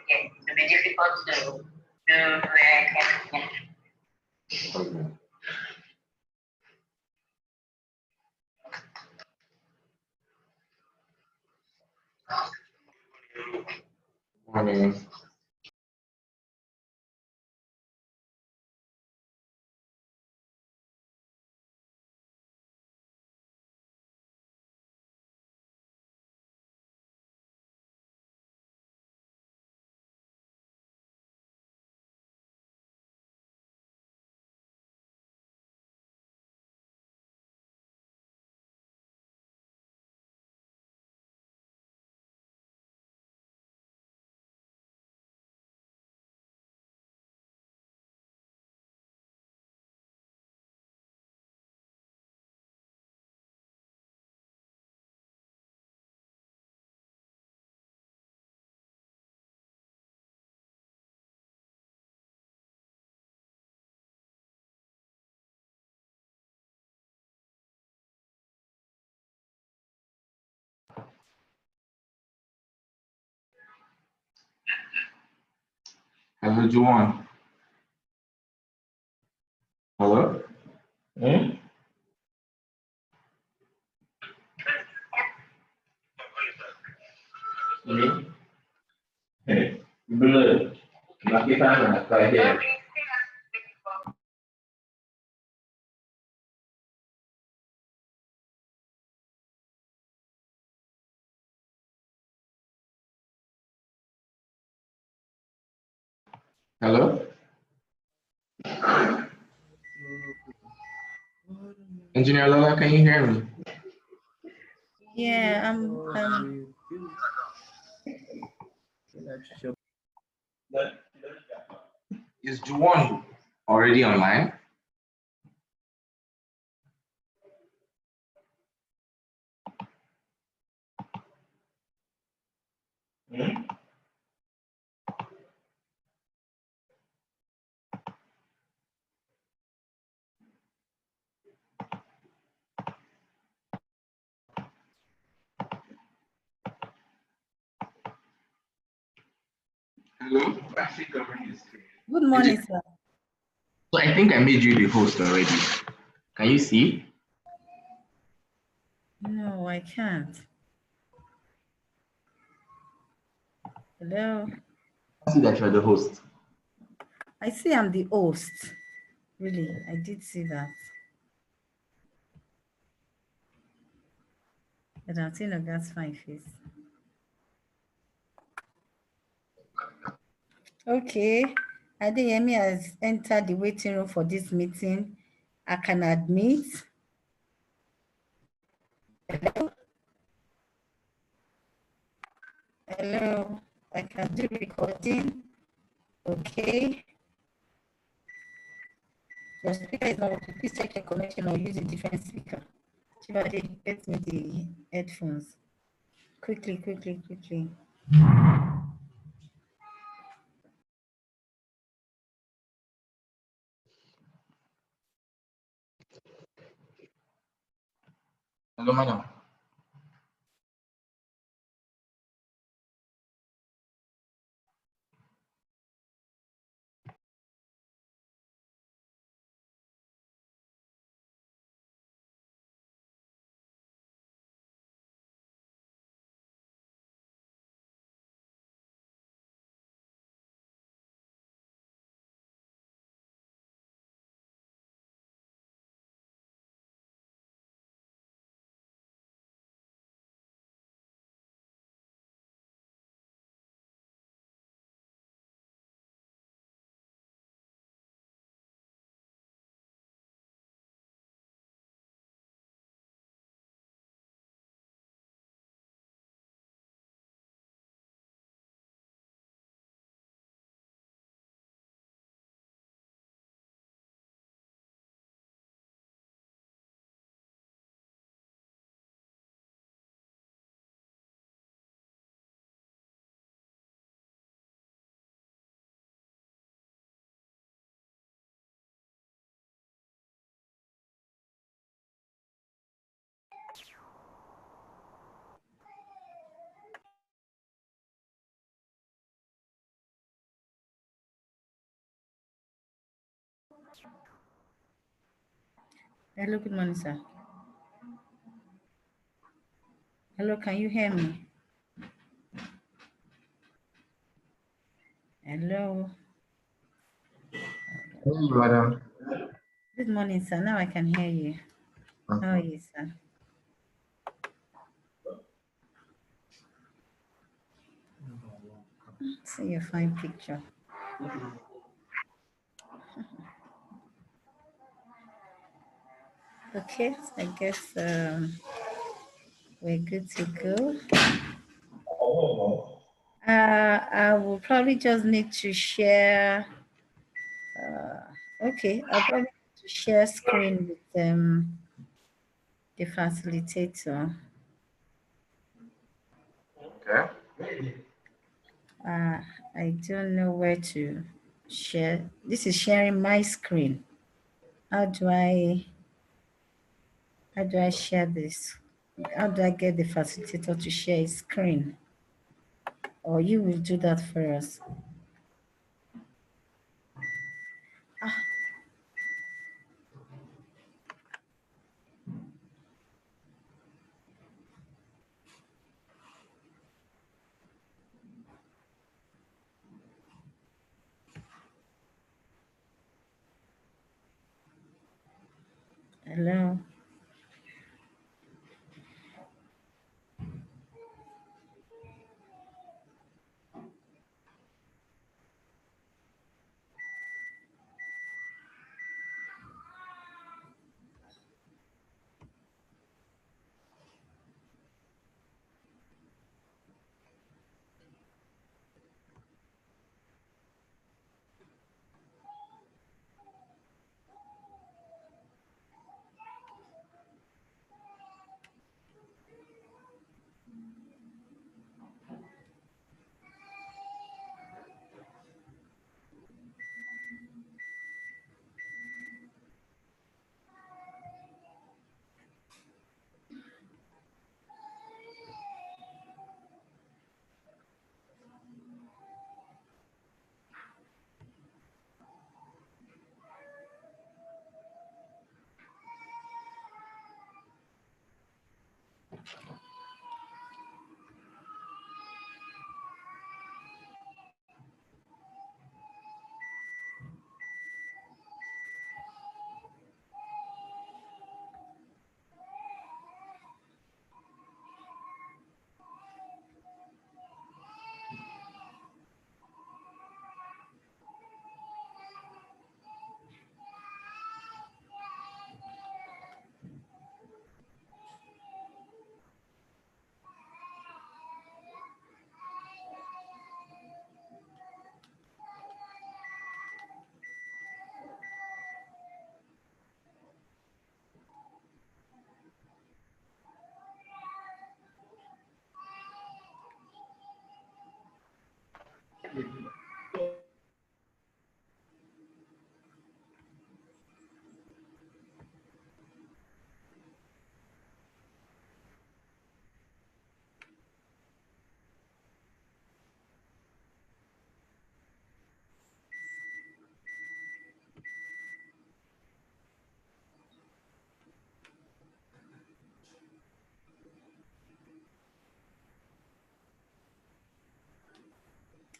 it will be difficult to do Okay. Morning. Hello, Juwan. Hello? Hmm? Me? Hey, blue. Nakita na kaya. Hello? Engineer Lola, can you hear me? Yeah, Is Juwan already online? Hmm? Hello? I think already is here. good morning, sir. So I think I made you the host already. Can you see? No, I can't. Hello. I see that you're the host. I see I'm the host. Really, I did see that. But I'm seeing Oga's fine face. Okay. Adeyemi has entered the waiting room for this meeting. I can admit. Hello. Hello. I can do recording. Okay. Your speaker is not working. Please check your connection or use a different speaker. Chibade, get me the headphones. Quickly, quickly, quickly. Hello, madam. Hello, good morning, sir. Hello, can you hear me? Hello. Hey, madam. Good morning, sir. Now I can hear you. How are Okay. you, sir? See your fine picture. Okay, so I guess we're good to go. I will probably just need to share. Okay, I'll probably need to share screen with the facilitator. Okay. I don't know where to share. This is sharing my screen. How do I share this? How do I get the facilitator to share his screen? Or you will do that for us. Hello.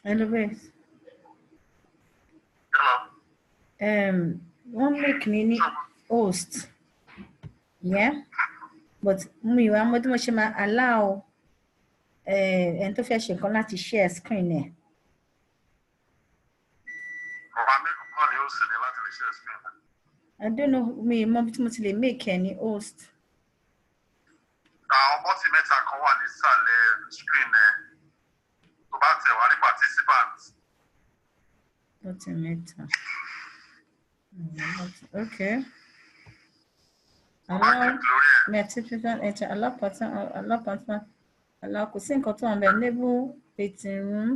Hello, Grace. One make me host. Yeah, but me wa mo tí mo ṣe máa allow ẹni tó fẹ́ ṣe nǹkan láti share screen ẹ̀. I don't know me mọ bí tí mo ti lè make ẹni host. Àwọn bọ́tì mẹ́ta kan wà nísàlẹ̀ screen ẹ̀ tó bá tẹ̀ wá ní participant. Bọ́tì mẹ́ta. Okay. Allow participant. Allow kò sí nǹkan tó wà bẹ́ẹ̀ enable waiting room.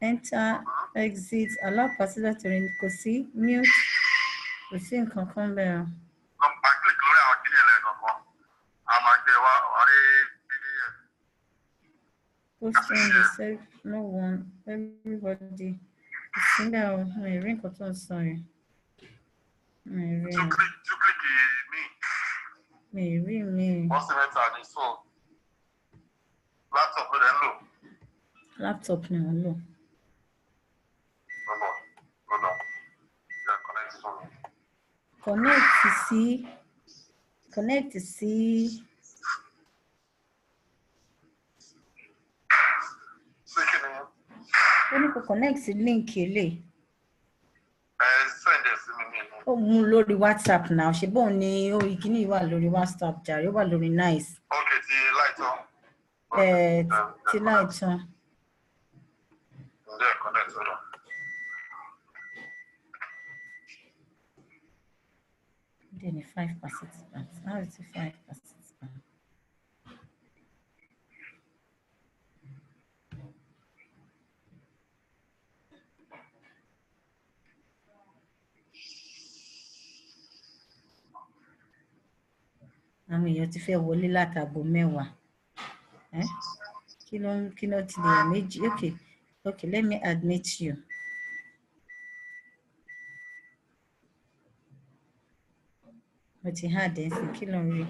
Enter, exit, allow participant to kò sí mute, kò sí nǹkan kan bẹ́ẹ̀. Lọ́pàá click lórí àwọn kíní ẹlẹ́ẹ̀kọ̀ọ̀kan. A máa gbé wá ọ̀rí PDF. Posting the safe, no one, everybody. Ìsìnlẹ̀ o, mi rí nǹkan tó ń sọ yẹn. Mi rí. Tún click me. Mi. Wọ́n sì mẹ́ta ní so laptop ló dẹ̀ ń lò. Laptop ni mo ń lò. Lọ́nà. Yẹ connect fún mi. Connect sí. Ṣé kí ni? Ó ní kò connect sí link eléyìí. Send ẹ̀ sí mi ní inú. Ó mú lórí WhatsApp náà, ṣe bóun ni ìkíní wà lórí WhatsApp jàre, ó wà lórí Nice. Ok, ti láìtọ́. Ti láìtàn. Ǹjẹ́ connect ọ̀dọ̀? Then 5 participants. How is it 5 participants? Àwọn èèyàn ti fẹ́ wọlé látago 10. Kí ló ti lè méjì? Okay, let me admit you. Mo ti há dé sí kí ló ń rí?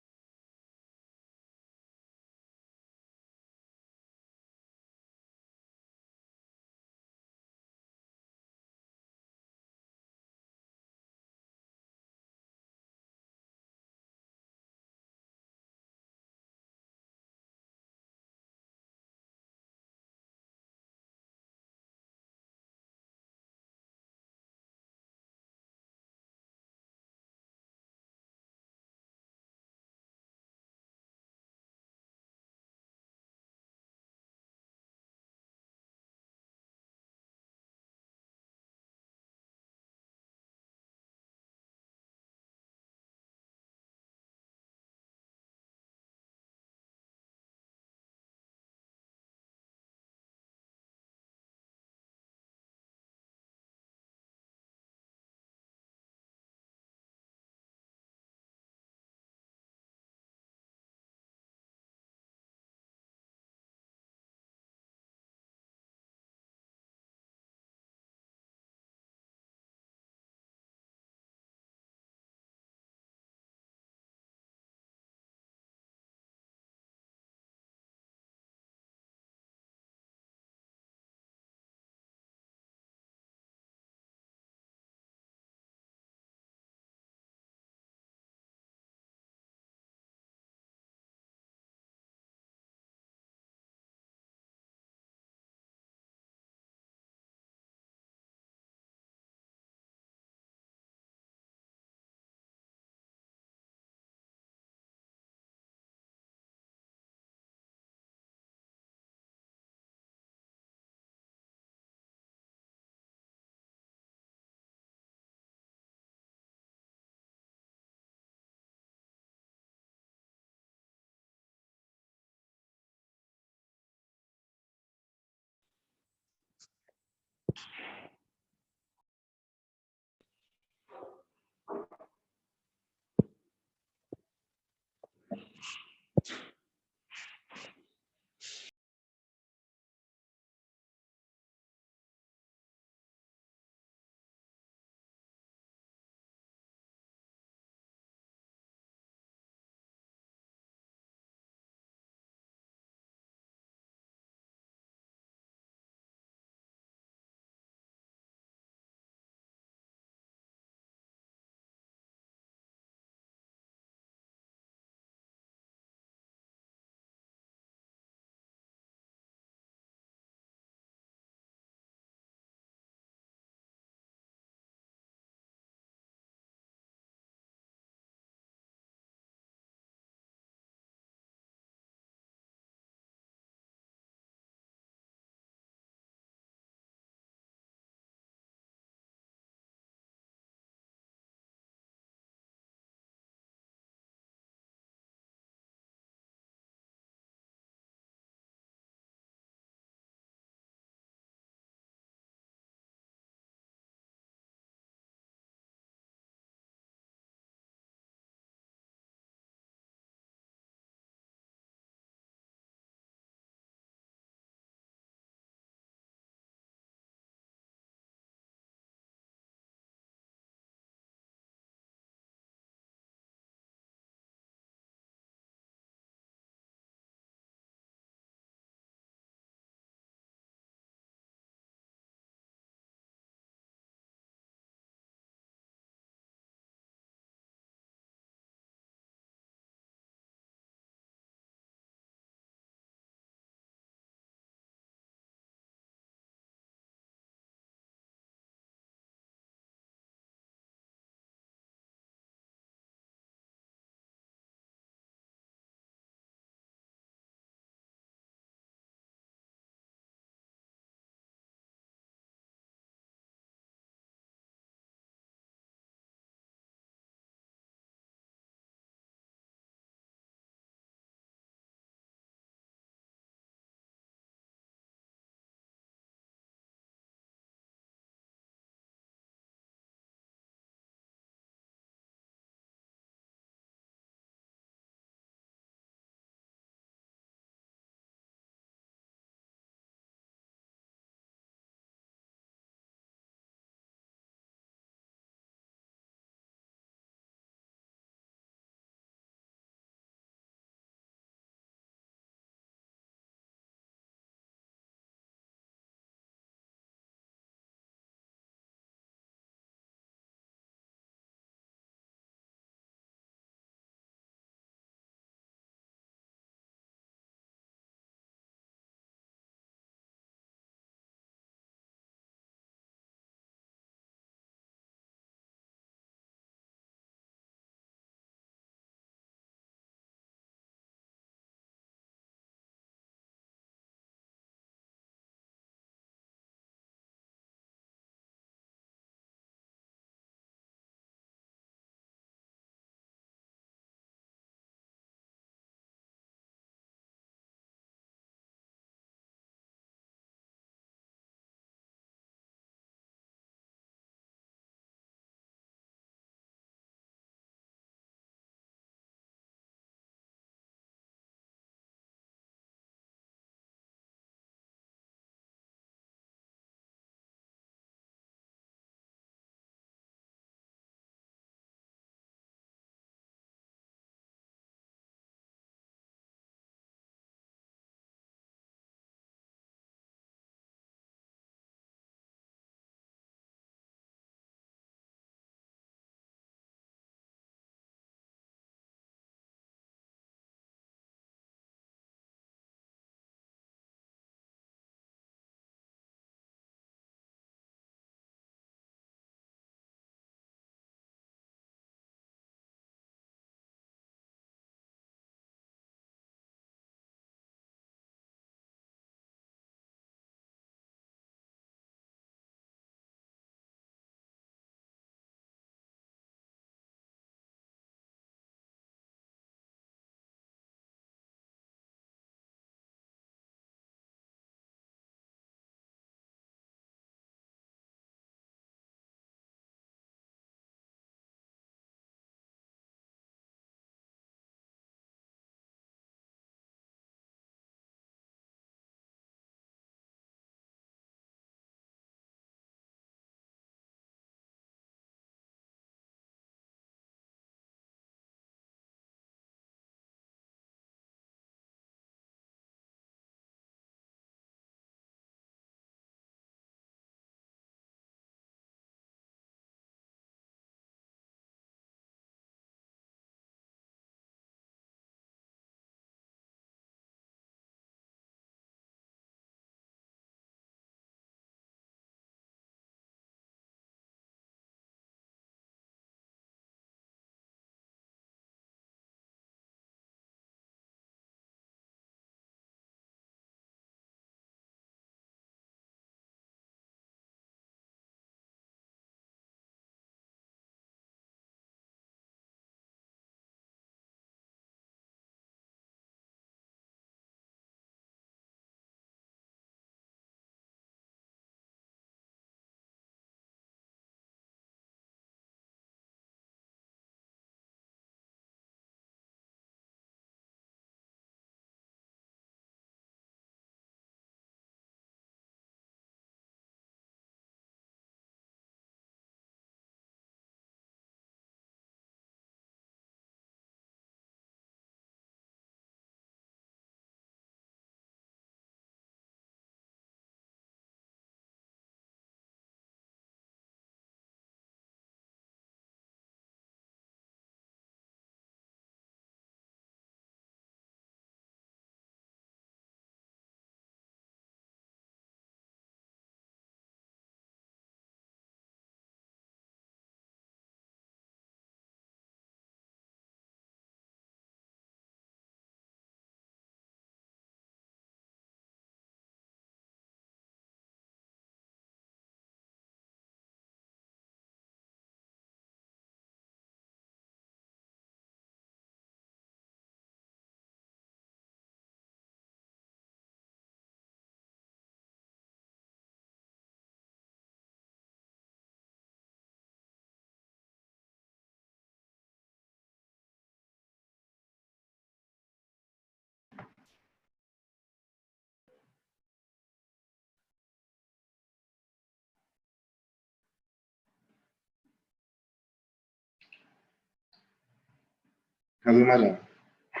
Hello, madam. So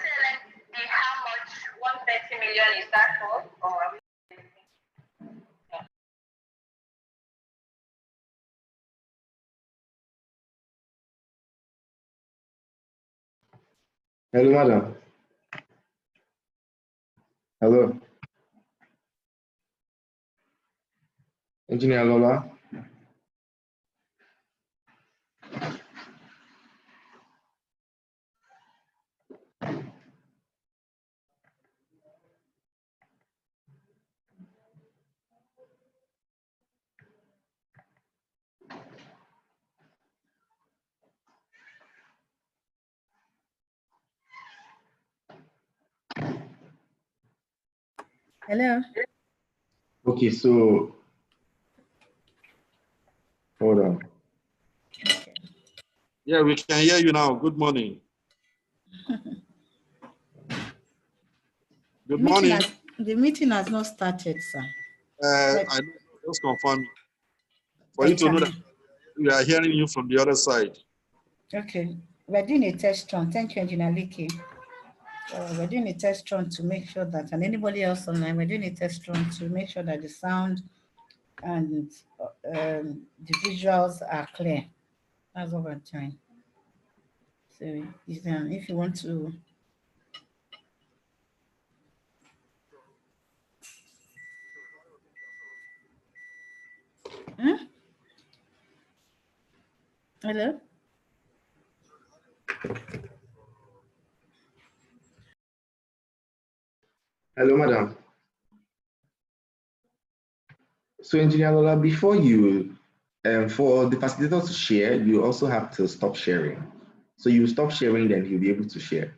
tell them the how much 130 million is that for? Or Hello, madam. Hello. Engineer Lola. Hello. Okay, so hold on. Okay. Yeah, we can hear you now. Good morning. Good morning. The meeting has not started, sir. I just confirm for you to know that we are hearing you from the other side. Okay, we're doing a test run. Thank you, Engineer Leakey. We're doing a test run to make sure that, and anybody else online, we're doing a test run to make sure that the sound and the visuals are clear. That's what we're doing. So if you want to, hello? Hello, madam. So, Engineer Lola, before you, for the facilitator to share, you also have to stop sharing. So you stop sharing, then he'll be able to share.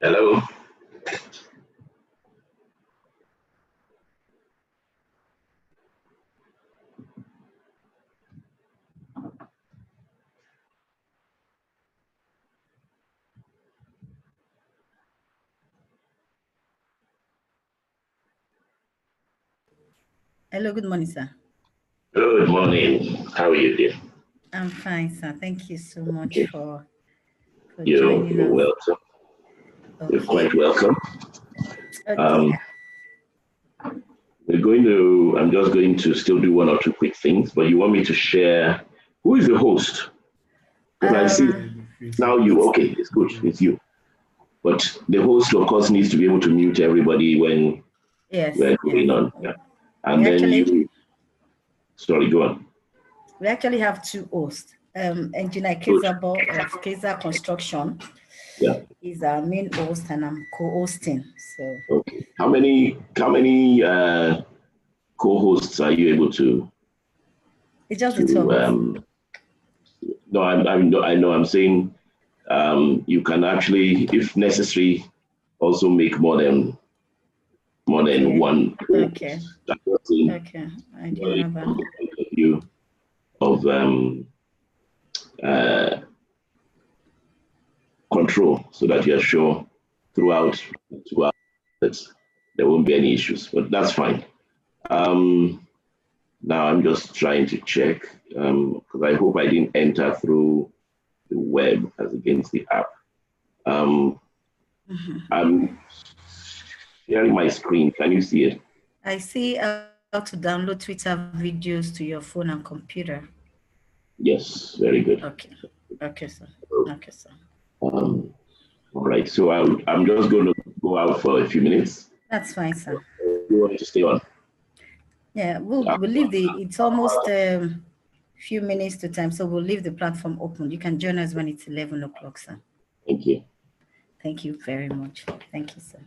Hello. Hello, good morning, sir. Good morning. How are you, dear? I'm fine, sir. Thank you so much Okay. for You're joining us. welcome. You're quite Okay. welcome. Okay. I'm just going to still do one or two quick things, but you want me to share who is the host? Because I see now okay, it's good, it's you. But the host, of course, needs to be able to mute everybody when Yes. we're going on. Yeah. And then sorry, go on. We actually have two hosts. Engineer Kezabo of Keza Construction is our main host, and I'm co-hosting. So okay, how many co-hosts are you able to? It's just the two of us. No, I know. I'm saying you can actually, if necessary, also make more than one. Okay. Okay. I didn't know that. View of control, so that you're sure throughout that there won't be any issues. But that's fine. Now I'm just trying to check because I hope I didn't enter through the web as against the app. I'm sharing my screen. Can you see it? I see how to download Twitter videos to your phone and computer. Yes, very good. Okay. Okay, sir. Okay, sir. All right. So I'm just going to go out for a few minutes. That's fine, sir. You want to stay on? Yeah, we'll leave it's almost few minutes to time, so we'll leave the platform open. You can join us when it's 11 o'clock, sir. Thank you. Thank you very much. Thank you, sir.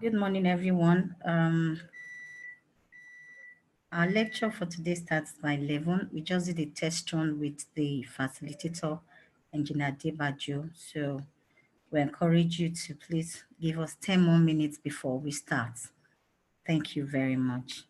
Good morning, everyone. Our lecture for today starts by 11. We just did a test run with the facilitator, Engr Adebajo. So we encourage you to please give us 10 more minutes before we start. Thank you very much.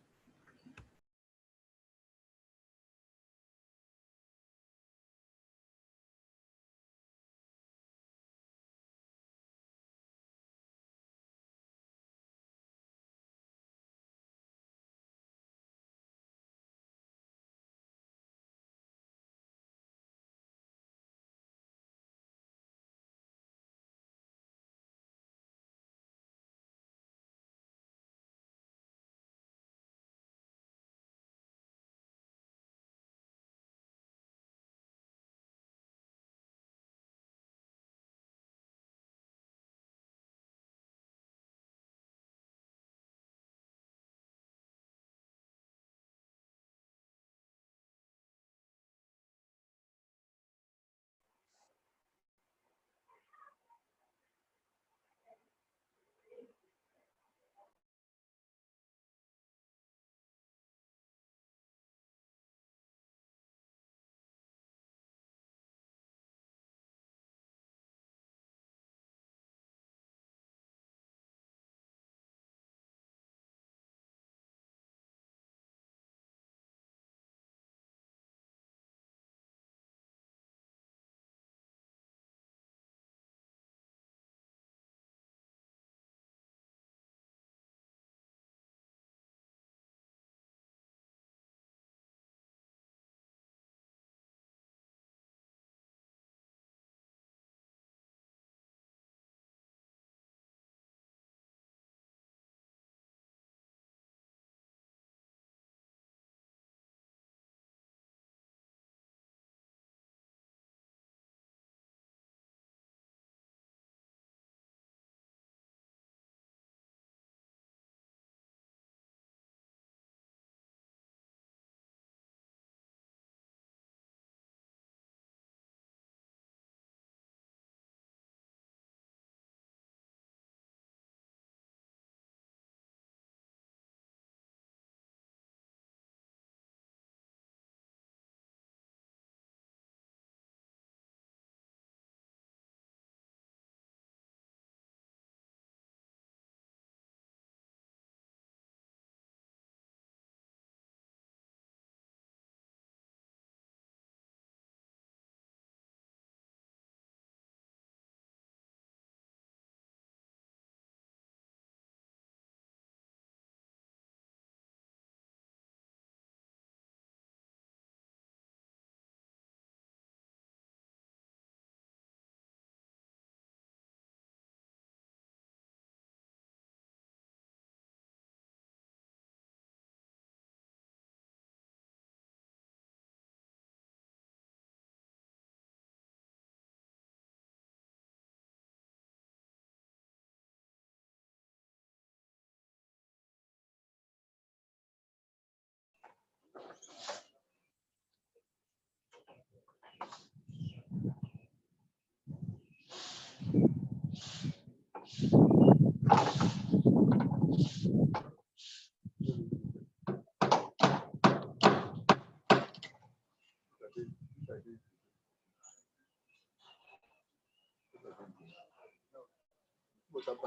Yeah.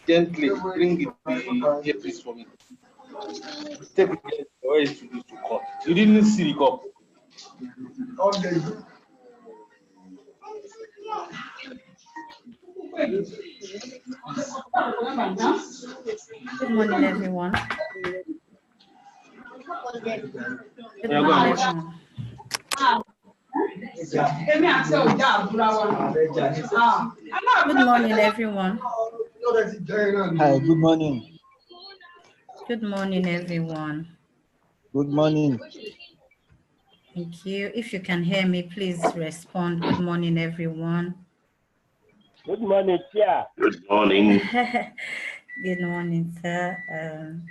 Gently bring the earpiece for me. Take it where it to cup. You didn't see the cup. Good morning, everyone. Good Yeah, go morning, ahead. everyone. Good morning, everyone. Hi, good morning. Good morning, everyone. Good morning. Thank you. If you can hear me, please respond. Good morning, everyone. Good morning, Chair. Good morning. Good morning, sir.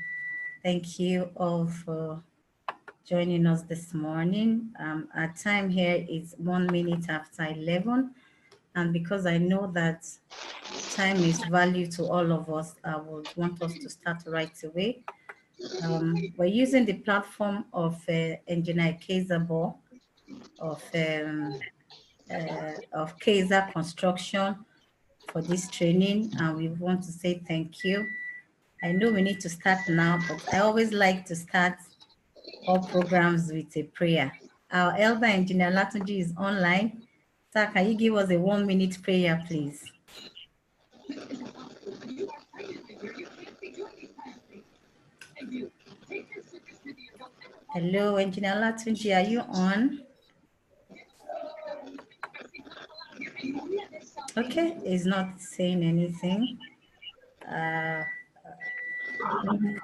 Thank you all for joining us this morning. Our time here is 1 minute after 11. And because I know that time is value to all of us, I would want us to start right away. We're using the platform of Engineer Kezabo of Kaiser Construction for this training, and we want to say thank you. I know we need to start now, but I always like to start all programs with a prayer. Our elder engineer Latunji is online. Sir, can you give us a 1 minute prayer, please? Hello, Engineer Latunji, are you on? Okay, he's not saying anything.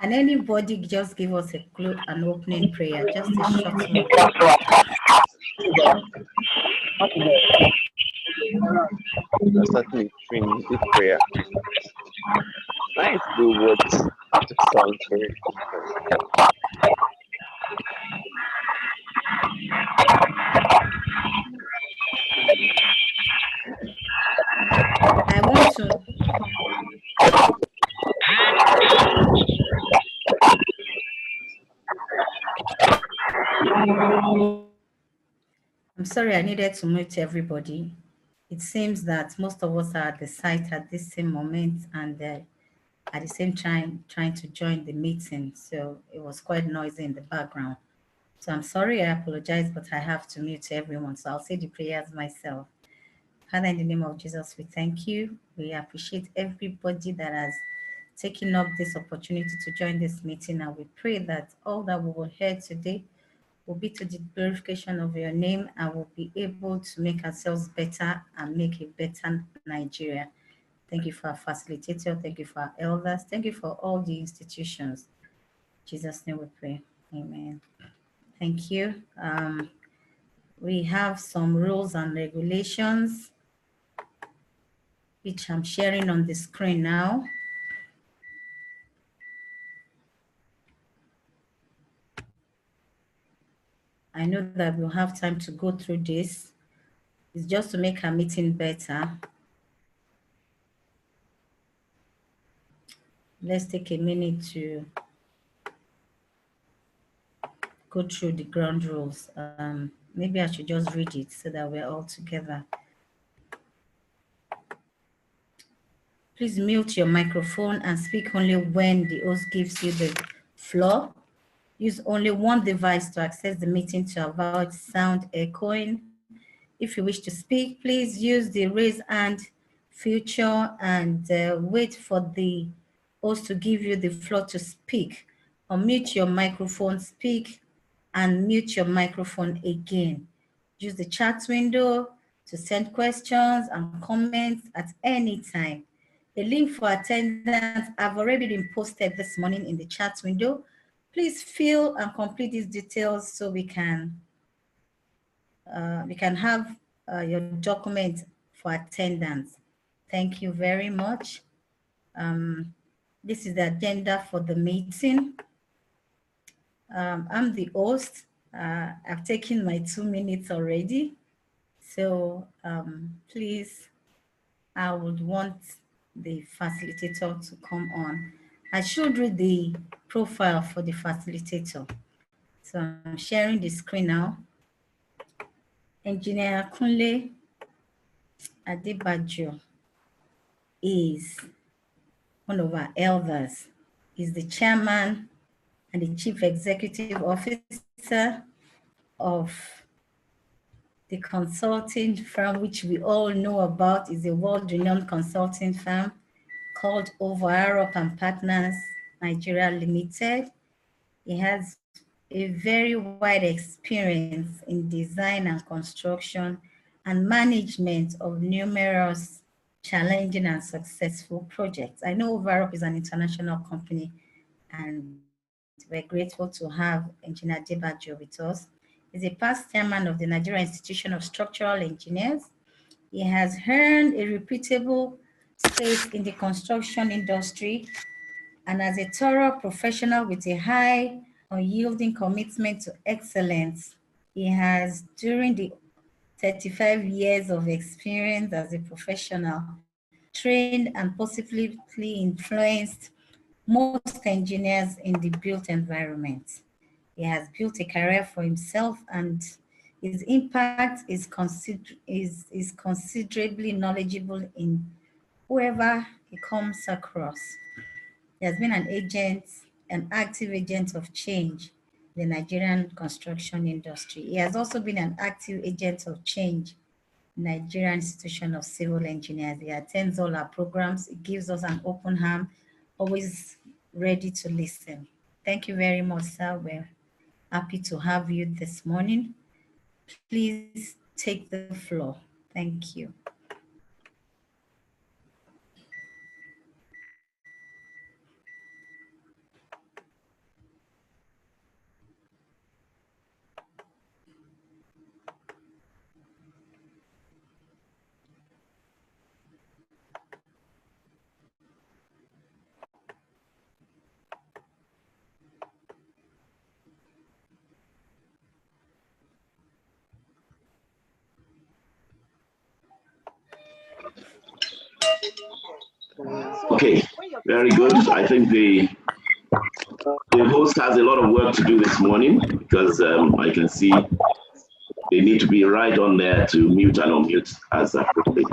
Can anybody just give us an opening prayer, just a short one? Certainly during this prayer. Nice do what the song says. I want to. I'm sorry, I needed to mute everybody. It seems that most of us are at the site at this same moment and at the same time trying to join the meeting. So it was quite noisy in the background. So I'm sorry, I apologize, but I have to mute everyone. So I'll say the prayers myself. Father, in the name of Jesus, we thank you. We appreciate everybody that has taken up this opportunity to join this meeting. And we pray that all that we will hear today will be to the glorification of your name and will be able to make ourselves better and make a better Nigeria. Thank you for our facilitator. Thank you for our elders. Thank you for all the institutions. In Jesus' name we pray. Amen. Thank you. We have some rules and regulations, which I'm sharing on the screen now. I know that we'll have time to go through this. It's just to make our meeting better. Let's take a minute to go through the ground rules. Maybe I should just read it so that we're all together. Please mute your microphone and speak only when the host gives you the floor. Use only one device to access the meeting to avoid sound echoing. If you wish to speak, please use the raise hand feature and wait for the host to give you the floor to speak. Unmute your microphone, speak, and mute your microphone again. Use the chat window to send questions and comments at any time. A link for attendance have already been posted this morning in the chat window. Please fill and complete these details so we can have your document for attendance. Thank you very much. This is the agenda for the meeting. I'm the host. I've taken my 2 minutes already. So please, I would want the facilitator to come on. I should read the profile for the facilitator. So I'm sharing the screen now. Engr Kunle Adebajo is one of our elders. He's the chairman and the chief executive officer of the consulting firm, which we all know about, is a world-renowned consulting firm called Overarop and Partners Nigeria Limited. He has a very wide experience in design and construction and management of numerous challenging and successful projects. I know Overarop is an international company, and we're grateful to have Engineer Adebajo with us. He's a past chairman of the Nigerian Institution of Structural Engineers. He has earned a reputable space in the construction industry, and as a thorough professional with a high unyielding commitment to excellence, he has, during the 35 years of experience as a professional, trained and positively influenced most engineers in the built environment. He has built a career for himself, and his impact is considerably knowledgeable in whoever he comes across. He has been an agent, an active agent of change in the Nigerian construction industry. He has also been an active agent of change in the Nigerian Institution of Civil Engineers. He attends all our programs. He gives us an open arm, always ready to listen. Thank you very much, sir. We're happy to have you this morning. Please take the floor. Thank you. Okay, very good. I think the host has a lot of work to do this morning because I can see they need to be right on there to mute and unmute as appropriate.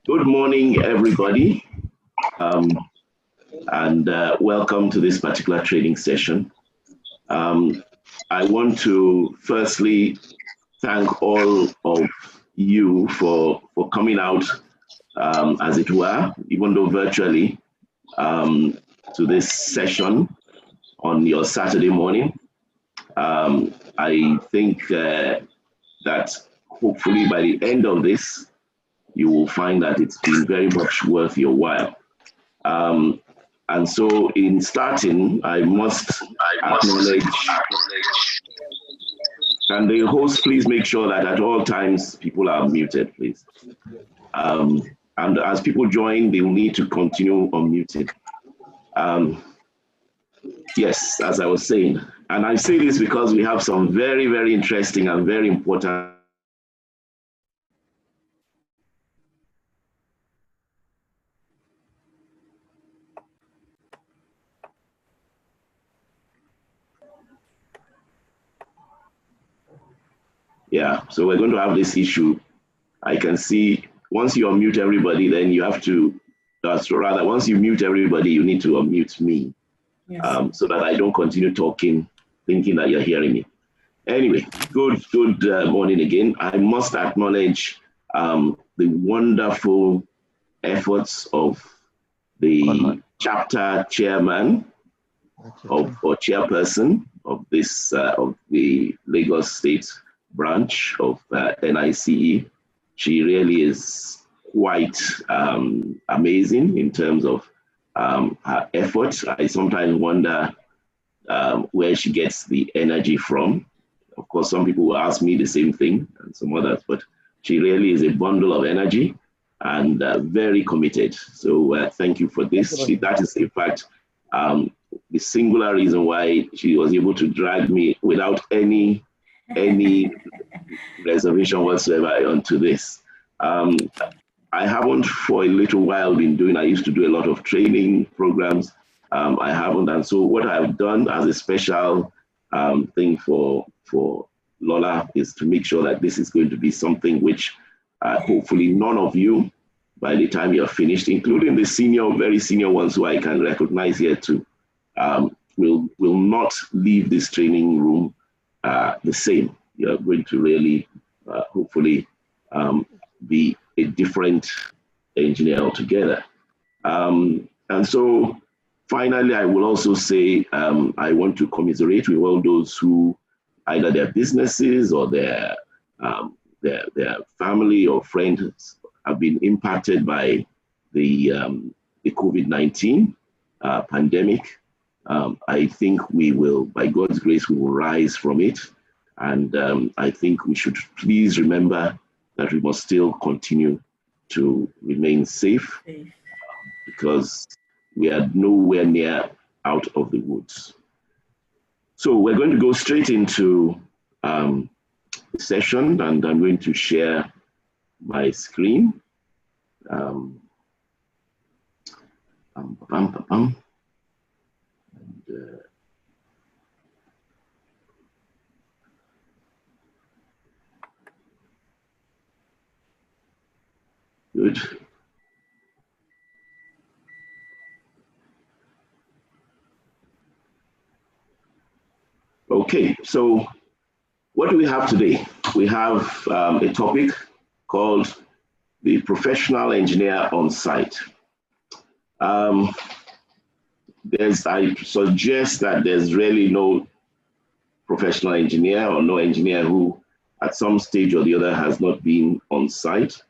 Good morning, everybody, and welcome to this particular training session. I want to firstly thank all of you for coming out, as it were, even though virtually, to this session on your Saturday morning. I think that hopefully by the end of this, you will find that it's been very much worth your while. And so in starting, I must acknowledge, and the host, please make sure that at all times people are muted, please. And as people join, they will need to continue unmuted. Yes, as I was saying, and I say this because we have some very, very interesting and very important so we're going to have this issue. I can see once you unmute everybody, then you have to, so rather once you mute everybody, you need to unmute me. Yes. So that I don't continue talking, thinking that you're hearing me. Anyway, good morning again. I must acknowledge the wonderful efforts of the chapter chairman or chairperson of this of the Lagos State branch of NICE. She really is quite amazing in terms of her efforts. I sometimes wonder where she gets the energy from. Of course, some people will ask me the same thing and some others, but she really is a bundle of energy and very committed. So thank you for this. That is, in fact, the singular reason why she was able to drag me without any reservation whatsoever onto this. I haven't for a little while been doing, I used to do a lot of training programs. I haven't, and so what I've done as a special thing for Lola is to make sure that this is going to be something which hopefully none of you by the time you're finished, including the senior, very senior ones who I can recognize here too, will not leave this training room the same. You're going to really, hopefully, be a different engineer altogether. And so finally, I will also say I want to commiserate with all those who either their businesses or their family or friends have been impacted by the COVID-19 pandemic. I think we will, by God's grace, we will rise from it. And I think we should please remember that we must still continue to remain safe because we are nowhere near out of the woods. So we're going to go straight into the session, and I'm going to share my screen. Good. Okay, so what do we have today? We have a topic called the professional engineer on site. I suggest that there's really no professional engineer or no engineer who at some stage or the other has not been on site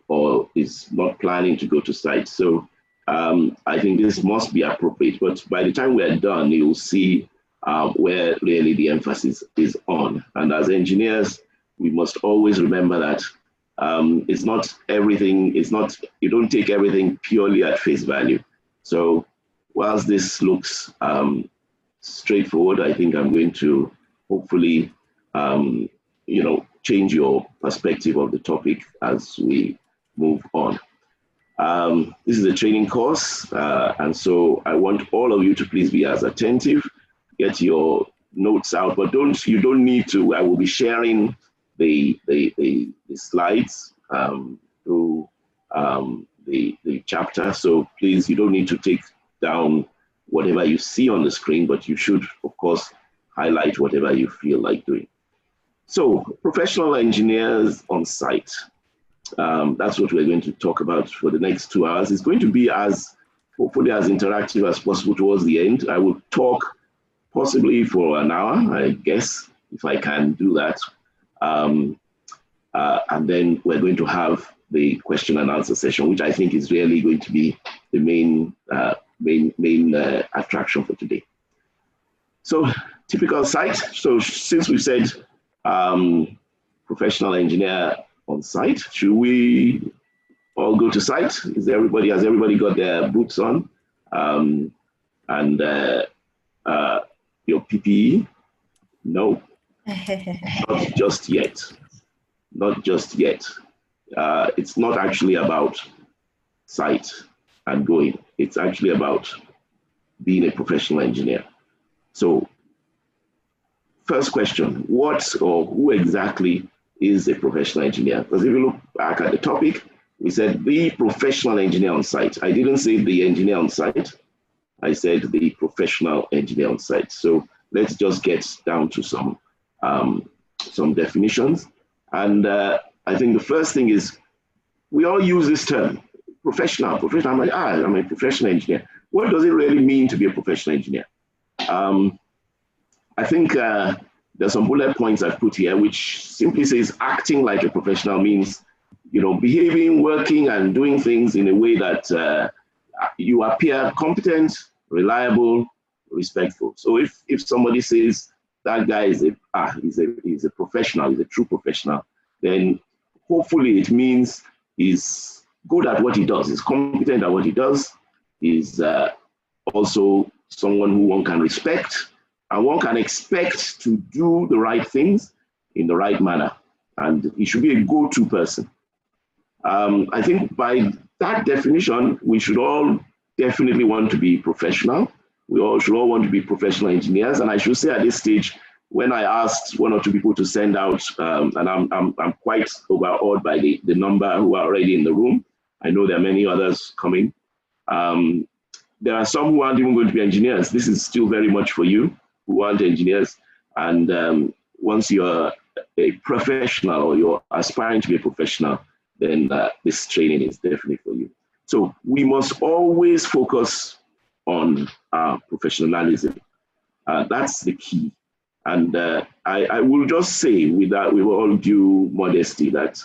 or is not planning to go to site. So I think this must be appropriate, but by the time we're done, you'll see where really the emphasis is on. And as engineers, we must always remember that it's not everything, you don't take everything purely at face value. So whilst this looks straightforward, I think I'm going to hopefully, change your perspective of the topic as we move on. This is a training course, and so I want all of you to please be as attentive, get your notes out, but you don't need to. I will be sharing the slides through the chapter, so please, you don't need to take down whatever you see on the screen, but you should, of course, highlight whatever you feel like doing. So, professional engineers on site. That's what we're going to talk about for the next 2 hours. It's going to be hopefully as interactive as possible towards the end. I will talk possibly for an hour, I guess, if I can do that. And then we're going to have the question and answer session, which I think is really going to be the main attraction for today. So, typical site. So, since we said professional engineer on site, should we all go to site? Has everybody got their boots on and your PPE? No, not just yet. Not just yet. It's not actually about site and going. It's actually about being a professional engineer. So, first question, what or who exactly is a professional engineer? Because if you look back at the topic, we said the professional engineer on site. I didn't say the engineer on site. I said the professional engineer on site. So let's just get down to some definitions. And I think the first thing is, we all use this term, professional. I'm like, I'm a professional engineer. What does it really mean to be a professional engineer? I think there's some bullet points I've put here, which simply says acting like a professional means, behaving, working, and doing things in a way that you appear competent, reliable, respectful. So if somebody says that guy is he's a professional, he's a true professional, then hopefully it means he's good at what he does, he's competent at what he does, he's also someone who one can respect, and one can expect to do the right things in the right manner. And he should be a go-to person. I think by that definition, we should all definitely want to be professional. We all should all want to be professional engineers. And I should say at this stage, when I asked one or two people to send out, and I'm quite overawed by the number who are already in the room, I know there are many others coming. There are some who aren't even going to be engineers. This is still very much for you who aren't engineers. And once you're a professional or you're aspiring to be a professional, then this training is definitely for you. So we must always focus on professionalism. That's the key. And I will just say, with all due modesty, that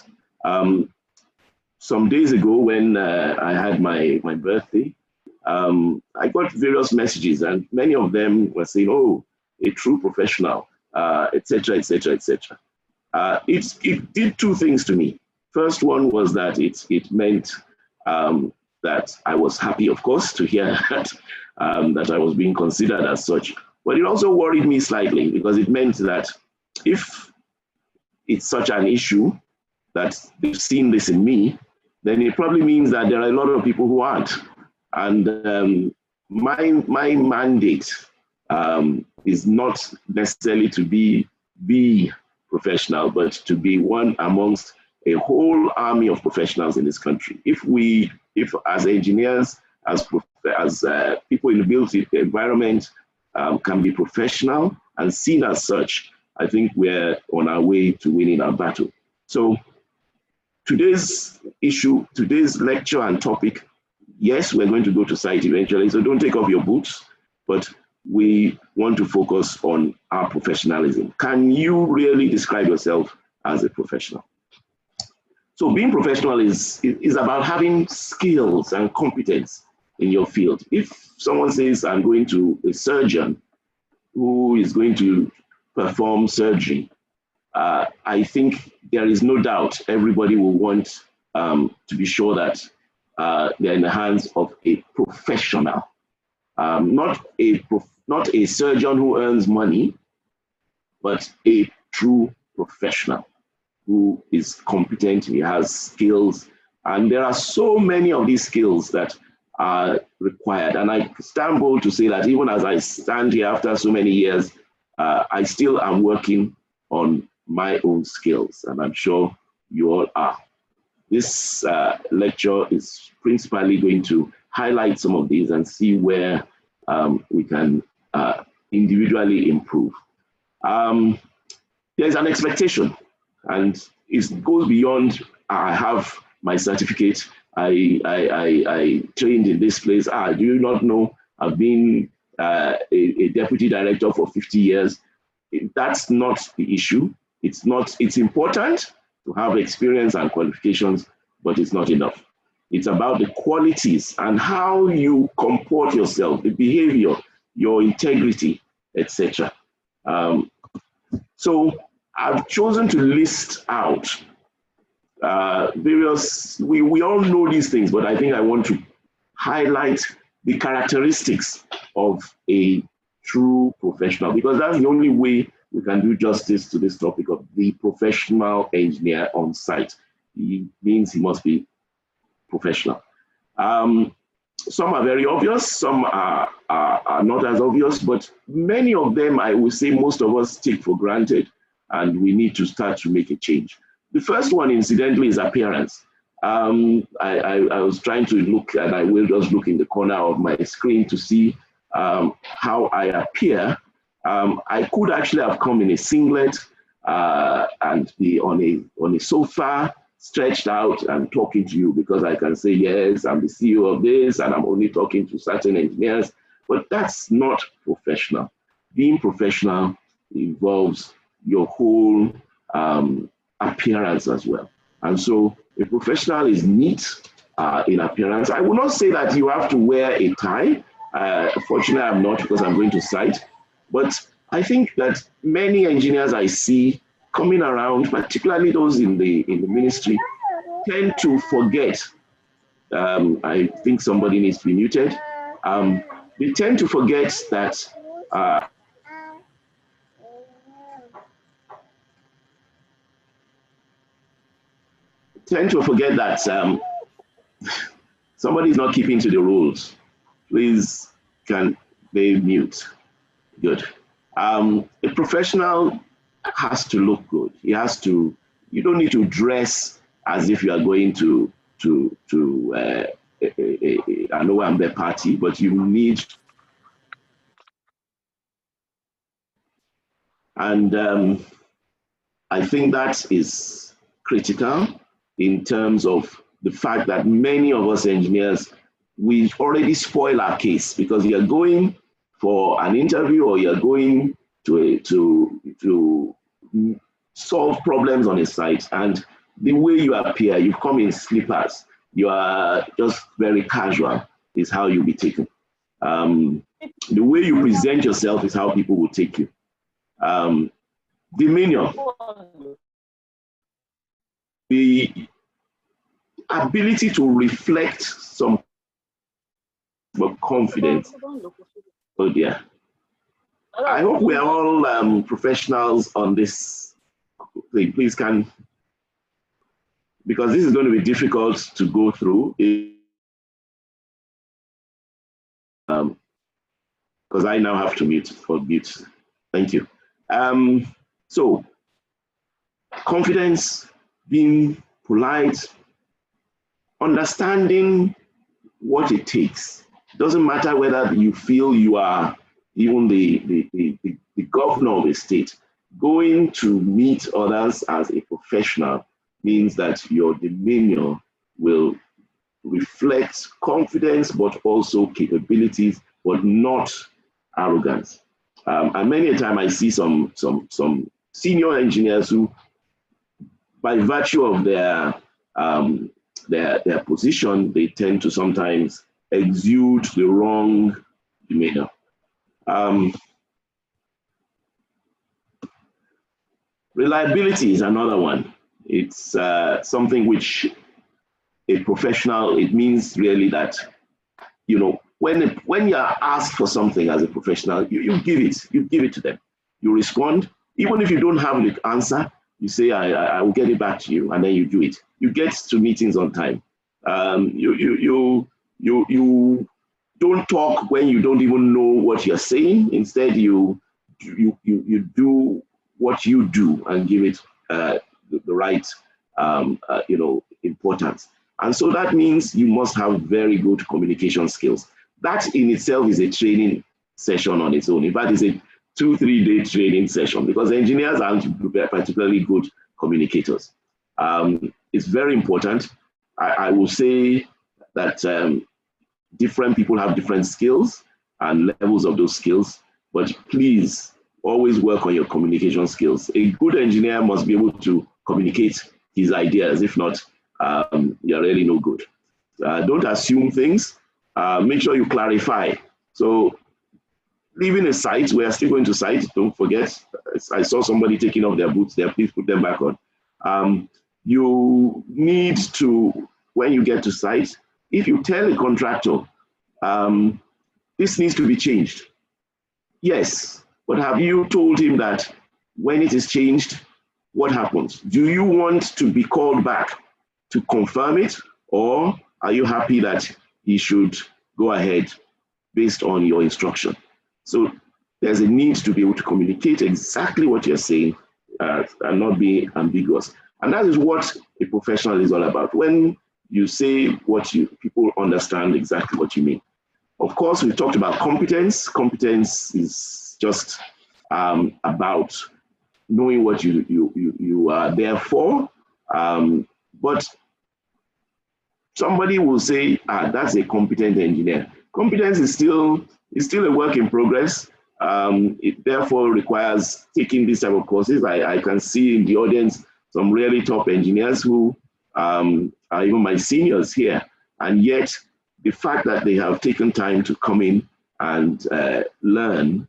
some days ago when I had my birthday, I got various messages, and many of them were saying, "Oh, a true professional," etc., etc., etc. It did two things to me. First one was that it meant that I was happy, of course, to hear that that I was being considered as such. But it also worried me slightly, because it meant that if it's such an issue that they've seen this in me, then it probably means that there are a lot of people who aren't. And my mandate is not necessarily to be professional, but to be one amongst a whole army of professionals in this country. If as engineers, as people in the built environment can be professional and seen as such, I think we're on our way to winning our battle. So today's issue, today's lecture and topic, yes, we're going to go to site eventually, so don't take off your boots, but we want to focus on our professionalism. Can you really describe yourself as a professional? So being professional is about having skills and competence in your field. If someone says, I'm going to a surgeon who is going to perform surgery, I think there is no doubt everybody will want to be sure that they're in the hands of a professional, not a surgeon who earns money, but a true professional who is competent, he has skills, and there are so many of these skills that are required. And I stand bold to say that even as I stand here after so many years, I still am working on my own skills, and I'm sure you all are. This lecture is principally going to highlight some of these and see where we can individually improve. There's an expectation, and it goes beyond, I have my certificate, I trained in this place. Do you not know I've been a deputy director for 50 years? That's not the issue. It's important to have experience and qualifications, but it's not enough. It's about the qualities and how you comport yourself, the behavior, your integrity, etc. So I've chosen to list out various, we all know these things, but I think I want to highlight the characteristics of a true professional, because that's the only way we can do justice to this topic of the professional engineer on site. It means he must be professional. Some are very obvious, some are not as obvious, but many of them, I would say most of us take for granted, and we need to start to make a change. The first one, incidentally, is appearance. I was trying to look, and I will just look in the corner of my screen to see how I appear. I could actually have come in a singlet and be on a sofa, stretched out and talking to you, because I can say, yes, I'm the CEO of this, and I'm only talking to certain engineers, but that's not professional. Being professional involves your whole appearance as well. And so a professional is neat in appearance. I will not say that you have to wear a tie. Fortunately, I'm not, because I'm going to site. But I think that many engineers I see coming around, particularly those in the ministry, tend to forget. I think somebody needs to be muted. They tend to forget that somebody is not keeping to the rules. Please, can they mute? Good. A professional has to look good. He has to, you don't need to dress as if you are going to I know I'm the party, but you need, and I think that is critical in terms of the fact that many of us engineers, we already spoil our case because you're going for an interview or you're going to solve problems on a site, and the way you appear, you come in slippers, you are just very casual, is how you'll be taken. The way you present yourself is how people will take you. Demeanor, the ability to reflect some confidence. Oh dear. I hope we are all professionals on this thing. Please can, because this is going to be difficult to go through. Because I now have to mute. Thank you. So, confidence, being polite, understanding what it takes. It doesn't matter whether you feel you are even the governor of a state. Going to meet others as a professional means that your demeanor will reflect confidence, but also capabilities, but not arrogance. And many a time I see some senior engineers who, by virtue of their position, they tend to sometimes exude the wrong demeanor. Reliability is another one. It's something which a professional, it means really that, you know, when you're asked for something as a professional, you give it to them. You respond, even if you don't have the answer, you say, I will get it back to you, and then you do it. You get to meetings on time. You don't talk when you don't even know what you're saying. Instead, you do what you do and give it the right importance. And so that means you must have very good communication skills. That in itself is a training session on its own. In fact, it's a 2-3 day training session because engineers aren't particularly good communicators. It's very important. I will say that different people have different skills and levels of those skills, but please always work on your communication skills. A good engineer must be able to communicate his ideas. If not, you're really no good. Don't assume things. Make sure you clarify. So leaving a site, we are still going to site, don't forget. I saw somebody taking off their boots there, please put them back on. You need to, when you get to site, if you tell a contractor, this needs to be changed. Yes, but have you told him that when it is changed, what happens? Do you want to be called back to confirm it, or are you happy that he should go ahead based on your instruction? So there's a need to be able to communicate exactly what you're saying and not be ambiguous. And that is what a professional is all about. When you say what people understand exactly what you mean. Of course, we talked about competence. Competence is just about knowing what you are there for. But somebody will say, that's a competent engineer. Competence is still a work in progress. It therefore requires taking these type of courses. I can see in the audience some really top engineers who are even my seniors here. And yet, the fact that they have taken time to come in and learn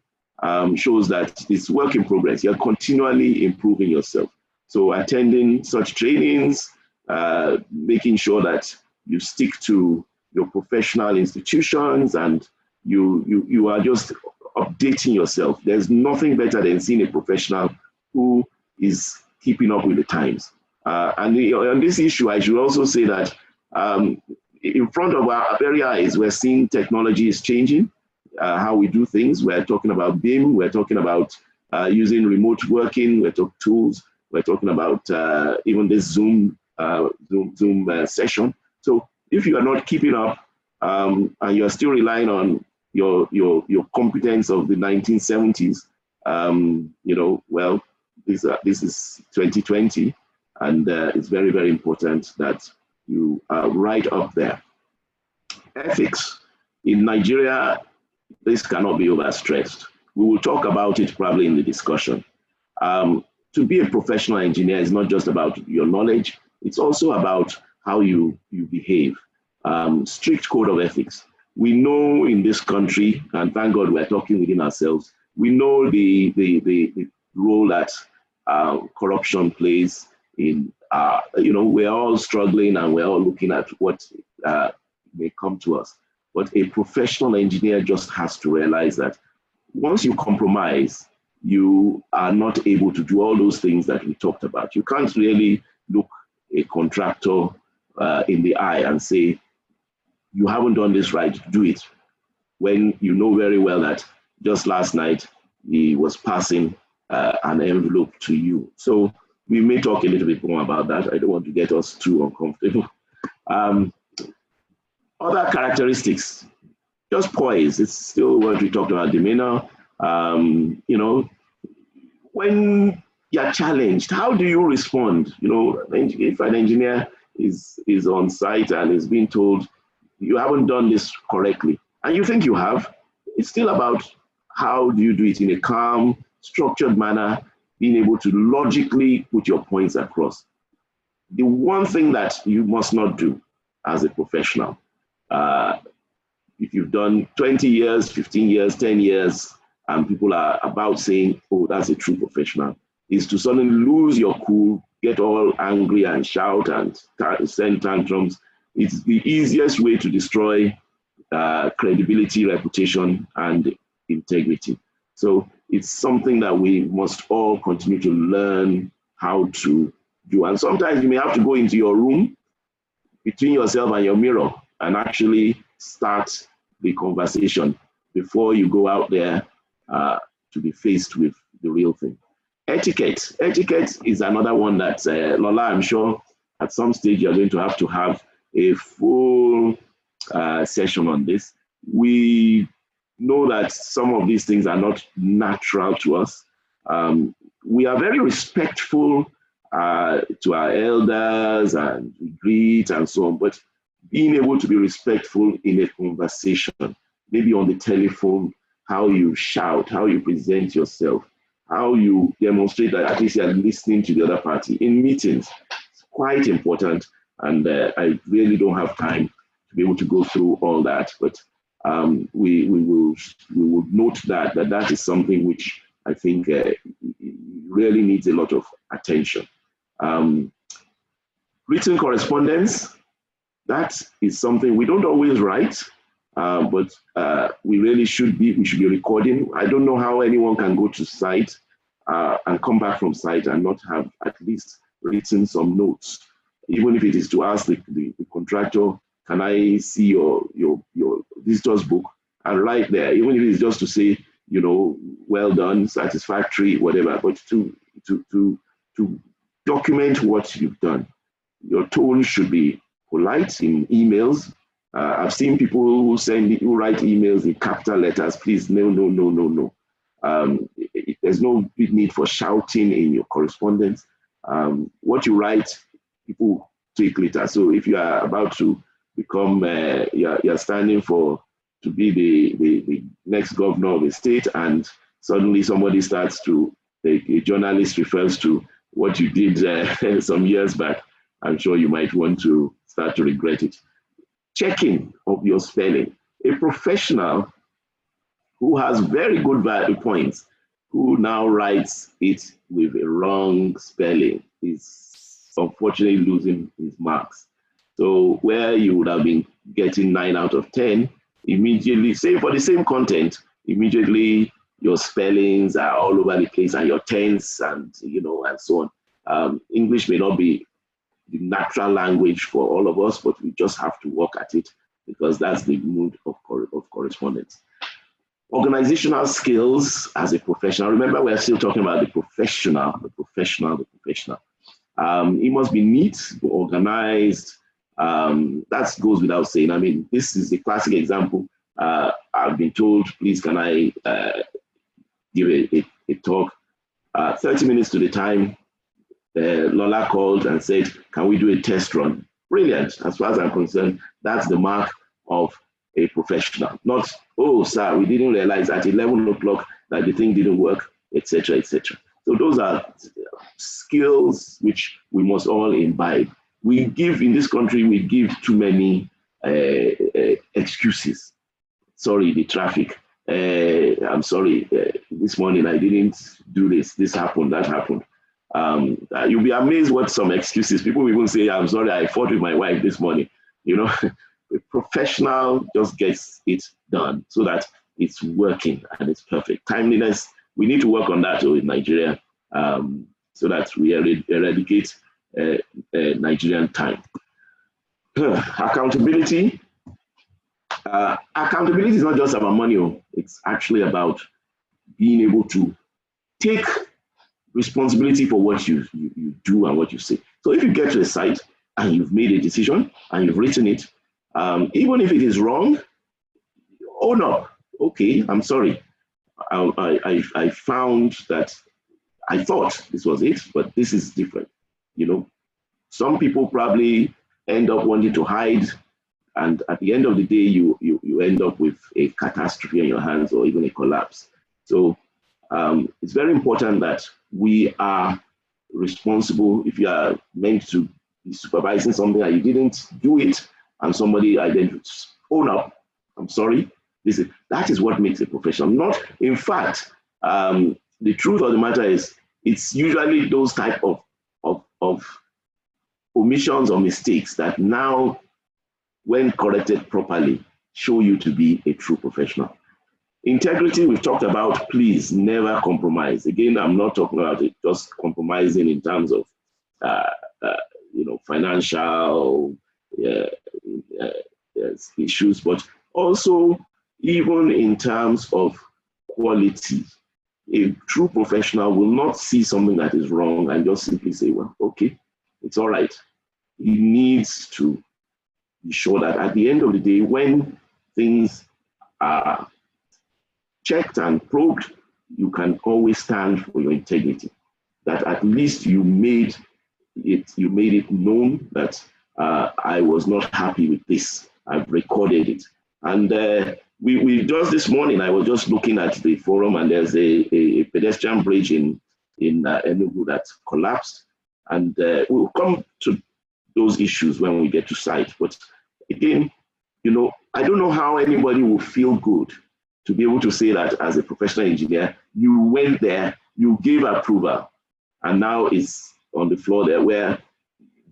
shows that it's work in progress. You're continually improving yourself. So attending such trainings, making sure that you stick to your professional institutions and you are just updating yourself. There's nothing better than seeing a professional who is keeping up with the times. And on this issue, I should also say that in front of our very eyes, we're seeing technology is changing, how we do things. We're talking about BIM, we're talking about using remote working, we're talking tools, we're talking about even this Zoom session. So if you are not keeping up and you are still relying on your competence of the 1970s, well, this is 2020, and it's very, very important that you are right up there. Ethics. In Nigeria, this cannot be overstressed. We will talk about it probably in the discussion. To be a professional engineer is not just about your knowledge, it's also about how you behave. Strict code of ethics. We know in this country, and thank God we're talking within ourselves, we know the role that corruption plays in, we're all struggling and we're all looking at what may come to us. But a professional engineer just has to realize that once you compromise, you are not able to do all those things that we talked about. You can't really look a contractor in the eye and say, you haven't done this right, do it. When you know very well that just last night, he was passing an envelope to you. So we may talk a little bit more about that. I don't want to get us too uncomfortable. Other characteristics, just poise. It's still what we talked about, demeanor. When you're challenged, how do you respond? If an engineer is on site and is being told, you haven't done this correctly, and you think you have, it's still about how do you do it in a calm, structured manner, being able to logically put your points across. The one thing that you must not do as a professional, if you've done 20 years, 15 years, 10 years, and people are about saying, oh, that's a true professional, is to suddenly lose your cool, get all angry and shout and send tantrums. It's the easiest way to destroy credibility, reputation, and integrity. So it's something that we must all continue to learn how to do. And sometimes you may have to go into your room between yourself and your mirror and actually start the conversation before you go out there to be faced with the real thing. Etiquette. Etiquette is another one that, Lola, I'm sure at some stage you're going to have a full session on this. We know that some of these things are not natural to us. We are very respectful to our elders and we greet and so on, but being able to be respectful in a conversation, maybe on the telephone, how you shout, how you present yourself, how you demonstrate that at least you're listening to the other party in meetings, it's quite important. And I really don't have time to be able to go through all that, but we will note that is something which I think really needs a lot of attention. Written correspondence, that is something we don't always write, but we really should be recording. I don't know how anyone can go to site and come back from site and not have at least written some notes, even if it is to ask the contractor, can I see your visitor's book, and right there, even if it's just to say, well done, satisfactory, whatever, but to document what you've done. Your tone should be polite in emails. I've seen people who write emails in capital letters. Please, no. There's no big need for shouting in your correspondence. What you write, people take later. So if you are about to become, you're standing to be the next governor of a state, and suddenly somebody starts to, a journalist refers to what you did some years back, I'm sure you might want to start to regret it. Checking of your spelling. A professional who has very good value points, who now writes it with a wrong spelling, is unfortunately losing his marks. So where you would have been getting 9 out of 10, immediately, say for the same content, immediately your spellings are all over the place and your tense and and so on. English may not be the natural language for all of us, but we just have to work at it because that's the mood of correspondence. Organizational skills as a professional. Remember, we're still talking about the professional. He must be neat, organized, That goes without saying. I mean, this is a classic example. I've been told, please, can I give a talk? 30 minutes to the time, Lola called and said, can we do a test run? Brilliant. As far as I'm concerned, that's the mark of a professional. Not, oh, sir, we didn't realize at 11 o'clock that the thing didn't work, etc., etc. So those are skills which we must all imbibe. We give, in this country, we give too many excuses. Sorry, the traffic. I'm sorry, this morning I didn't do this. This happened, that happened. You'll be amazed what some excuses. People will even say, I'm sorry, I fought with my wife this morning. You know, a professional just gets it done so that it's working and it's perfect. Timeliness, we need to work on that in Nigeria so that we eradicate Nigerian time. Accountability. Accountability is not just about money. It's actually about being able to take responsibility for what you do and what you say. So if you get to a site and you've made a decision and you've written it, even if it is wrong, own up. Okay, I'm sorry. I found that I thought this was it, but this is different. You know, some people probably end up wanting to hide, and at the end of the day, you end up with a catastrophe in your hands or even a collapse. So it's very important that we are responsible. If you are meant to be supervising something and you didn't do it, and somebody identifies, own up. I'm sorry. That is what makes a professional. Not, in fact, the truth of the matter is, it's usually those type of omissions or mistakes that now, when corrected properly, show you to be a true professional. Integrity, we've talked about. Please never compromise. Again, I'm not talking about it just compromising in terms of financial issues, but also even in terms of quality. A true professional will not see something that is wrong and just simply say, well, okay, it's all right. He needs to be sure that at the end of the day, when things are checked and probed, you can always stand for your integrity. That at least you made it known that I was not happy with this. I've recorded it. And we just this morning, I was just looking at the forum, and there's a pedestrian bridge in Engr that collapsed. And we'll come to those issues when we get to site. But again, I don't know how anybody will feel good to be able to say that as a professional engineer, you went there, you gave approval, and now it's on the floor there where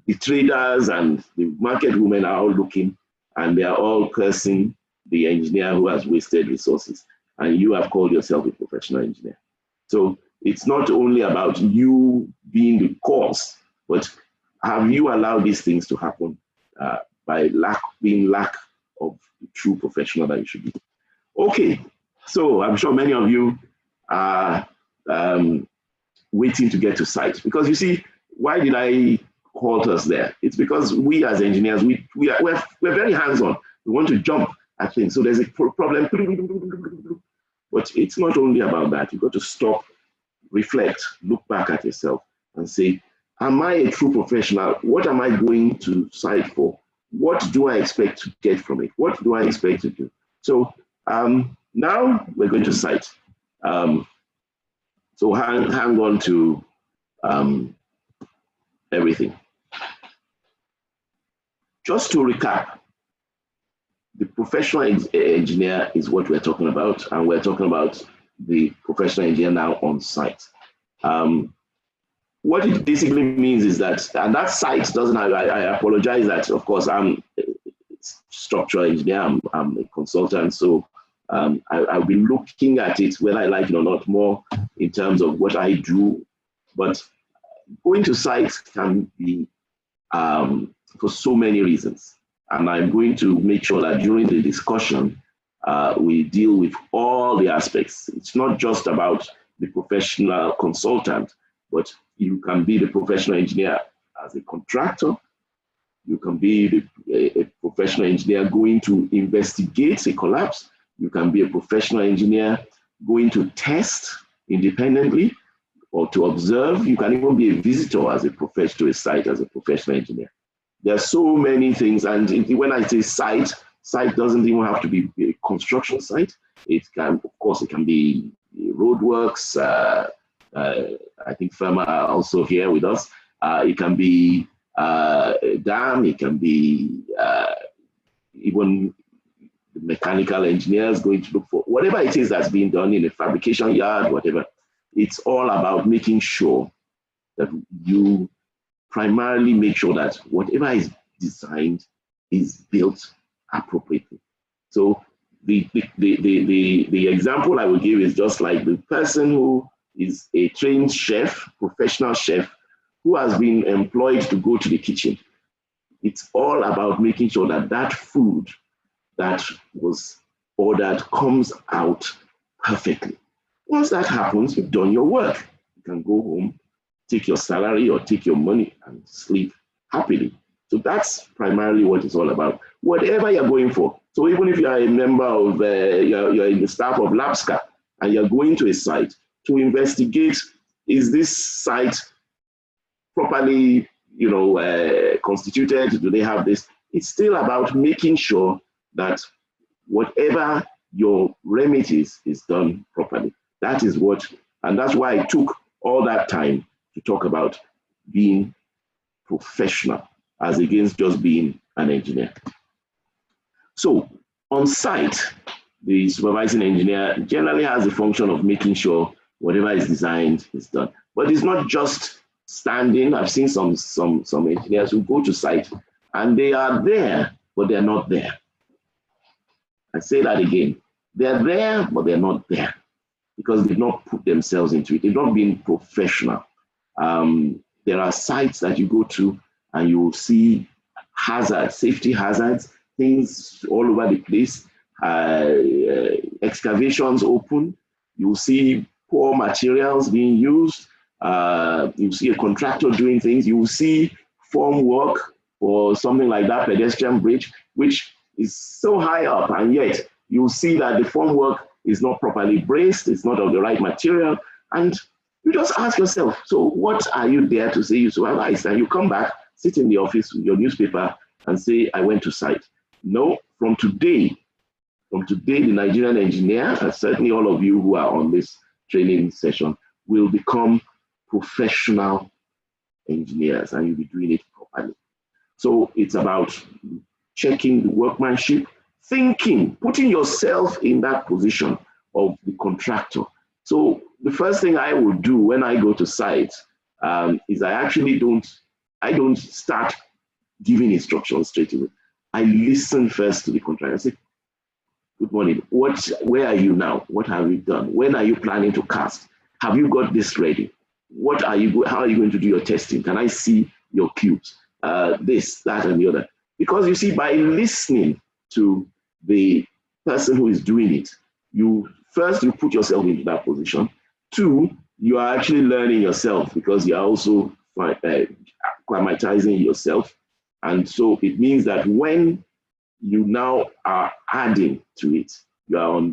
the traders and the market women are all looking, and they are all cursing the engineer who has wasted resources, and you have called yourself a professional engineer. So it's not only about you being the cause, but have you allowed these things to happen by lack of the true professional that you should be? Okay, so I'm sure many of you are waiting to get to site, because you see, why did I halt us there? It's because we as engineers, we're very hands-on. We want to jump at things. So there's a problem, but it's not only about that. You've got to stop, reflect, look back at yourself and say, am I a true professional? What am I going to site for? What do I expect to get from it? What do I expect to do? So now we're going to site. So hang on to everything. Just to recap, the professional engineer is what we're talking about, and we're talking about the professional engineer now on site. What it basically means is that, and that site doesn't have, I apologize that, of course, I'm a structural engineer, I'm a consultant, so I'll be looking at it, whether I like it or not, more in terms of what I do. But going to sites can be for so many reasons. And I'm going to make sure that during the discussion, we deal with all the aspects. It's not just about the professional consultant, but you can be the professional engineer as a contractor, You can be a professional engineer going to investigate a collapse. You can be a professional engineer going to test independently or to observe. You can even be a visitor as a professional to a site as a professional engineer. There are so many things, and when I say site doesn't even have to be a construction site. It can, of course, it can be roadworks. I think FEMA are also here with us. It can be a dam. It can be even mechanical engineers going to look for whatever it is that's being done in a fabrication yard, whatever. It's all about making sure that you primarily make sure that whatever is designed is built appropriately. So the example I will give is just like the person who is a trained chef, professional chef, who has been employed to go to the kitchen. It's all about making sure that that food that was ordered comes out perfectly. Once that happens, you've done your work. You can go home, take your salary or take your money and sleep happily. So that's primarily what it's all about. Whatever you're going for. So even if you are a member of, you're in the staff of LABSCA and you're going to a site to investigate, is this site properly, constituted? Do they have this? It's still about making sure that whatever your remit is done properly. That is what, and that's why I took all that time to talk about being professional as against just being an engineer. So on site, the supervising engineer generally has the function of making sure whatever is designed is done. But it's not just standing. I've seen some engineers who go to site and they are there, but they're not there. I say that again. They're there, but they're not there because they've not put themselves into it. They've not been professional. There are sites that you go to and you will see hazards, safety hazards, things all over the place, excavations open. You'll see poor materials being used. You'll see a contractor doing things. You will see form work or something like that, pedestrian bridge, which is so high up, and yet you'll see that the form work is not properly braced, it's not of the right material, and you just ask yourself, so what are you there to say you supervised? And you come back, sit in the office with your newspaper and say, I went to site. No, from today, the Nigerian engineer, and certainly all of you who are on this training session, will become professional engineers and you'll be doing it properly. So it's about checking the workmanship, thinking, putting yourself in that position of the contractor. So the first thing I will do when I go to site is I actually don't start giving instructions straight away. I listen first to the contractor. I say, good morning, where are you now? What have you done? When are you planning to cast? Have you got this ready? How are you going to do your testing? Can I see your cubes? This, that, and the other. Because you see, by listening to the person who is doing it, you put yourself into that position. Two, you are actually learning yourself because you are also acclimatizing yourself. And so it means that when you now are adding to it, you are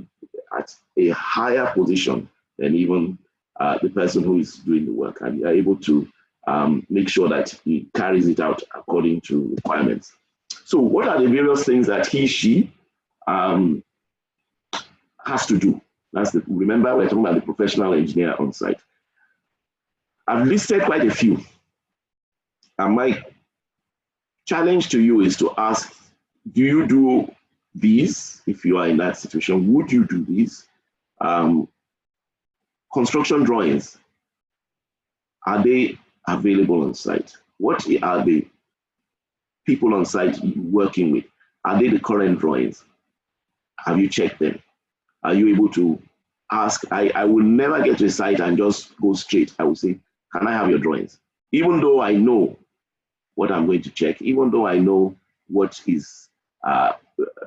at a higher position than even the person who is doing the work, and you are able to make sure that he carries it out according to requirements. So what are the various things that she has to do? Remember, we're talking about the professional engineer on site. I've listed quite a few. And my challenge to you is to ask, do you do these? If you are in that situation, would you do these? Construction drawings, are they available on site? What are the people on site working with? Are they the current drawings? Have you checked them? Are you able to ask? I will never get to a site and just go straight. I will say, can I have your drawings? Even though I know what I'm going to check, even though I know what is,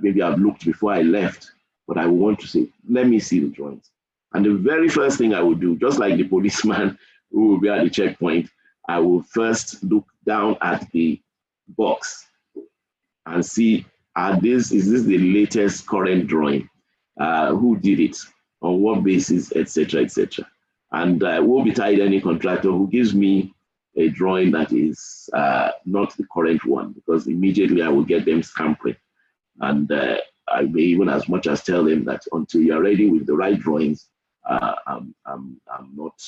maybe I've looked before I left, but I want to say, let me see the drawings. And the very first thing I will do, just like the policeman who will be at the checkpoint, I will first look down at the box and see, is this the latest current drawing? Who did it? On what basis, etc., etc. And I won't be tied any contractor who gives me a drawing that is not the current one, because immediately I will get them scampering. And I may even as much as tell them that until you are ready with the right drawings, I'm not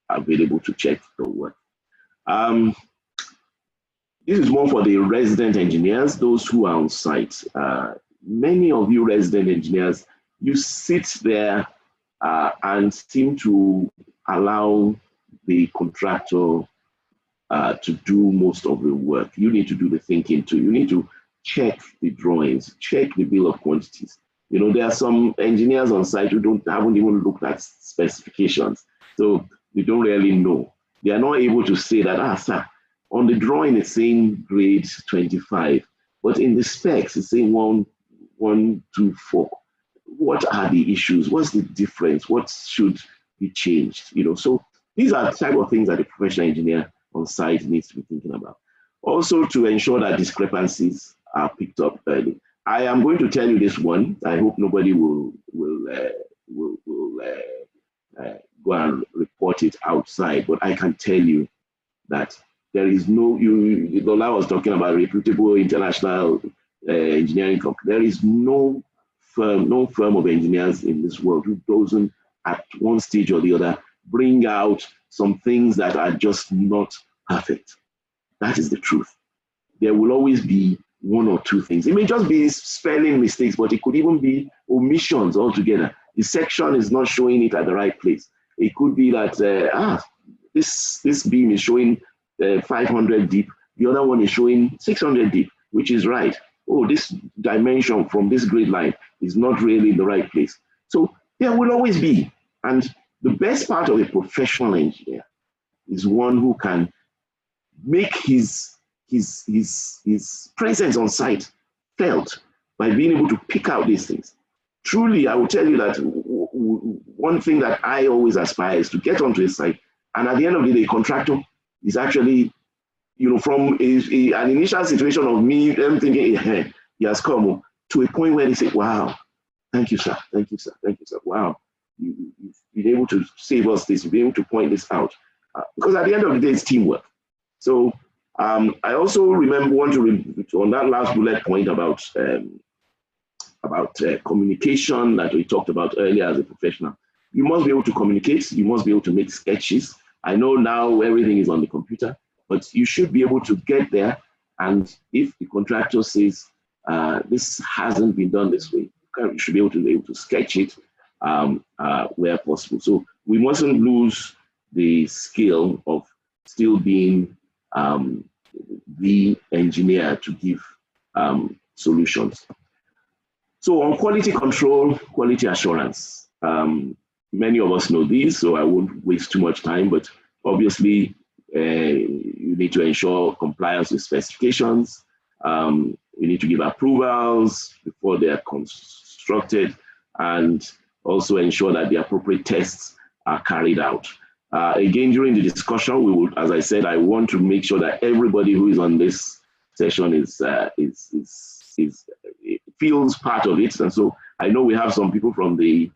available to check the work. This is more for the resident engineers, those who are on site. Many of you resident engineers, you sit there and seem to allow the contractor to do most of the work. You need to do the thinking too. You need to check the drawings, check the bill of quantities. You know, there are some engineers on site who haven't even looked at specifications, so they don't really know. They are not able to say that, sir, on the drawing it's saying grade 25, but in the specs it's saying 124. What are the issues? What's the difference? What should be changed? You know, so these are the type of things that a professional engineer on site needs to be thinking about. Also, to ensure that discrepancies are picked up early. I am going to tell you this one. I hope nobody will go and report it outside, but I can tell you that there is no, Lola was talking about reputable international engineering company. There is no firm of engineers in this world who doesn't, at one stage or the other, bring out some things that are just not perfect. That is the truth. There will always be one or two things. It may just be spelling mistakes, but it could even be omissions altogether. The section is not showing it at the right place. It could be that, this beam is showing 500 deep, the other one is showing 600 deep, which is right. Oh, this dimension from this grid line is not really in the right place. So there will always be. And the best part of a professional engineer is one who can make his presence on site felt by being able to pick out these things. Truly, I will tell you that one thing that I always aspire is to get onto a site, and at the end of the day, the contractor is actually, you know, from an initial situation of me, them thinking, hey, he has come, to a point where they say, wow, thank you, sir, thank you, sir, thank you, sir. Wow, you've been able to save us this, you've been able to point this out. Because at the end of the day, it's teamwork. So I also want to on that last bullet point about communication that we talked about earlier as a professional. You must be able to communicate, you must be able to make sketches. I know now everything is on the computer, but you should be able to get there. And if the contractor says, this hasn't been done this way, you should be able to sketch it where possible. So we mustn't lose the skill of still being the engineer to give solutions. So on quality control, quality assurance, many of us know these, so I won't waste too much time, but obviously you need to ensure compliance with specifications. You need to give approvals before they are constructed, and also ensure that the appropriate tests are carried out. Again, during the discussion, we will, as I said, I want to make sure that everybody who is on this session feels part of it. And so I know we have some people from the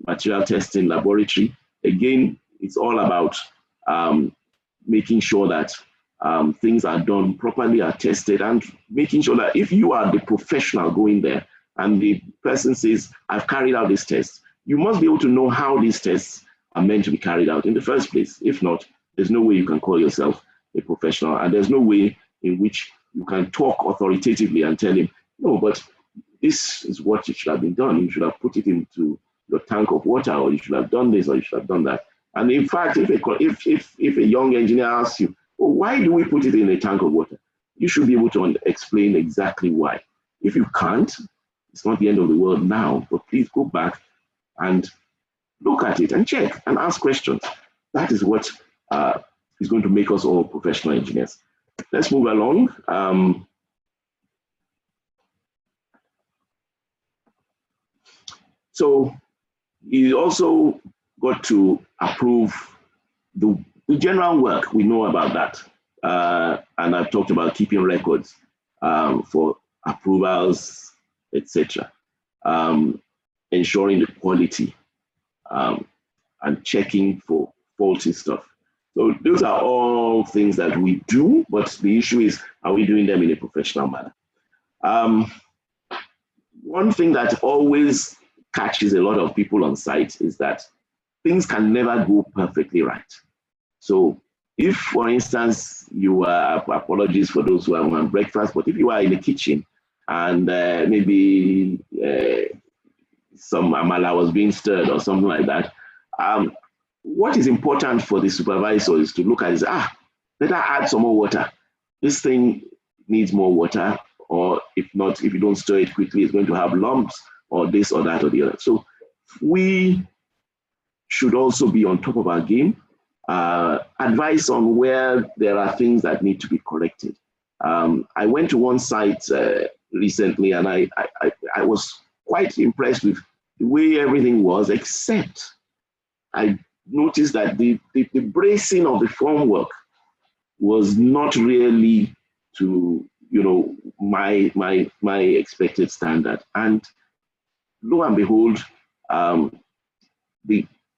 material testing laboratory. Again, it's all about making sure that things are done properly, are tested, and making sure that if you are the professional going there and the person says, I've carried out this test, you must be able to know how these tests are meant to be carried out in the first place. If not, there's no way you can call yourself a professional, and there's no way in which you can talk authoritatively and tell him, no, but this is what it should have been done. You should have put it into your tank of water, or you should have done this, or you should have done that. And in fact, if a young engineer asks you, well, why do we put it in a tank of water? You should be able to explain exactly why. If you can't, it's not the end of the world now, but please go back and look at it and check and ask questions. That is what is going to make us all professional engineers. Let's move along. So you also got to approve the general work. We know about that. And I've talked about keeping records. for approvals, etc. Ensuring the quality and checking for faulty stuff. So those are all things that we do, but the issue is, are we doing them in a professional manner? One thing that always catches a lot of people on site is that things can never go perfectly right. So if, for instance, you are, apologies for those who are on breakfast, but if you are in the kitchen and maybe some amala was being stirred or something like that, what is important for the supervisor is to look at is, better add some more water. This thing needs more water, or if not, if you don't stir it quickly, it's going to have lumps or this or that or the other. So we should also be on top of our game. Advice on where there are things that need to be corrected. I went to one site recently, and I was quite impressed with the way everything was, except I noticed that the bracing of the formwork was not really to my expected standard. And lo and behold,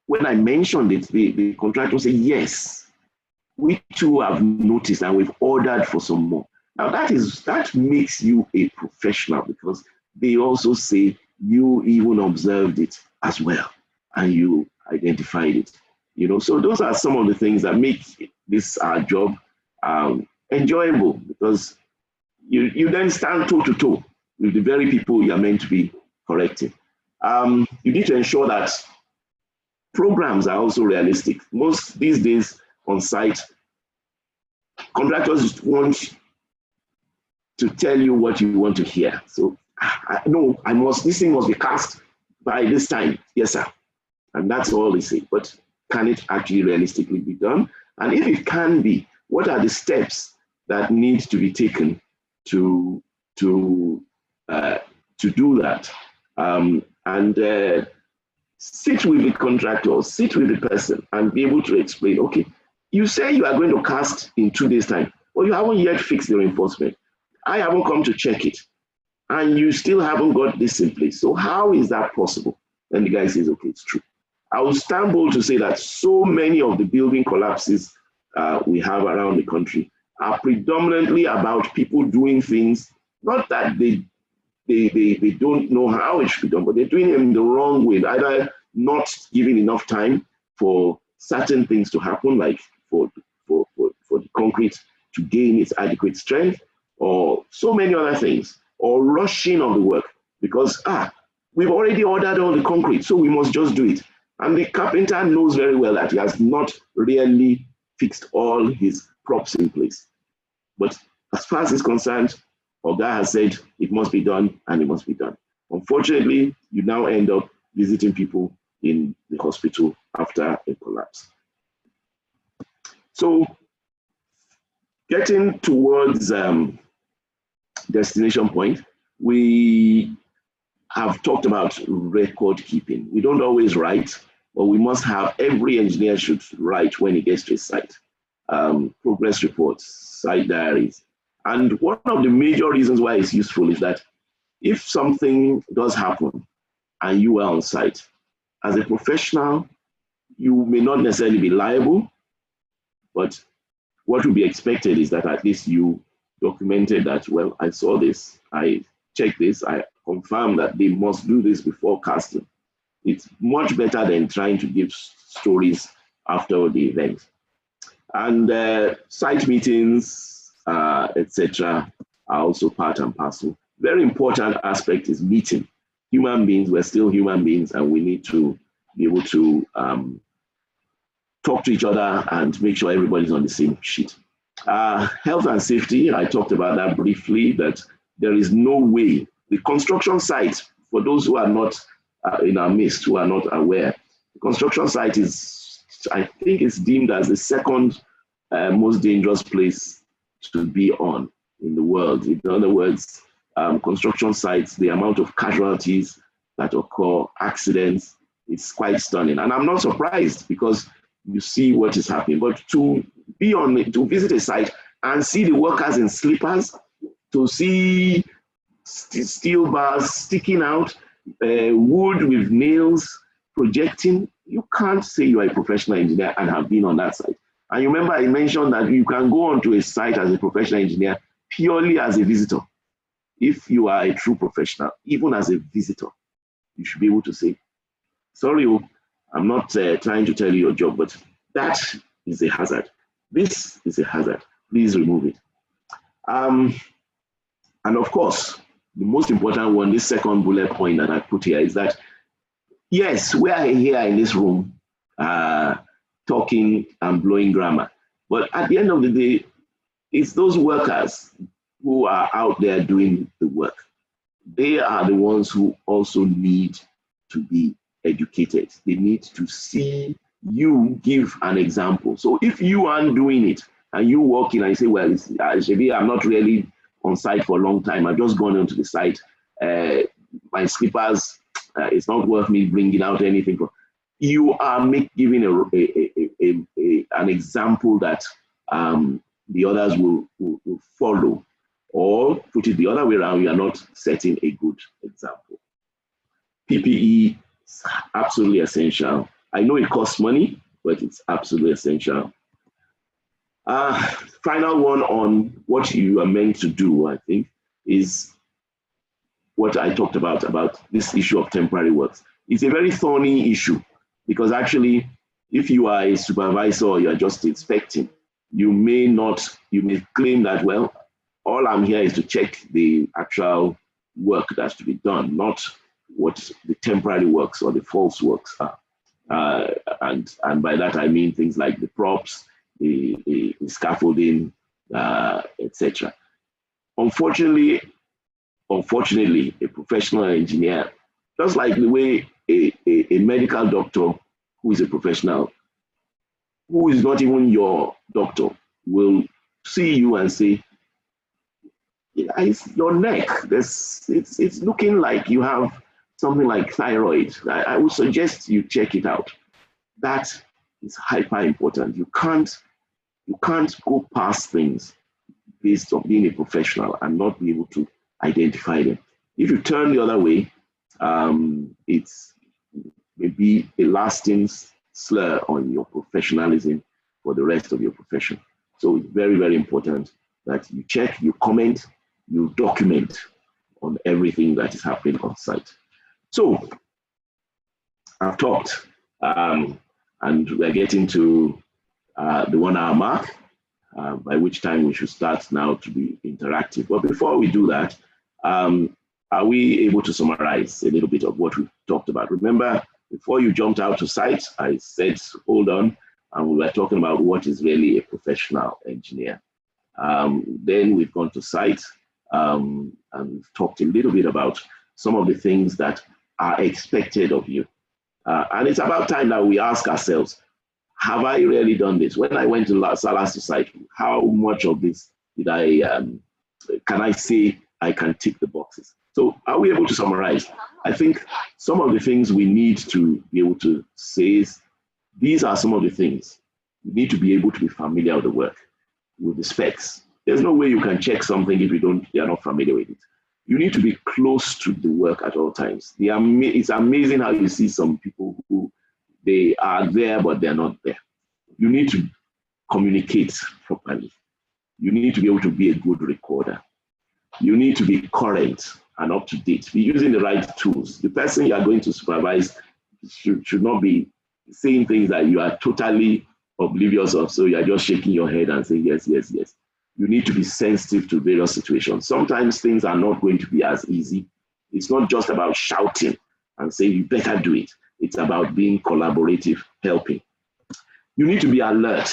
when I mentioned it, the contractor said, yes, we too have noticed and we've ordered for some more. Now that makes you a professional, because they also say you even observed it as well and you identified it. So those are some of the things that make this our job enjoyable, because you then stand toe to toe with the very people you are meant to be correcting. You need to ensure that programs are also realistic. Most these days on site, contractors want to tell you what you want to hear. So, no, this thing must be cast by this time. Yes, sir. And that's all they say. But can it actually realistically be done? And if it can be, what are the steps that need to be taken to do that? Sit with the contractor, sit with the person, and be able to explain, okay, you say you are going to cast in 2 days' time, but you haven't yet fixed the reinforcement. I haven't come to check it, and you still haven't got this in place. So how is that possible? And the guy says, okay, it's true. I will stand bold to say that so many of the building collapses we have around the country are predominantly about people doing things, not that they don't know how it should be done, but they're doing it in the wrong way, either not giving enough time for certain things to happen, like for the concrete to gain its adequate strength, or so many other things, or rushing of the work, because we've already ordered all the concrete, so we must just do it. And the carpenter knows very well that he has not really fixed all his props in place. But as far as it's concerned, Oga has said it must be done, and it must be done. Unfortunately, you now end up visiting people in the hospital after a collapse. So getting towards destination point, we have talked about record keeping. We don't always write, but we must have, every engineer should write when he gets to a site. Progress reports, site diaries. And one of the major reasons why it's useful is that if something does happen and you are on site, as a professional, you may not necessarily be liable, but what will be expected is that at least you documented that, well, I saw this, I checked this, I confirmed that they must do this before casting. It's much better than trying to give stories after the event. And site meetings, etc., are also part and parcel. Very important aspect is meeting. Human beings, we're still human beings, and we need to be able to talk to each other and make sure everybody's on the same sheet. Health and safety, I talked about that briefly, that there is no way. The construction site, for those who are not in our midst, who are not aware, the construction site is, I think it's deemed as the second most dangerous place to be on in the world. In other words, construction sites, the amount of casualties that occur, accidents, it's quite stunning. And I'm not surprised, because you see what is happening. But to visit a site and see the workers in slippers, to see steel bars sticking out, wood with nails projecting, you can't say you are a professional engineer and have been on that site. And you remember I mentioned that you can go onto a site as a professional engineer purely as a visitor. If you are a true professional, even as a visitor, you should be able to say, sorry, I'm not trying to tell you your job, but that is a hazard. This is a hazard. Please remove it. And of course, the most important one, this second bullet point that I put here is that, yes, we are here in this room talking and blowing grammar. But at the end of the day, it's those workers who are out there doing the work. They are the ones who also need to be educated. They need to see you give an example. So if you aren't doing it and you walk in and you say, well, I'm not really on site for a long time. I've just gone onto the site. My slippers, it's not worth me bringing out anything. You are giving an example that the others will follow. Or put it the other way around, you are not setting a good example. PPE is absolutely essential. I know it costs money, but it's absolutely essential. Final one on what you are meant to do, I think, is what I talked about this issue of temporary works. It's a very thorny issue because actually, if you are a supervisor or you are just inspecting, you may claim that, well, all I'm here is to check the actual work that's to be done, not what the temporary works or the false works are. And by that, I mean things like the props, the scaffolding, etc. Unfortunately, a professional engineer, just like the way a medical doctor who is a professional, who is not even your doctor, will see you and say, it's your neck. It's looking like you have something like thyroid. I would suggest you check it out. That is hyper important. You can't go past things based on being a professional and not be able to identify them. If you turn the other way, it's maybe a lasting slur on your professionalism for the rest of your profession. So it's very, very important that you check, you comment, you document on everything that is happening on site. So I've talked, and we're getting to the 1 hour mark, by which time we should start now to be interactive. But before we do that, are we able to summarize a little bit of what we've talked about? Remember, before you jumped out to site, I said, hold on, and we were talking about what is really a professional engineer. Then we've gone to site, and we've talked a little bit about some of the things that are expected of you. And it's about time that we ask ourselves, have I really done this? When I went to Salas site, how much of this did can I say I can tick the boxes? So are we able to summarize? I think some of the things we need to be able to say is, these are some of the things. You need to be able to be familiar with the work, with the specs. There's no way you can check something if you're not familiar with it. You need to be close to the work at all times. It's amazing how you see some people who they are there, but they're not there. You need to communicate properly. You need to be able to be a good recorder. You need to be current and up to date. Be using the right tools. The person you are going to supervise should not be saying things that you are totally oblivious of, so you are just shaking your head and saying, yes, yes, yes. You need to be sensitive to various situations. Sometimes things are not going to be as easy. It's not just about shouting and saying you better do it. It's about being collaborative, helping. You need to be alert.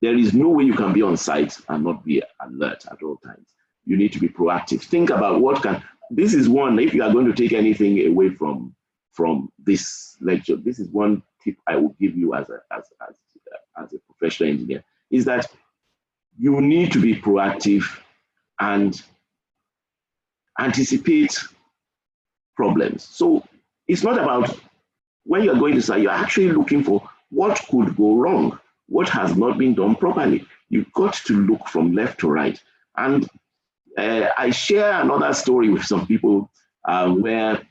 There is no way you can be on site and not be alert at all times. You need to be proactive. Think about this is one, if you are going to take anything away from this lecture, this is one tip I will give you as a professional engineer, is that you need to be proactive and anticipate problems. So it's not about when you're going to site, you're actually looking for what could go wrong, what has not been done properly. You've got to look from left to right And I share another story with some people where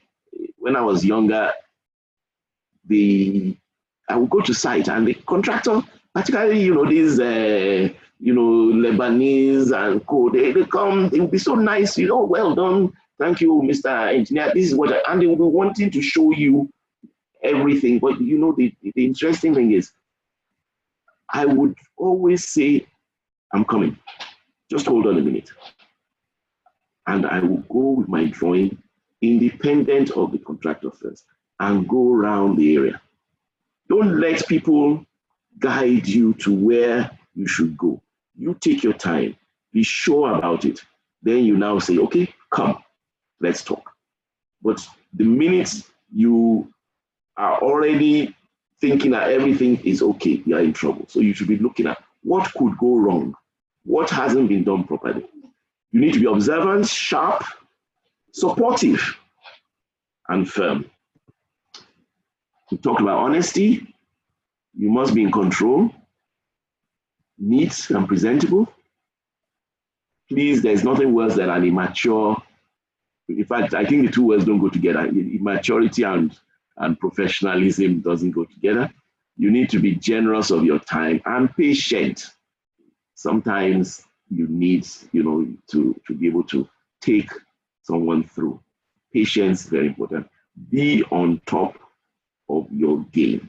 when I was younger, I would go to site and the contractor, particularly, these, Lebanese and co, they come, they will be so nice, well done, thank you, Mr. Engineer, this is what, and they will be wanting to show you everything. But the interesting thing is, I would always say, I'm coming, just hold on a minute. And I will go with my drawing, independent of the contractor first, and go around the area. Don't let people guide you to where you should go. You take your time, be sure about it. Then you now say, okay, come, let's talk. But the minute you are already thinking that everything is okay, you are in trouble. So you should be looking at what could go wrong, what hasn't been done properly. You need to be observant, sharp, supportive, and firm. We talked about honesty. You must be in control, neat and presentable. Please, there's nothing worse than an immature. In fact, I think the two words don't go together. Immaturity and professionalism doesn't go together. You need to be generous of your time and patient. Sometimes you need, to be able to take someone through. Patience, very important. Be on top of your game.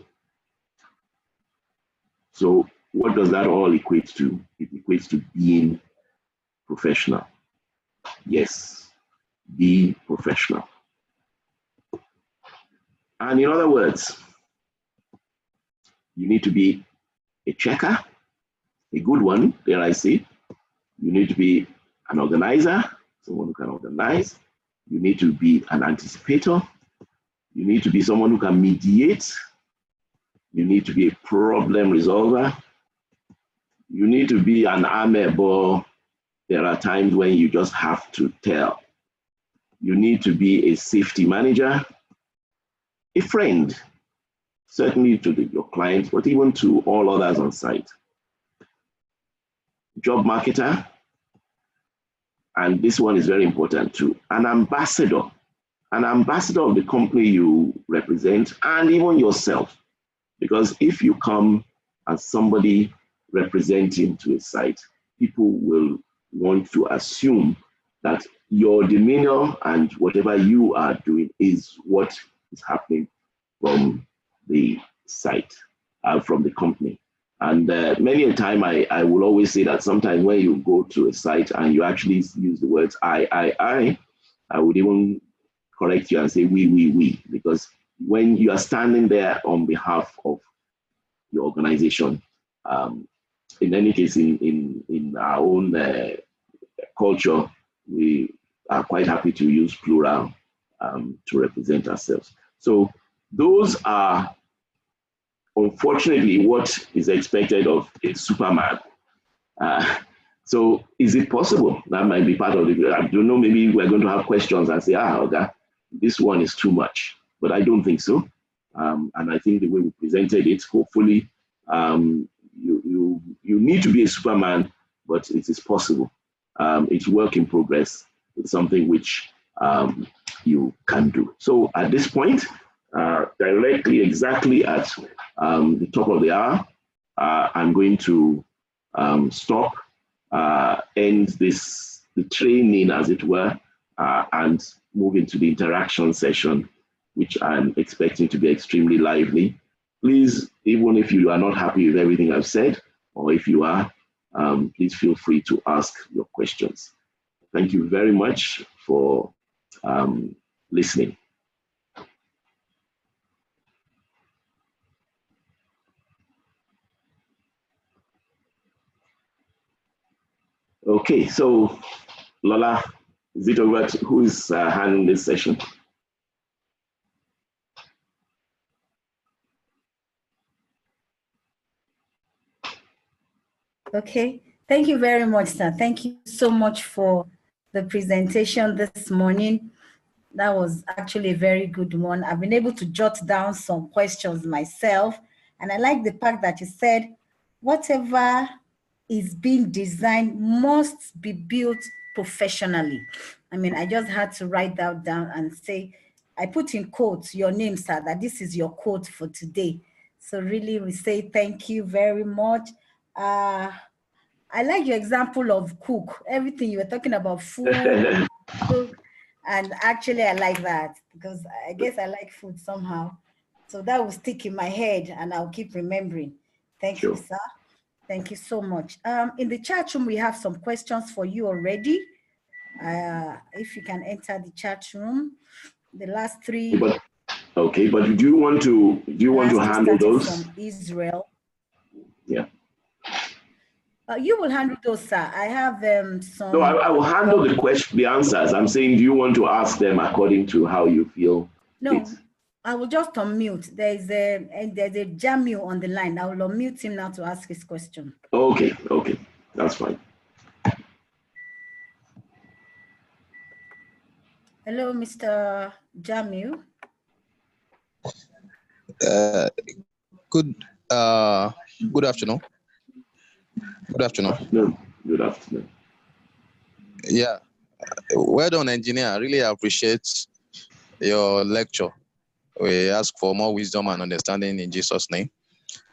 So what does that all equate to? It equates to being professional. Yes, be professional. And in other words, you need to be a checker, a good one, dare I say. You need to be an organizer, someone who can organize. You need to be an anticipator. You need to be someone who can mediate. You need to be a problem resolver. You need to be an amebo. There are times when you just have to tell. You need to be a safety manager, a friend, certainly to your clients, but even to all others on site. Job marketer, and this one is very important too, an ambassador of the company you represent and even yourself. Because if you come as somebody representing to a site, people will want to assume that your demeanor and whatever you are doing is what is happening from the site, from the company. And many a time I will always say that sometimes when you go to a site and you actually use the words I would even correct you and say we, because when you are standing there on behalf of your organization, in any case, in our own culture, we are quite happy to use plural to represent ourselves. So those are unfortunately what is expected of a Superman. So is it possible? That might be part of the, I don't know, maybe we're going to have questions and say, okay, this one is too much, but I don't think so. And I think the way we presented it, hopefully, you need to be a Superman, but it is possible. It's work in progress. It's something which you can do. So at this point, directly exactly at the top of the hour, I'm going to stop, end the training, as it were, and move into the interaction session, which I'm expecting to be extremely lively. Please, even if you are not happy with everything I've said, or if you are, please feel free to ask your questions. Thank you very much for listening. Okay, so Lola, is it over to who is handling this session? Okay, thank you very much, sir. Thank you so much for the presentation this morning. That was actually a very good one. I've been able to jot down some questions myself, and I like the fact that you said, whatever is being designed must be built professionally. I mean, I just had to write that down and say, I put in quotes your name, sir, that this is your quote for today. So really, we say thank you very much. I like your example of cook. Everything you were talking about food, cook, and actually I like that because I guess I like food somehow. So that will stick in my head and I'll keep remembering. Thank you, sir. Thank you so much. In the chat room, we have some questions for you already. If you can enter the chat room, the last three. But do you want to handle those from Israel? Yeah. You will handle those, sir. I have some. No, I will handle the answers. I'm saying, do you want to ask them according to how you feel? No, I will just unmute. There's a Jamil on the line. I will unmute him now to ask his question. Okay, that's fine. Hello, Mr. Jamil. Good afternoon. Good afternoon. Good afternoon. Yeah. Well done, engineer. I really appreciate your lecture. We ask for more wisdom and understanding in Jesus' name.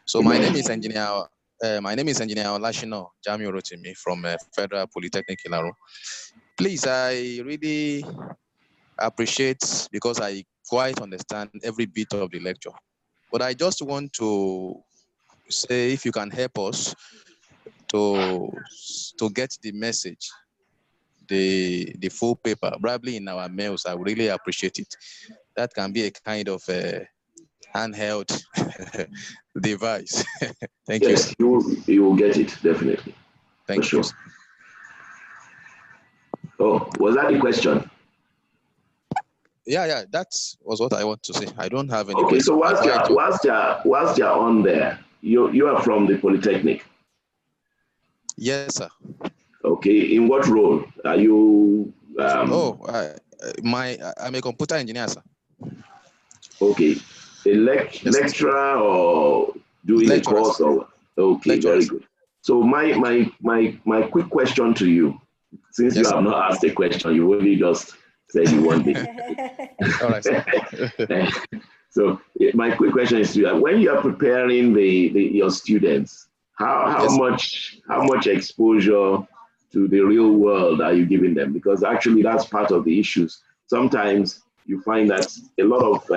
So my name is Engineer Olashino Jamiu Rotimi from Federal Polytechnic Ilaro. Please, I really appreciate because I quite understand every bit of the lecture. But I just want to say if you can help us to get the message, the full paper, probably in our mails, I would really appreciate it. That can be a kind of handheld device. Thank you. Yes, you will get it, definitely. Thank you. Sure. Oh, was that the question? Yeah, that was what I want to say. I don't have any Okay, question. so whilst you're on there, you are from the Polytechnic? Yes, sir. Okay, in what role are you? I'm a computer engineer, sir. Okay, a lecturer or doing a course or? Okay, very good. So my quick question to you, since you have not asked a question, you only just said you want it. All right, sir. So my quick question is to you: when you are preparing your students, how much exposure to the real world are you giving them? Because actually that's part of the issues. Sometimes you find that a lot of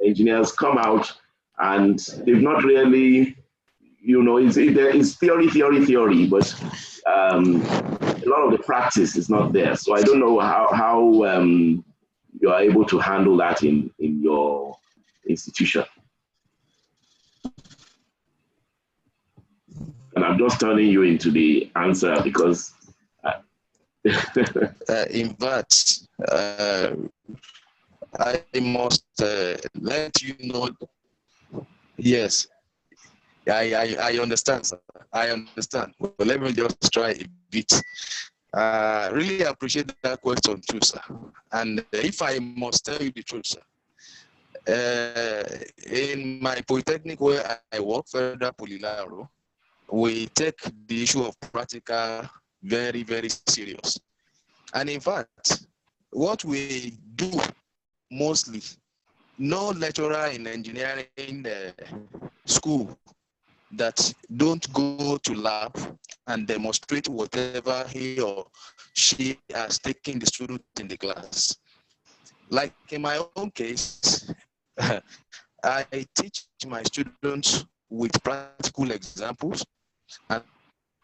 engineers come out and they've not really, it's theory, but a lot of the practice is not there. So I don't know how you are able to handle that in your institution. And I'm just turning you into the answer because in fact, I must let you know. Yes, I understand, sir. I understand. But let me just try a bit. Really appreciate that question too, sir. And if I must tell you the truth, sir, in my polytechnic where I work, Federal Polylaro, we take the issue of practical very, very serious. And in fact, what we do mostly, no lecturer in engineering school that don't go to lab and demonstrate whatever he or she has taken the student in the class. Like in my own case, I teach my students with practical examples and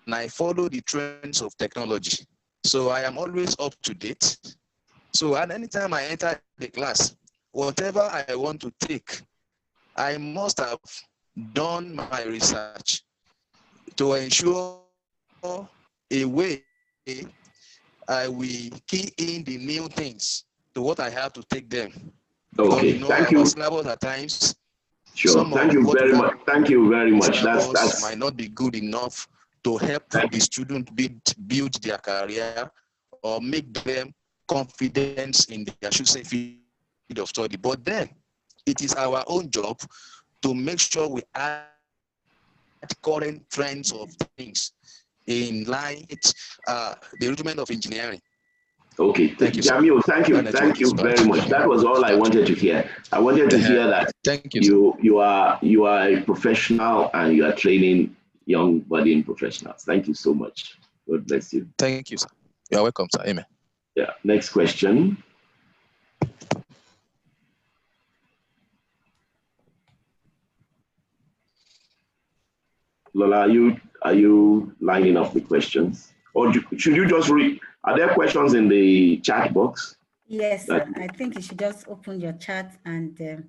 I follow the trends of technology. So I am always up to date. So at any time I enter the class, whatever I want to take, I must have done my research to ensure a way I will key in the new things to what I have to take them. Okay, because, thank you. Syllabus at times, sure. Thank you very much. Thank you very much. That's might not be good enough to help the student build their career or make them confidence in their, field of study. But then it is our own job to make sure we add current trends of things in line with the rudiment of engineering. Okay, thank you, Jamil, thank you very much. That was all I wanted to hear. I wanted to hear that thank you, you are a professional and you are training young budding professionals. Thank you so much. God bless you. Thank you, sir. You're welcome, sir. Amen. Yeah. Next question. Lola, are you lining up the questions, or should you just read? Are there questions in the chat box? Yes, sir. I think you should just open your chat, and there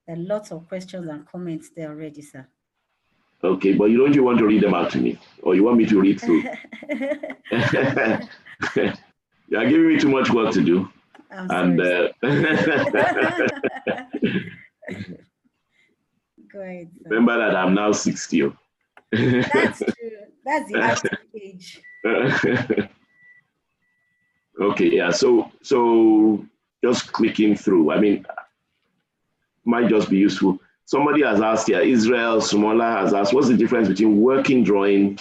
are lots of questions and comments there already, sir. Okay, but you want to read them out to me, or you want me to read through? You are giving me too much work to do. I'm sorry. Go ahead, sir. Remember that I'm now 60. That's true. That's the active age. Okay, yeah. So just clicking through. I mean, might just be useful. Somebody has asked here, Israel Sumola has asked, what's the difference between working drawing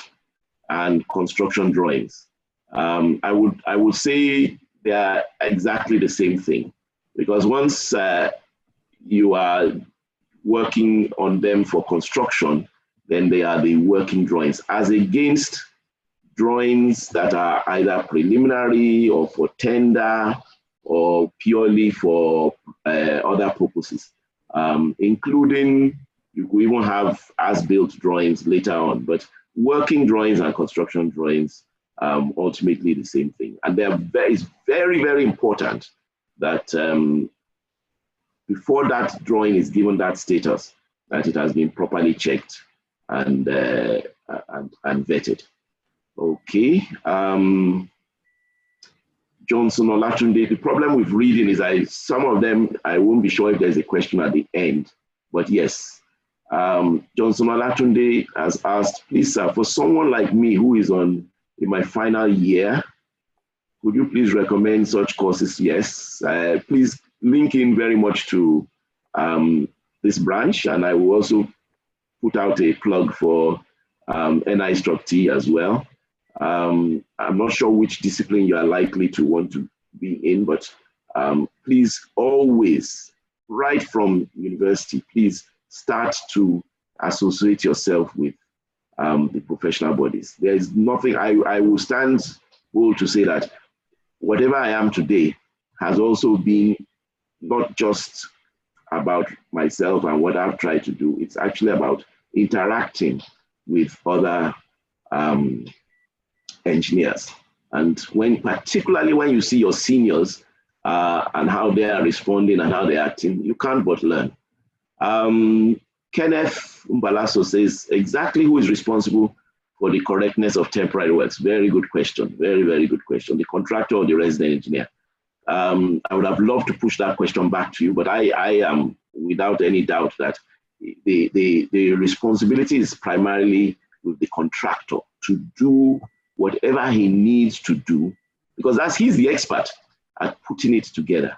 and construction drawings? I would say they are exactly the same thing, because once you are working on them for construction, then they are the working drawings, as against drawings that are either preliminary or for tender or purely for other purposes, including you could even have as-built drawings later on, but working drawings and construction drawings, ultimately the same thing. And it's very, very important that before that drawing is given that status, that it has been properly checked and vetted. Okay. Johnson Olatunde, the problem with reading is some of them, I won't be sure if there's a question at the end, but yes. Johnson Olatunde has asked, please, sir, for someone like me who is in my final year, could you please recommend such courses? Yes. Please link in very much to this branch, and I will also put out a plug for NI-T as well. I'm not sure which discipline you are likely to want to be in, but please always, right from university, please start to associate yourself with the professional bodies. There is nothing, I will stand bold to say that whatever I am today has also been not just about myself and what I've tried to do. It's actually about interacting with other engineers. And particularly when you see your seniors and how they are responding and how they're acting, you can't but learn. Kenneth Mbalaso says, exactly who is responsible for the correctness of temporary works? Very good question. Very, very good question. The contractor or the resident engineer? I would have loved to push that question back to you, but I am without any doubt that the responsibility is primarily with the contractor to do whatever he needs to do, because he's the expert at putting it together.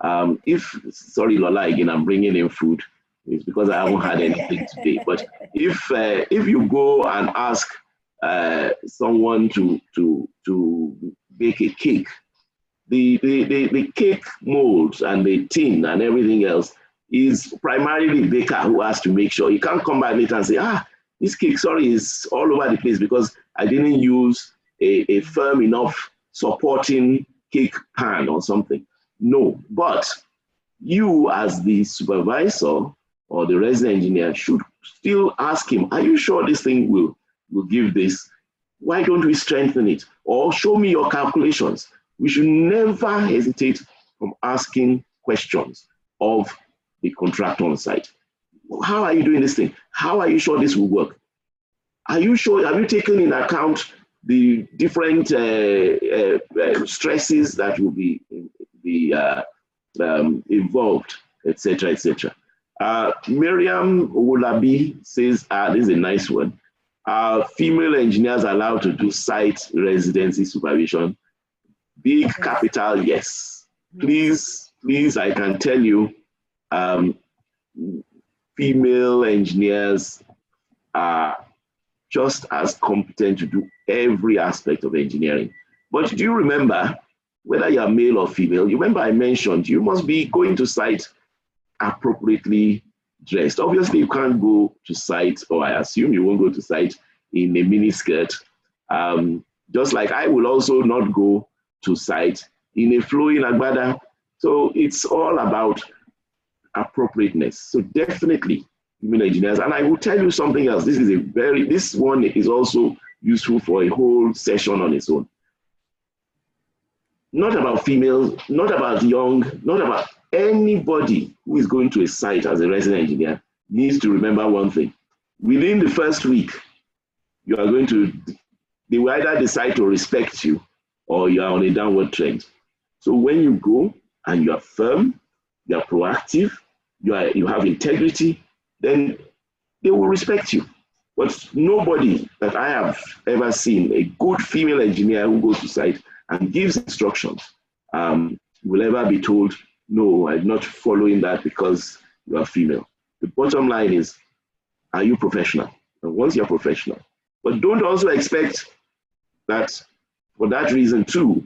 Sorry, Lola, again, I'm bringing in food. It's because I haven't had anything today. But if you go and ask someone to bake a cake, the cake molds and the tin and everything else is primarily the baker who has to make sure. You can't come back later and say, this cake, sorry, is all over the place because I didn't use a firm enough supporting cake pan or something. No, but you as the supervisor or the resident engineer should still ask him, are you sure this thing will give this? Why don't we strengthen it? Or show me your calculations. We should never hesitate from asking questions of the contractor on site. How are you doing this thing? How are you sure this will work? Are you sure, have you taken in account the different stresses that will be involved, etc., etc.? Miriam Wolabi says, this is a nice one. Are female engineers allowed to do site residency supervision? Big capital, yes. Please, I can tell you, female engineers are just as competent to do every aspect of engineering. But do you remember, whether you are male or female, you remember I mentioned you must be going to site appropriately dressed. Obviously, you can't go to site, or I assume you won't go to site in a mini skirt. Just like I will also not go to site in a flowing agbada. So it's all about appropriateness. So definitely, female engineers. And I will tell you something else. This one is also useful for a whole session on its own. Not about females, not about young, not about anybody who is going to a site as a resident engineer needs to remember one thing. Within the first week, they will either decide to respect you or you are on a downward trend. So when you go and you are firm, you are proactive, you have integrity, then they will respect you. But nobody that I have ever seen, a good female engineer who goes to site and gives instructions, will ever be told, no, I'm not following that because you are female. The bottom line is, are you professional? And once you're professional, but don't also expect that for that reason too,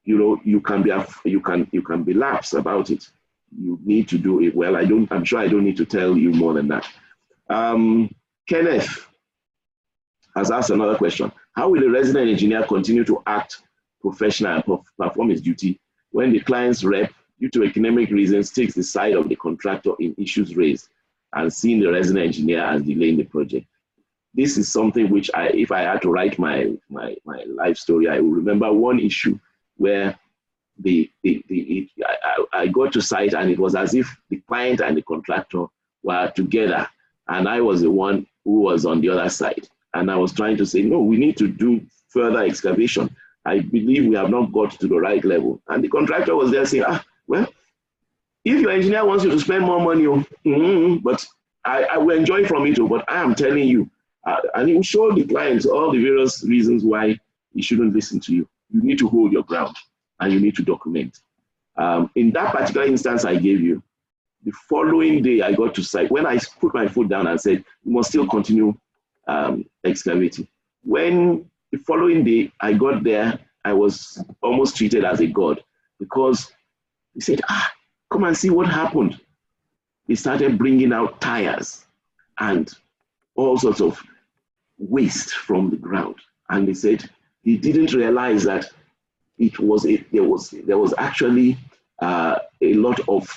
you can be lax about it. You need to do it well. I'm sure I don't need to tell you more than that. Kenneth has asked another question. How will a resident engineer continue to act professional and perform his duty when the client's rep, due to economic reasons, takes the side of the contractor in issues raised and seeing the resident engineer as delaying the project? This is something which if I had to write my life story, I will remember one issue where I got to site and it was as if the client and the contractor were together and I was the one who was on the other side. And I was trying to say, no, we need to do further excavation. I believe we have not got to the right level. And the contractor was there saying, well, if your engineer wants you to spend more money, but I will enjoy from it, but I am telling you, and he will show the clients all the various reasons why he shouldn't listen to you. You need to hold your ground and you need to document. In that particular instance I gave you, the following day I got to site, when I put my foot down and said, you must still continue excavating. When the following day I got there, I was almost treated as a god because he said, come and see what happened. They started bringing out tires and all sorts of waste from the ground. And they said he didn't realize that there was actually a lot of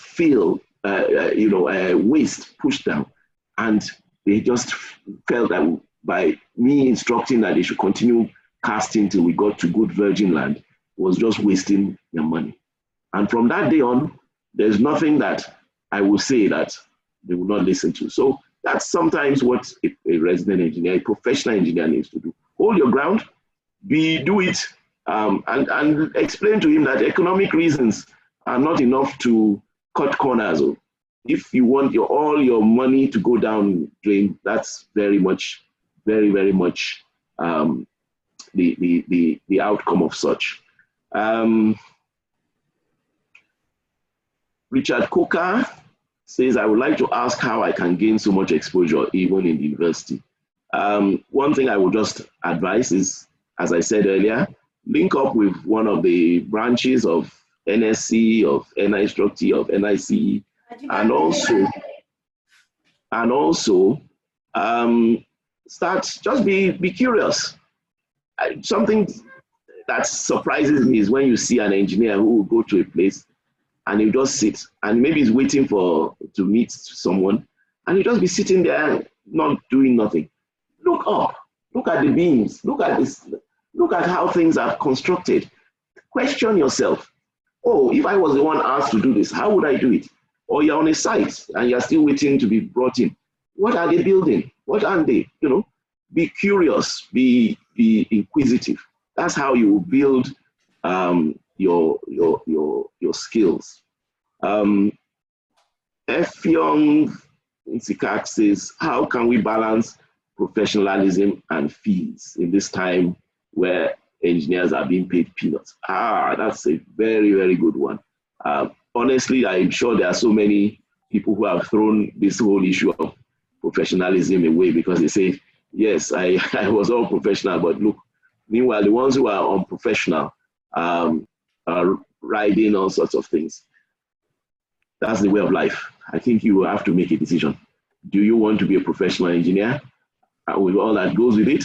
waste pushed down. And they just felt that by me instructing that they should continue casting till we got to good virgin land was just wasting their money. And from that day on, there's nothing that I will say that they will not listen to. So that's sometimes what a resident engineer, a professional engineer needs to do. Hold your ground, do it, and explain to him that economic reasons are not enough to cut corners. If you want all your money to go down drain, that's very much the outcome of such. Richard Coker says, I would like to ask how I can gain so much exposure even in the university. One thing I would just advise is, as I said earlier, link up with one of the branches of NSC, of NI-Struct, of NICE, and also start, just be curious. Something that surprises me is when you see an engineer who will go to a place and he'll just sit and maybe he's waiting to meet someone and he'll just be sitting there not doing nothing. Look up, look at the beams, look at how things are constructed. Question yourself, if I was the one asked to do this, how would I do it? Or you're on a site and you're still waiting to be brought in. What are they building? What aren't they? Be curious, be inquisitive. That's how you will build your skills. F. Young Insikak says, how can we balance professionalism and fees in this time where engineers are being paid peanuts? That's a very, very good one. Honestly, I'm sure there are so many people who have thrown this whole issue of professionalism away because they say Yes, I was all professional, but look, meanwhile, the ones who are unprofessional are riding all sorts of things. That's the way of life. I think you have to make a decision. Do you want to be a professional engineer with all that goes with it,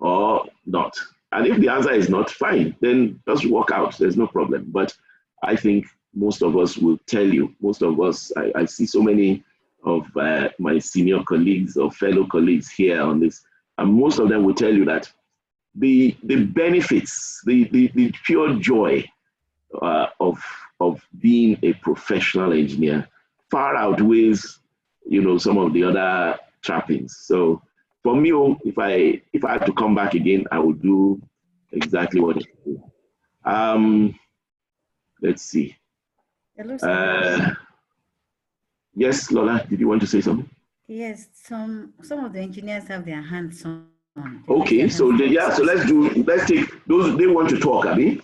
or not? And if the answer is not, fine, then just walk out. There's no problem. But I think most of us will tell you, most of us, I see so many of my senior colleagues or fellow colleagues here on this, and most of them will tell you that the benefits, the pure joy of being a professional engineer far outweighs, some of the other trappings. So for me, if I had to come back again, I would do exactly what I do. Let's see. Yes, Lola, did you want to say something? Yes, some of the engineers have their hands on. Okay, so let's take those. They want to talk, Abby.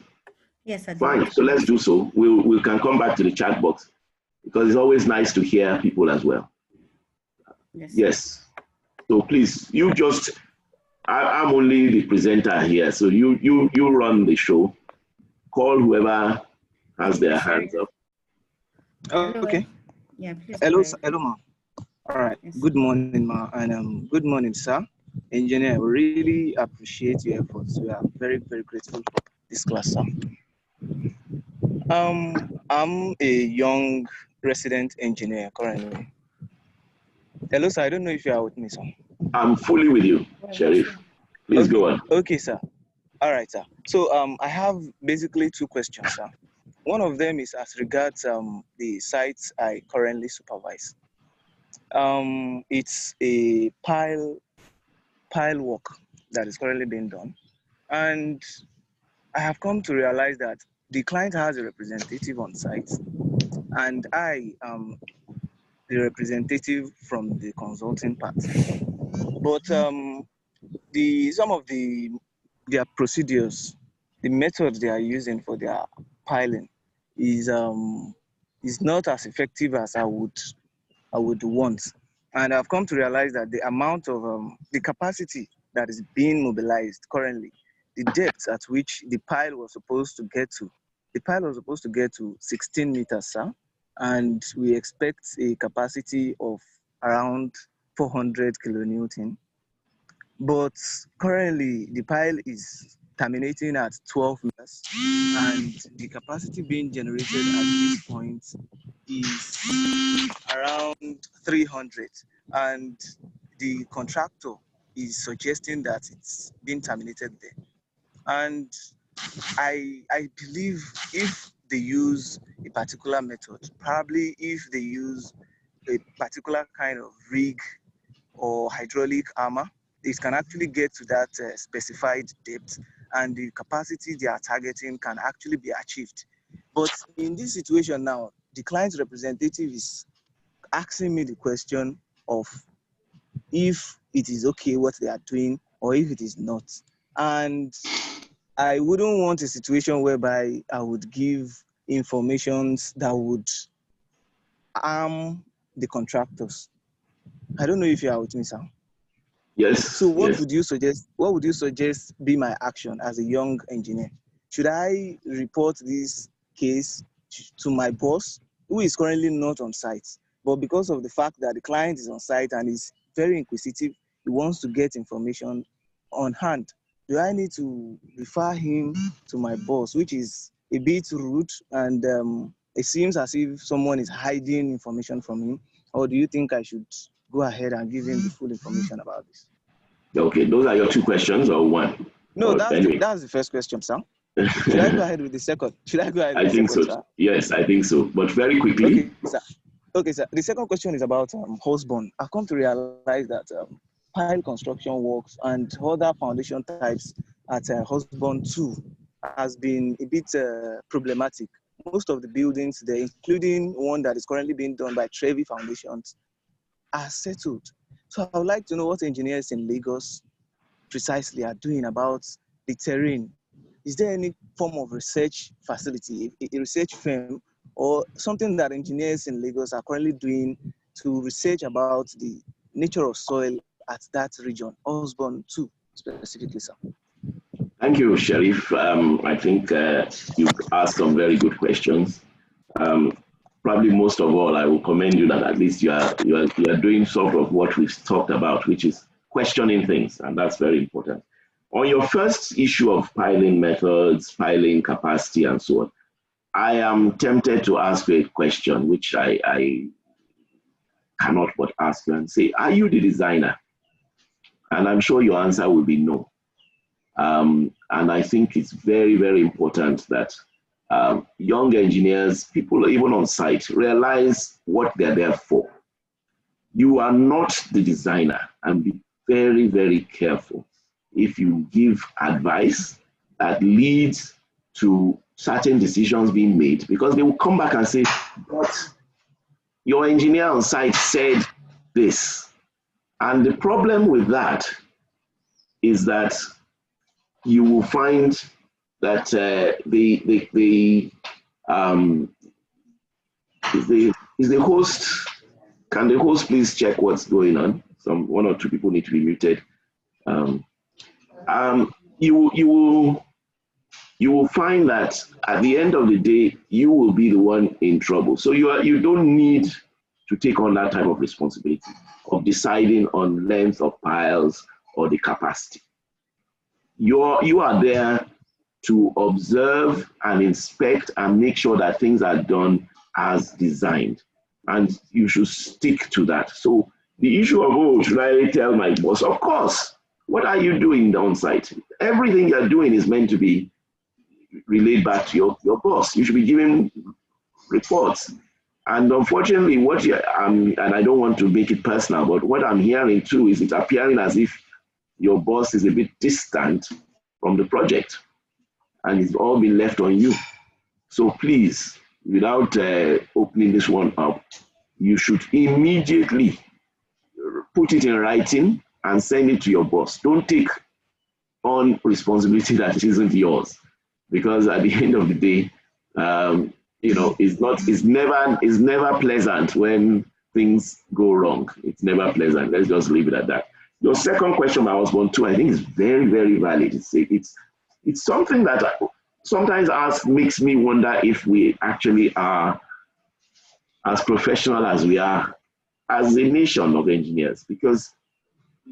Yes, I do. Fine. So let's do so. We can come back to the chat box because it's always nice to hear people as well. Yes. So please, I'm only the presenter here, so you run the show. Call whoever has their hands up. Okay. Yeah, please. Hello, ma. All right. Yes. Good morning, ma, and good morning, sir. Engineer, we really appreciate your efforts. We are very, very grateful for this class, sir. I'm a young resident engineer currently. Hello, sir. I don't know if you are with me, sir. I'm fully with you, Sheriff. Please go on. Okay, sir. All right, sir. So I have basically two questions, sir. One of them is as regards the sites I currently supervise. It's a pile work that is currently being done, and I have come to realize that the client has a representative on site, and I am the representative from the consulting part. But some of their procedures, the methods they are using for their piling is not as effective as I would want. And I've come to realize that the amount of the capacity that is being mobilized currently, the depth at which the pile was supposed to get to 16 meters, sir, and we expect a capacity of around 400 kilonewton. But currently, the pile is terminating at 12 meters, and the capacity being generated at this point is around 300. And the contractor is suggesting that it's been terminated there. And I believe if they use a particular method, probably if they use a particular kind of rig or hydraulic armor, it can actually get to that specified depth, and the capacity they are targeting can actually be achieved. But in this situation now, the client's representative is asking me the question of if it is okay what they are doing or if it is not. And I wouldn't want a situation whereby I would give information that would harm the contractors. I don't know if you are with me, sir. Yes. So what would you suggest? What would you suggest be my action as a young engineer? Should I report this case to my boss, who is currently not on site, but because of the fact that the client is on site and is very inquisitive, he wants to get information on hand? Do I need to refer him to my boss, which is a bit rude, and it seems as if someone is hiding information from him? Or do you think I should go ahead and give him the full information about this? Okay, those are your two questions or one? No, that's the first question, sir. Should I go ahead with the second? I think so. Sir? Yes, I think so. But very quickly. Okay, sir. The second question is about husband. I've come to realize that pile construction works and other foundation types at husband 2 has been a bit problematic. Most of the buildings there, including one that is currently being done by Trevi Foundations, are settled. So I would like to know what engineers in Lagos precisely are doing about the terrain. Is there any form of research facility, a research firm, or something that engineers in Lagos are currently doing to research about the nature of soil at that region, Osborne 2 specifically, sir? Thank you, Sheriff. I think you've asked some very good questions. Probably most of all, I will commend you that at least you are doing sort of what we've talked about, which is questioning things, and that's very important. On your first issue of piling methods, piling capacity, and so on, I am tempted to ask you a question, which I cannot but ask you and say, are you the designer? And I'm sure your answer will be no. And I think it's very, very important that young engineers, people even on site, realize what they're there for. You are not the designer, and be very, very careful if you give advice that leads to certain decisions being made, because they will come back and say, but your engineer on site said this. And the problem with that is that you will find that is the host, can the host please check what's going on? One or two people need to be muted. You will find that at the end of the day, you will be the one in trouble. So you don't need to take on that type of responsibility of deciding on length of piles or the capacity. You are there to observe and inspect and make sure that things are done as designed, and you should stick to that. So the issue of, oh, should I tell my boss? Of course. What are you doing on site? Everything you're doing is meant to be relayed back to your boss. You should be giving reports. And unfortunately, and I don't want to make it personal, but what I'm hearing too is it's appearing as if your boss is a bit distant from the project, and it's all been left on you. So please, without opening this one up, you should immediately put it in writing and send it to your boss. Don't take on responsibility that isn't yours, because at the end of the day, it's never pleasant when things go wrong. It's never pleasant. Let's just leave it at that. Your second question about Osborne 2, I think is very, very valid. It's something that sometimes makes me wonder if we actually are as professional as we are as a nation of engineers, because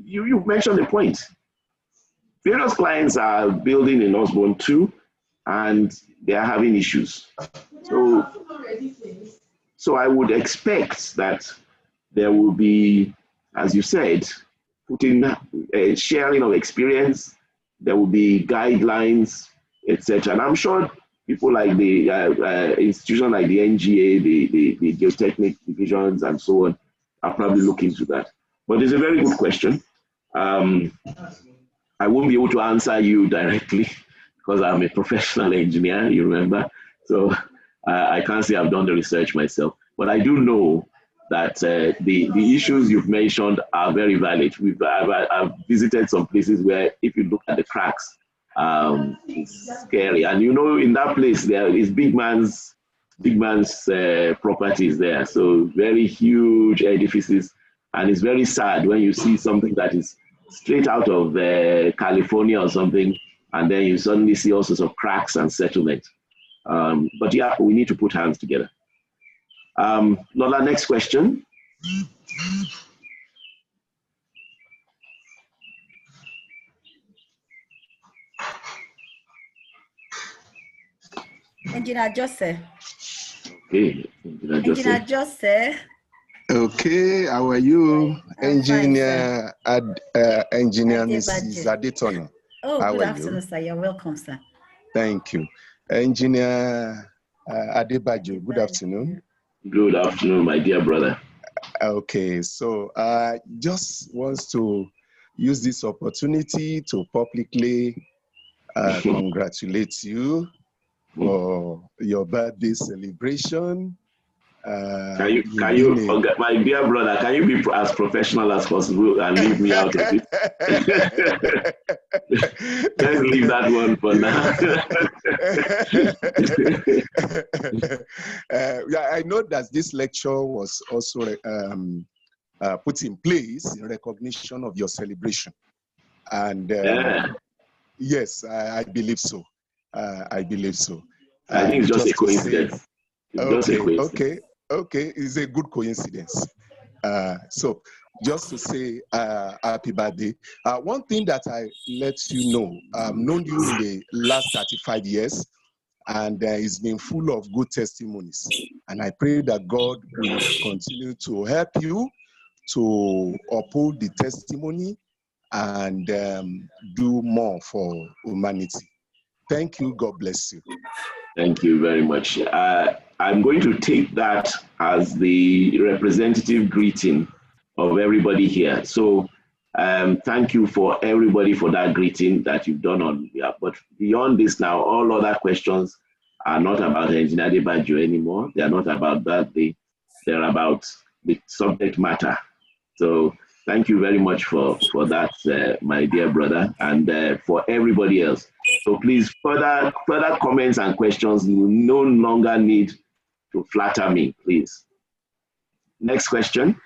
you mentioned the point. Various clients are building in Osborne 2 and they are having issues. So I would expect that there will be, as you said, putting a sharing of experience, there will be guidelines, etc. And I'm sure people like the institutions like the NGA, the geotechnic divisions and so on are probably looking into that. But it's a very good question. I won't be able to answer you directly because I'm a professional engineer, you remember. So I can't say I've done the research myself, but I do know that the issues you've mentioned are very valid. I've visited some places where if you look at the cracks, it's scary. And in that place there is big man's properties there. So very huge edifices. And it's very sad when you see something that is straight out of California or something, and then you suddenly see all sorts of cracks and settlement. But yeah, we need to put hands together. Lola, next question. Engineer Joseph. Okay, Engineer Joseph. Okay, how are you, Engineer Mrs. Adetono? Oh, how good are afternoon, you? sir. You're welcome, sir. Thank you. Engineer Adebajo, good afternoon. Good afternoon, my dear brother. Okay, so I just want to use this opportunity to publicly congratulate you for your birthday celebration. Can you, my dear brother, can you be as professional as possible and leave me out of it? Let's leave that one for now. Yeah, I know that this lecture was also put in place in recognition of your celebration. And yes, I believe so. I believe so. I think it's just a coincidence. Okay. It's a good coincidence. So just to say happy birthday. One thing that I let you know, I've known you in the last 35 years, and it's been full of good testimonies. And I pray that God will continue to help you to uphold the testimony and do more for humanity. Thank you. God bless you. Thank you very much. I'm going to take that as the representative greeting of everybody here. So thank you for everybody for that greeting that you've done on. Yeah, but beyond this now, all other questions are not about Engineer Adebajo anymore. They are not about that. They're about the subject matter. So thank you very much for that, my dear brother, and for everybody else. So please, further comments and questions, you no longer need to flatter me, please. Next question.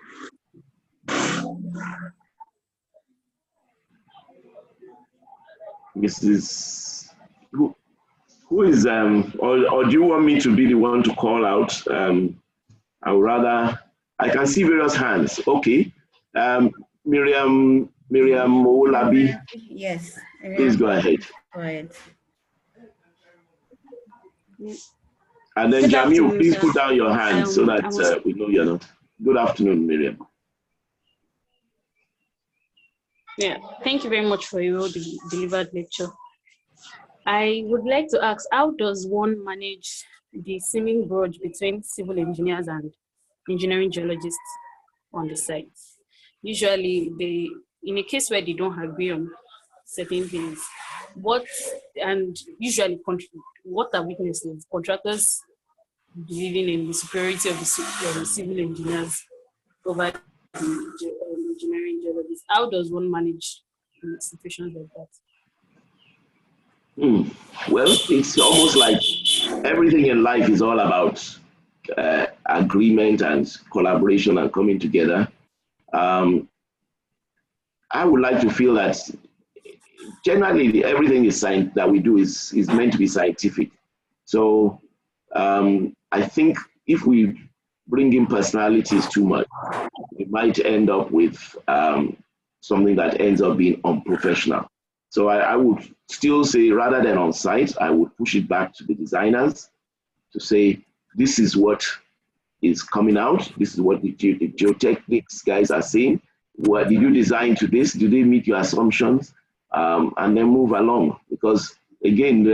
Mrs. Who is, or do you want me to be the one to call out? I would rather, I can see various hands. Okay. Miriam Olabi. Yes. Please go ahead. Go ahead. And then Good Jamil, afternoon, please sir. put down your hand so that we know you're not. Good afternoon, Miriam. Yeah, thank you very much for your delivered lecture. I would like to ask, how does one manage the seeming bridge between civil engineers and engineering geologists on the site? Usually, in a case where they don't agree on certain things, what are witnesses? Contractors believing in the superiority of the civil engineers over the engineering geologists. How does one manage situations like that? Well, it's almost like everything in life is all about agreement and collaboration and coming together. I would like to feel that generally everything that we do is meant to be scientific. So I think if we bring in personalities too much, we might end up with something that ends up being unprofessional. So I would still say, rather than on site, I would push it back to the designers to say, this is what is coming out. This is what the geotechnics guys are saying. What did you design to this? Do they meet your assumptions? And then move along. Because again,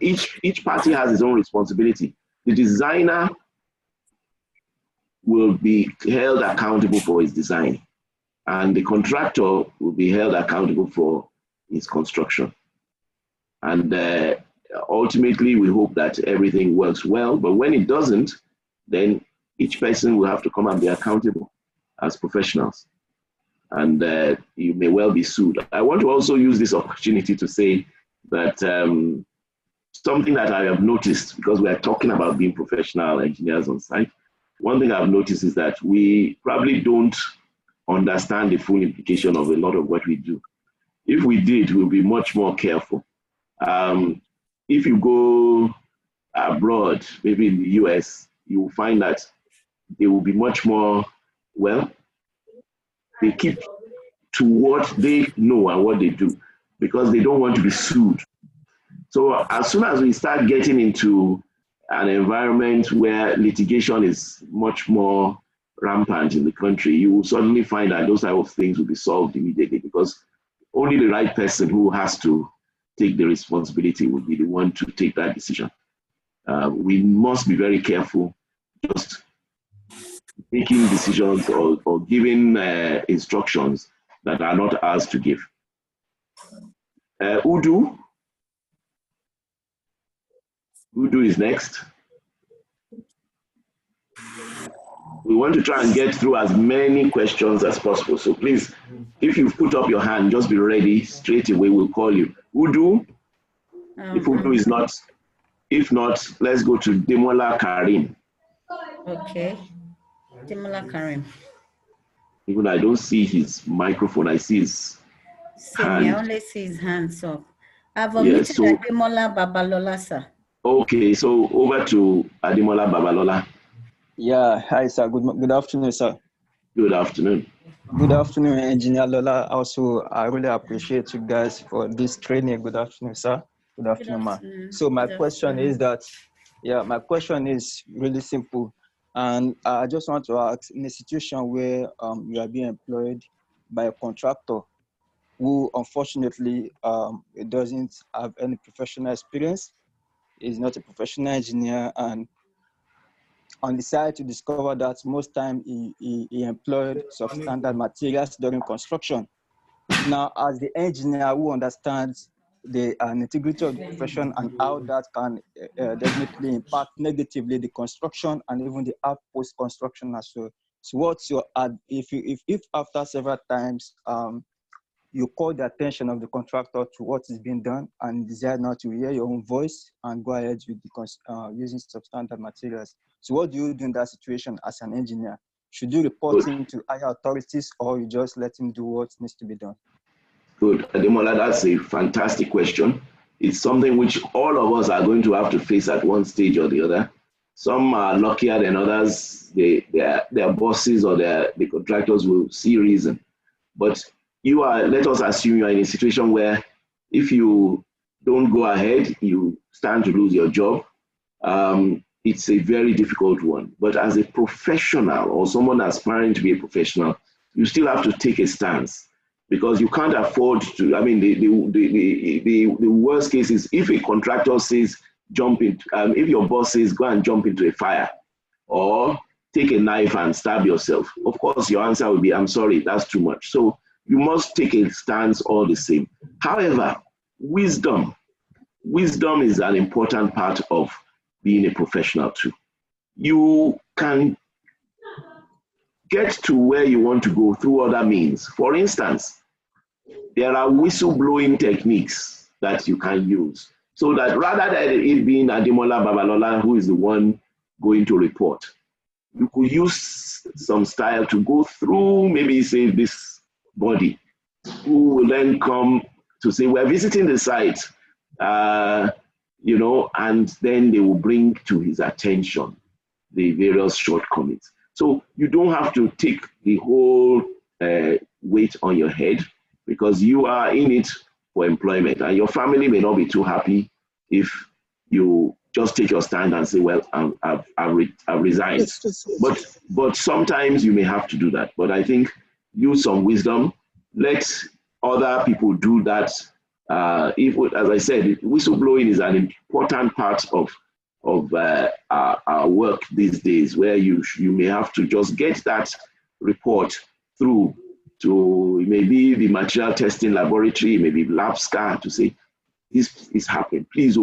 each party has its own responsibility. The designer will be held accountable for his design, and the contractor will be held accountable for his construction. And ultimately, we hope that everything works well, but when it doesn't, then each person will have to come and be accountable as professionals. And you may well be sued. I want to also use this opportunity to say that something that I have noticed, because we are talking about being professional engineers on site, one thing I've noticed is that we probably don't understand the full implication of a lot of what we do. If we did, we'll be much more careful. If you go abroad, maybe in the US, you will find that they will be much more, well, they keep to what they know and what they do because they don't want to be sued. So as soon as we start getting into an environment where litigation is much more rampant in the country, you will suddenly find that those type of things will be solved immediately because only the right person who has to take the responsibility will be the one to take that decision. We must be very careful just making decisions or giving instructions that are not ours to give. Udu is next. We want to try and get through as many questions as possible. So please, if you've put up your hand, just be ready. Straight away, we'll call you. Udu, if Udu is not, if not, let's go to Demola Karim. Okay. Demola Karim. Even I don't see his microphone. I see his hand. I only see his hands up. I've Yes, omitted so Ademola Babalola, sir. okay, so over to Ademola Babalola. Yeah, hi, sir. Good afternoon, sir. Good afternoon. Good afternoon, Engineer Lola. Also, I really appreciate you guys for this training. Good afternoon, sir. Good afternoon, ma. So my question is that, my question is really simple. And I just want to ask, in a situation where you are being employed by a contractor who unfortunately doesn't have any professional experience, is not a professional engineer, and on the side to discover that most time he employed substandard materials during construction. Now, as the engineer who understands the integrity of the profession and how that can definitely impact negatively the construction and even the post construction as well. So, what's your if after several times you call the attention of the contractor to what is being done and desire not to hear your own voice and go ahead with the using substandard materials? So what do you do in that situation as an engineer? Should you report him to higher authorities or you just let him do what needs to be done? Good. Ademola, that's a fantastic question. It's something which all of us are going to have to face at one stage or the other. Some are luckier than others. Their bosses or the contractors will see reason. But let us assume you are in a situation where if you don't go ahead, you stand to lose your job. It's a very difficult one. But as a professional or someone aspiring to be a professional, you still have to take a stance because you can't afford to. I mean, the worst case is if a contractor says jump into, if your boss says go and jump into a fire or take a knife and stab yourself, of course your answer will be, I'm sorry, that's too much. So you must take a stance all the same. However, wisdom is an important part of being a professional too. You can get to where you want to go through other means. For instance, there are whistleblowing techniques that you can use. So that rather than it being Ademola Babalola who is the one going to report, you could use some style to go through, maybe say this body, who will then come to say, we're visiting the site, and then they will bring to his attention the various shortcomings. So you don't have to take the whole weight on your head because you are in it for employment and your family may not be too happy if you just take your stand and say, well, I've resigned. But sometimes you may have to do that. But I think use some wisdom. Let other people do that. As I said, whistleblowing is an important part of our work these days, where you may have to just get that report through to maybe the material testing laboratory, maybe LabSCA, to say this is happening. Please,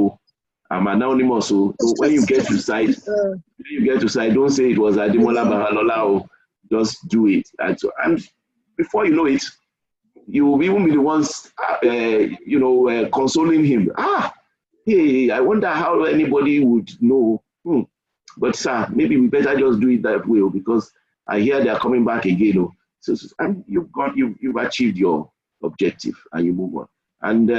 I'm anonymous. So when you get to site, don't say it was Ademola Babalola. Just do it. And before you know it, you will even be the ones, consoling him. Hey, I wonder how anybody would know. But sir, maybe we better just do it that way because I hear they are coming back again. So and you've achieved your objective and you move on. And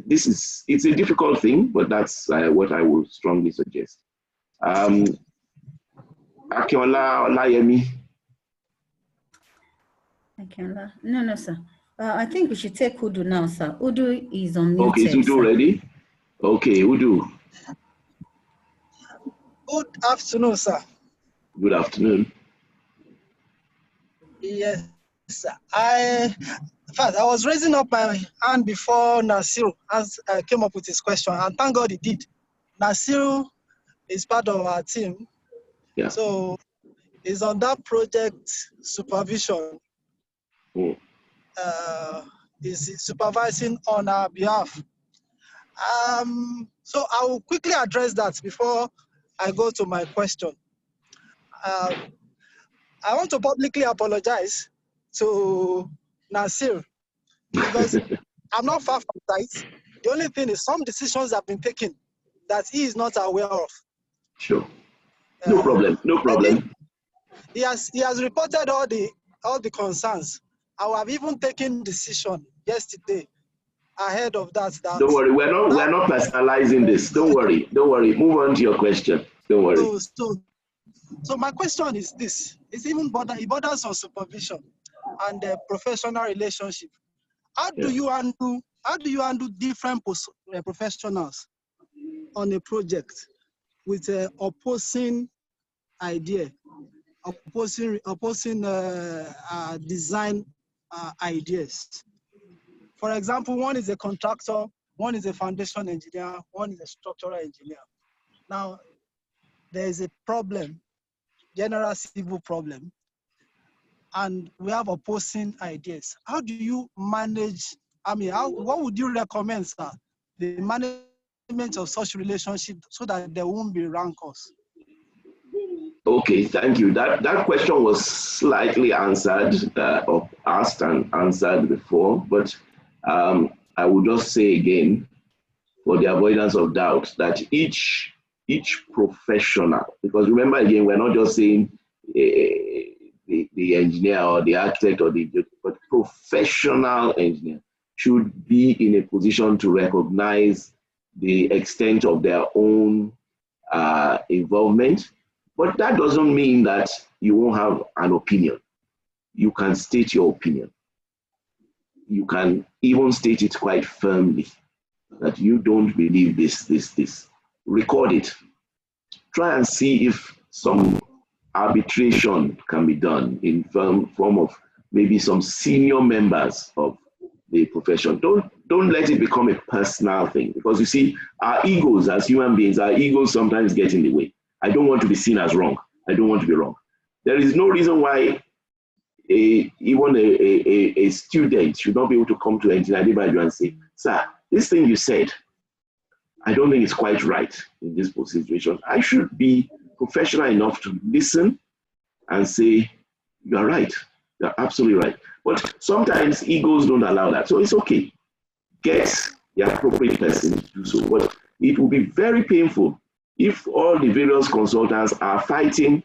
it's a difficult thing, but that's what I would strongly suggest. Akinola Olayemi. Akinola. No, sir. I think we should take Udu now, sir. Udu is unmuted. Okay, is Udu ready? Okay, Udu. Good afternoon, sir. Good afternoon. Yes, sir. In fact, I was raising up my hand before Nasiru came up with his question, and thank God he did. Nasiru is part of our team. Yeah. So he's on that project supervision. Is supervising on our behalf. So I will quickly address that before I go to my question. I want to publicly apologize to Nasir because I'm not far from site. The only thing is some decisions have been taken that he is not aware of. Sure. No problem. He has reported all the all the concerns. I have even taken decision yesterday ahead of that. Don't worry, we're not personalizing this. Don't worry. Move on to your question. Don't worry. So my question is this: it's even it borders on supervision and professional relationship. How do you handle different professionals on a project with opposing idea, opposing design ideas? For example, one is a contractor, one is a foundation engineer, one is a structural engineer. Now, there is a problem, general civil problem, and we have opposing ideas. How do you manage, what would you recommend, sir, the management of such relationship so that there won't be rancors? Okay, thank you. That question was slightly answered or asked and answered before, but I will just say again, for the avoidance of doubt, that each professional, because remember again, we're not just saying the engineer or the architect but professional engineer should be in a position to recognize the extent of their own involvement. But that doesn't mean that you won't have an opinion. You can state your opinion. You can even state it quite firmly that you don't believe this. Record it. Try and see if some arbitration can be done in form of maybe some senior members of the profession. Don't let it become a personal thing, because you see, our egos as human beings, our egos sometimes get in the way. I don't want to be seen as wrong. I don't want to be wrong. There is no reason why even a student should not be able to come to Engr Adebajo and say, sir, this thing you said, I don't think it's quite right in this situation. I should be professional enough to listen and say, you're right. You're absolutely right. But sometimes egos don't allow that. So it's okay. Get the appropriate person to do so. But it will be very painful if all the various consultants are fighting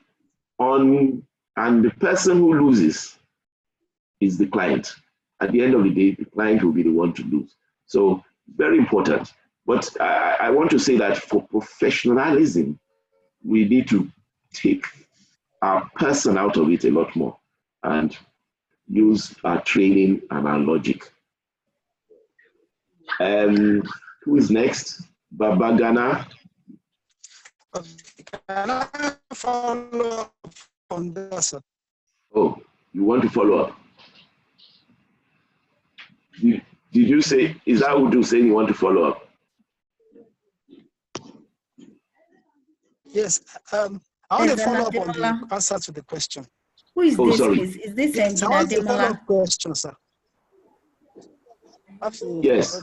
on, and the person who loses is the client. At the end of the day, the client will be the one to lose. So very important. But I want to say that for professionalism, we need to take our person out of it a lot more and use our training and our logic. Who is next? Babagana. Can I follow up on this? Oh, you want to follow up? Did you say, is that Udu saying you want to follow up? Yes, I want to follow up on the answer to the question. Who is this, sorry. please? Is this Yes, I Engr want to follow Adebajo? up question, sir. Absolutely. Yes.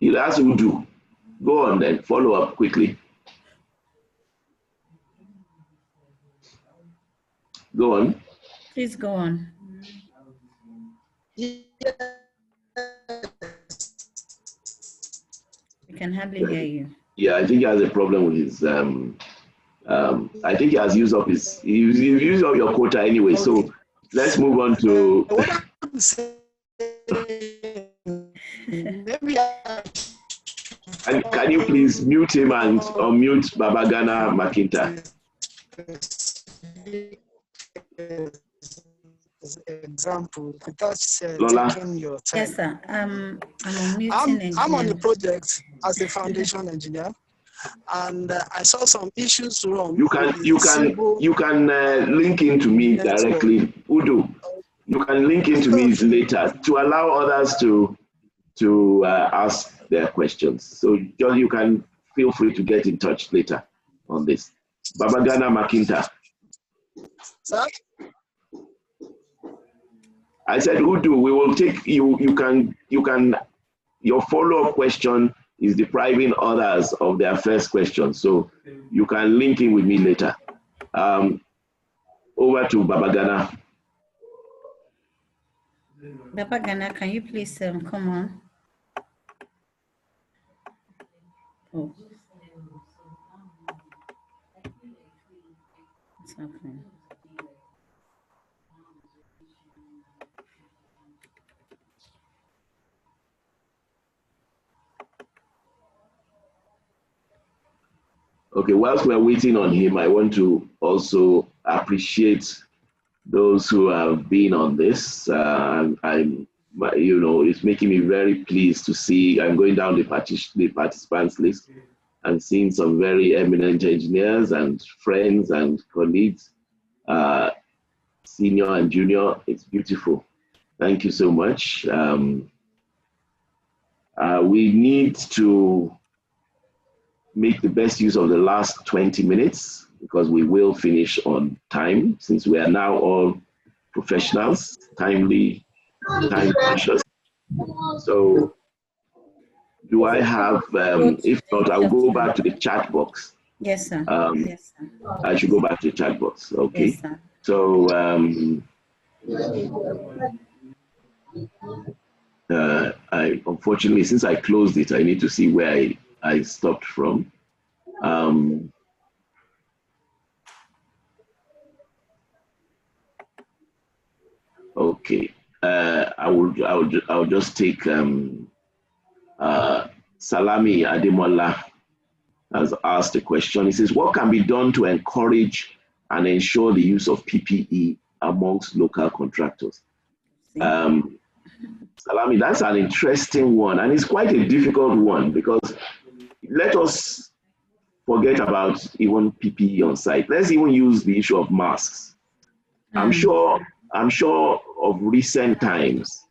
That's Udu. Go on then, follow up quickly. Go on. Please go on. Yes. We can hardly hear you. Yeah, I think he has a problem with his. I think he has used up his. You've used up your quota anyway. Okay. So let's move on to. Can you please mute him and unmute Babagana Makinta? Example, without taking your time. Yes, sir. I'm unmuting. I'm on the project as a foundation engineer, and I saw some issues wrong. You can link into me directly, Udo. You can link into me later to allow others to ask their questions. So you can feel free to get in touch later on this. Babagana Makinta. Sir? I said, Udu, we will take you can your follow-up question is depriving others of their first question. So you can link in with me later. Over to Babagana. Babagana, can you please come on? Oh. What's happening? Okay, whilst we're waiting on him, I want to also appreciate those who have been on this. It's making me very pleased to see, I'm going down the participants list and seeing some very eminent engineers and friends and colleagues, senior and junior. It's beautiful. Thank you so much. We need to make the best use of the last 20 minutes because we will finish on time since we are now all professionals, time conscious. So do I have, if not, I'll go back to the chat box. Yes, sir. Yes, sir. I should go back to the chat box. Okay. Yes, sir. So I unfortunately, since I closed it, I need to see where I stopped from. Okay. I'll just take Salami Ademola has asked a question. He says, what can be done to encourage and ensure the use of PPE amongst local contractors? Salami, that's an interesting one, and it's quite a difficult one because let us forget about even PPE on site. Let's even use the issue of masks. I'm sure of recent times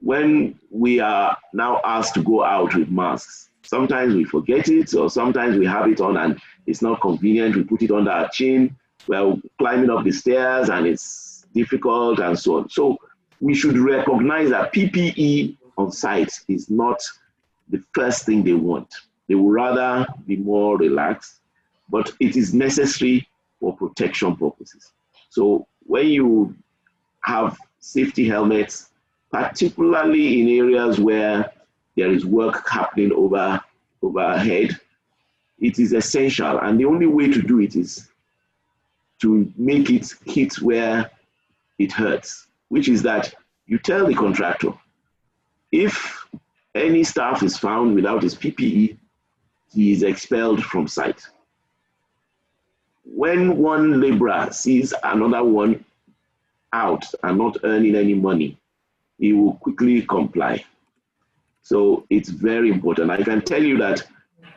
when we are now asked to go out with masks. Sometimes we forget it, or sometimes we have it on and it's not convenient. We put it under our chin. We're climbing up the stairs and it's difficult and so on. So we should recognize that PPE on site is not the first thing they want. They would rather be more relaxed, but it is necessary for protection purposes. So when you have safety helmets, particularly in areas where there is work happening overhead, it is essential. And the only way to do it is to make it hit where it hurts, which is that you tell the contractor, if any staff is found without his PPE, he is expelled from site. When one laborer sees another one out and not earning any money, he will quickly comply. So it's very important. I can tell you that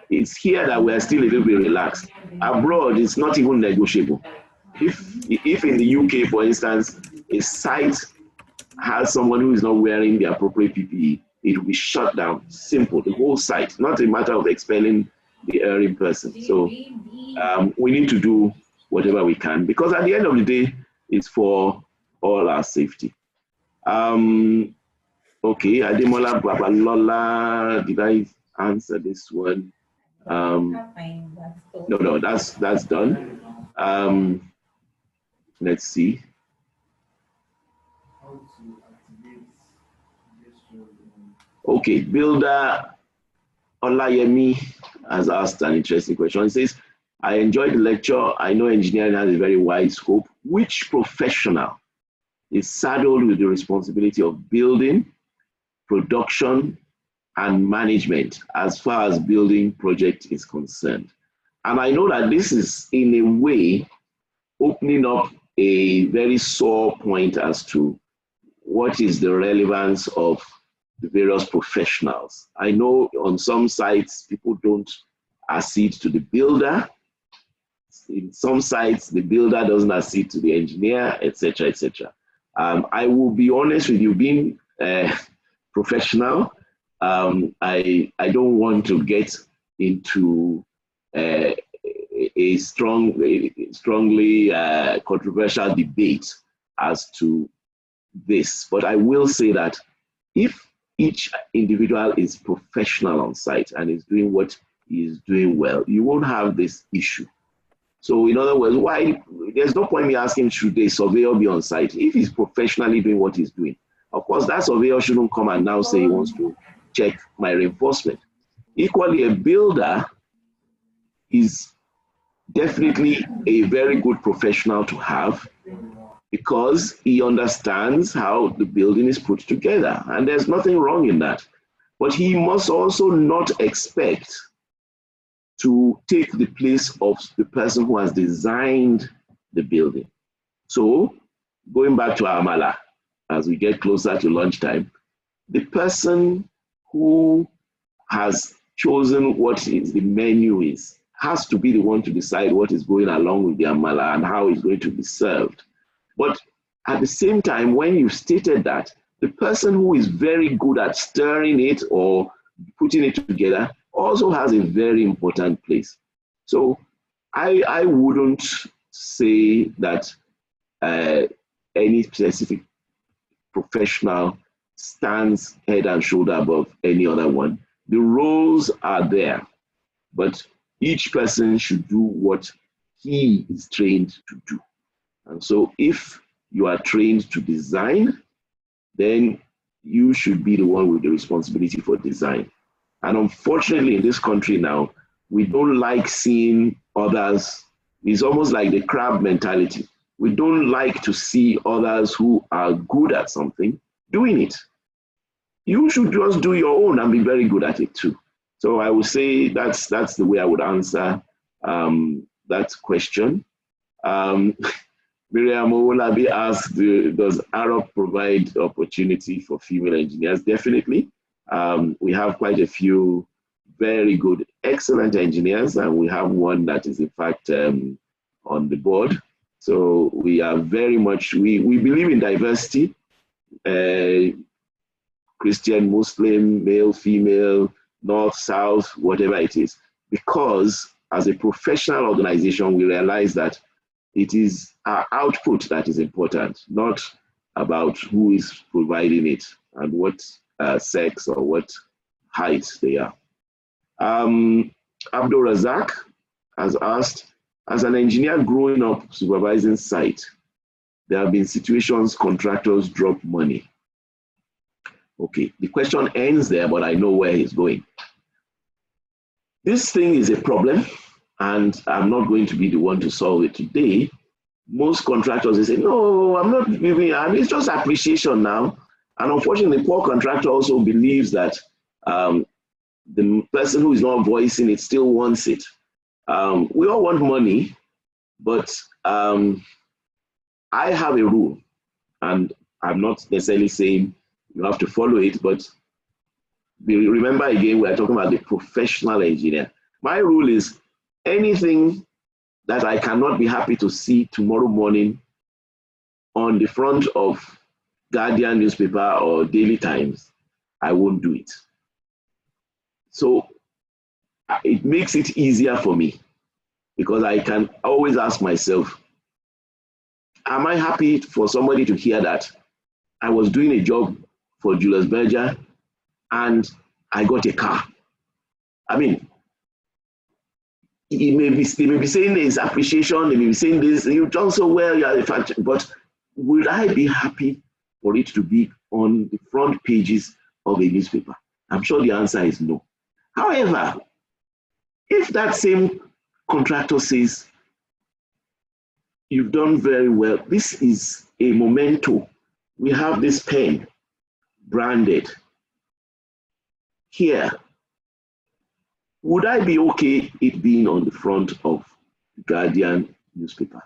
it's here that we're still a little bit relaxed. Abroad, it's not even negotiable. If in the UK, for instance, a site has someone who is not wearing the appropriate PPE, it will be shut down. Simple, the whole site, not a matter of expelling the erring person. So we need to do whatever we can because at the end of the day, it's for all our safety. Okay, Ademola Babalola, did I answer this one? No, that's done. Let's see. Okay, Builder Olayemi has asked an interesting question. He says, I enjoyed the lecture. I know engineering has a very wide scope. Which professional is saddled with the responsibility of building, production, and management as far as building project is concerned? And I know that this is in a way opening up a very sore point as to what is the relevance of the various professionals. I know on some sites, people don't accede to the builder. In some sites, the builder doesn't accede to the engineer, etc., etc. I will be honest with you, being professional, I don't want to get into a strongly controversial debate as to this. But I will say that if each individual is professional on site and is doing what he is doing well, you won't have this issue. So in other words, there's no point me asking, should a surveyor be on site if he's professionally doing what he's doing? Of course, that surveyor shouldn't come and now say he wants to check my reinforcement. Equally, a builder is definitely a very good professional to have because he understands how the building is put together, and there's nothing wrong in that. But he must also not expect to take the place of the person who has designed the building. So going back to our Amala, as we get closer to lunchtime, the person who has chosen what is the menu is has to be the one to decide what is going along with the Amala and how it's going to be served. But at the same time, when you stated that, the person who is very good at stirring it or putting it together also has a very important place. So I wouldn't say that any specific professional stands head and shoulder above any other one. The roles are there, but each person should do what he is trained to do. And so if you are trained to design, then you should be the one with the responsibility for design. And unfortunately, in this country now, we don't like seeing others. It's almost like the crab mentality. We don't like to see others who are good at something doing it. You should just do your own and be very good at it too. So I would say that's the way I would answer that question. Miriam Owolabi asked, does Arab provide opportunity for female engineers? Definitely. We have quite a few very good, excellent engineers, and we have one that is in fact on the board. So we are very much, we believe in diversity, Christian, Muslim, male, female, north, south, whatever it is, because as a professional organization, we realize that it is our output that is important, not about who is providing it and what sex or what height they are. Abdul Razak has asked, as an engineer growing up supervising site, there have been situations contractors drop money. Okay, the question ends there, but I know where he's going. This thing is a problem, and I'm not going to be the one to solve it today. Most contractors, they say, no, I'm not giving, it's just appreciation now. And unfortunately, the poor contractor also believes that the person who is not voicing it still wants it. We all want money, but I have a rule, and I'm not necessarily saying you have to follow it, but remember again, we're talking about the professional engineer. My rule is anything that I cannot be happy to see tomorrow morning on the front of Guardian newspaper or Daily Times, I won't do it. So it makes it easier for me because I can always ask myself, am I happy for somebody to hear that I was doing a job for Julius Berger and I got a car? I mean, they may be saying there's appreciation, they may be saying this, you've done so well, you are a factor, but would I be happy for it to be on the front pages of a newspaper? I'm sure the answer is no. However, if that same contractor says, you've done very well, this is a memento, we have this pen branded here, would I be okay it being on the front of the Guardian newspaper?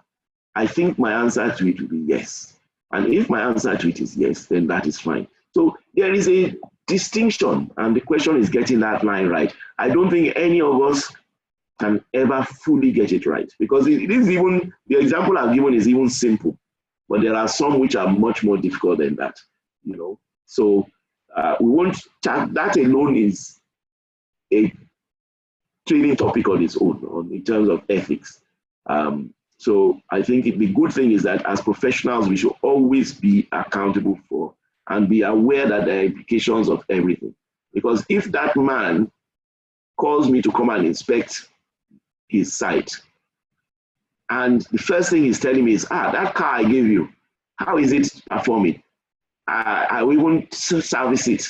I think my answer to it would be yes. And if my answer to it is yes, then that is fine. So there is a distinction, and the question is getting that line right. I don't think any of us can ever fully get it right, because it is even, the example I've given is even simple, but there are some which are much more difficult than that, you know. So we won't, that alone is a training topic on its own, in terms of ethics. So I think the good thing is that as professionals, we should always be accountable for and be aware that there are implications of everything. Because if that man calls me to come and inspect his site, and the first thing he's telling me is, that car I gave you, how is it performing? I won't service it.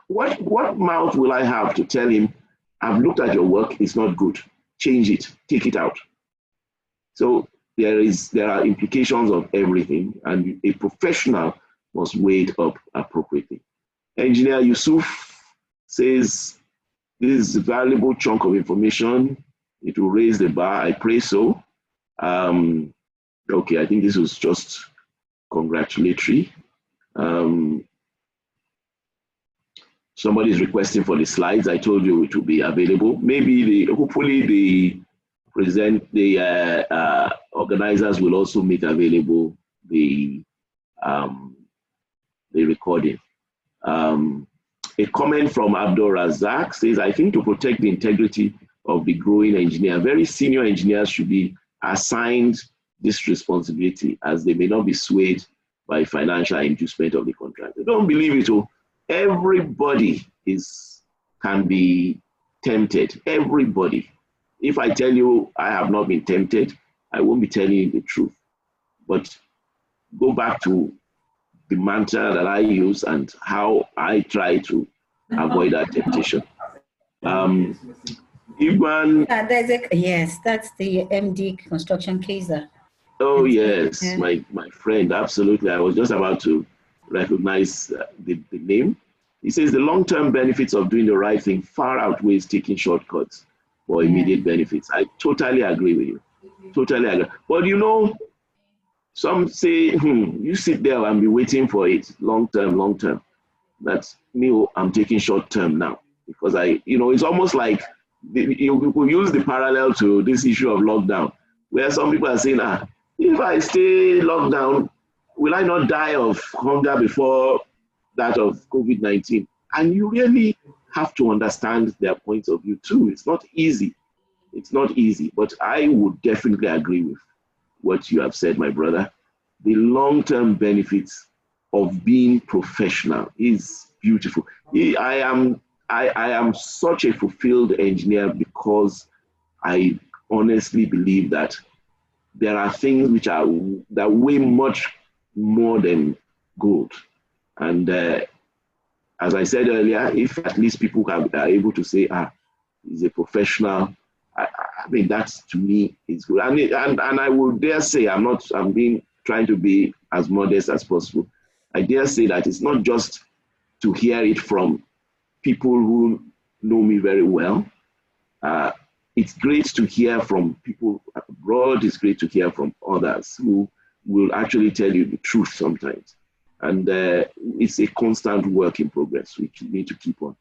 What mouth will I have to tell him, I've looked at your work, it's not good, change it, take it out? So there are implications of everything, and a professional must weigh it up appropriately. Engineer Yusuf says, This is a valuable chunk of information. It will raise the bar. I pray so. Okay, I think this was just congratulatory. Somebody is requesting for the slides. I told you it will be available. Maybe hopefully the organizers will also make available the recording. A comment from Abdul Razak says, I think to protect the integrity of the growing engineer, very senior engineers should be assigned this responsibility, as they may not be swayed by financial inducement of the contract. I don't believe it. Everybody can be tempted. Everybody. If I tell you I have not been tempted, I won't be telling you the truth. But go back to the mantra that I use and how I try to avoid that temptation. Yes, that's the MD construction case. Oh yes, yeah. my friend, absolutely. I was just about to recognize the name. He says the long-term benefits of doing the right thing far outweighs taking shortcuts for immediate benefits. I totally agree with you. Totally agree. But you know, some say, you sit there and be waiting for it long-term. That's me, I'm taking short-term now. Because it's almost like you could use the parallel to this issue of lockdown, where some people are saying, if I stay locked down, will I not die of hunger before that of COVID-19? And you really have to understand their points of view too. It's not easy. It's not easy, but I would definitely agree with what you have said, my brother. The long-term benefits of being professional is beautiful. I am such a fulfilled engineer because I honestly believe that there are things that weigh much more than gold. And as I said earlier, if at least people are able to say, he's a professional, I mean, that to me is good. And I will dare say, I'm trying to be as modest as possible. I dare say that it's not just to hear it from people who know me very well. It's great to hear from people abroad. It's great to hear from others who will actually tell you the truth sometimes. And it's a constant work in progress, which you need to keep on.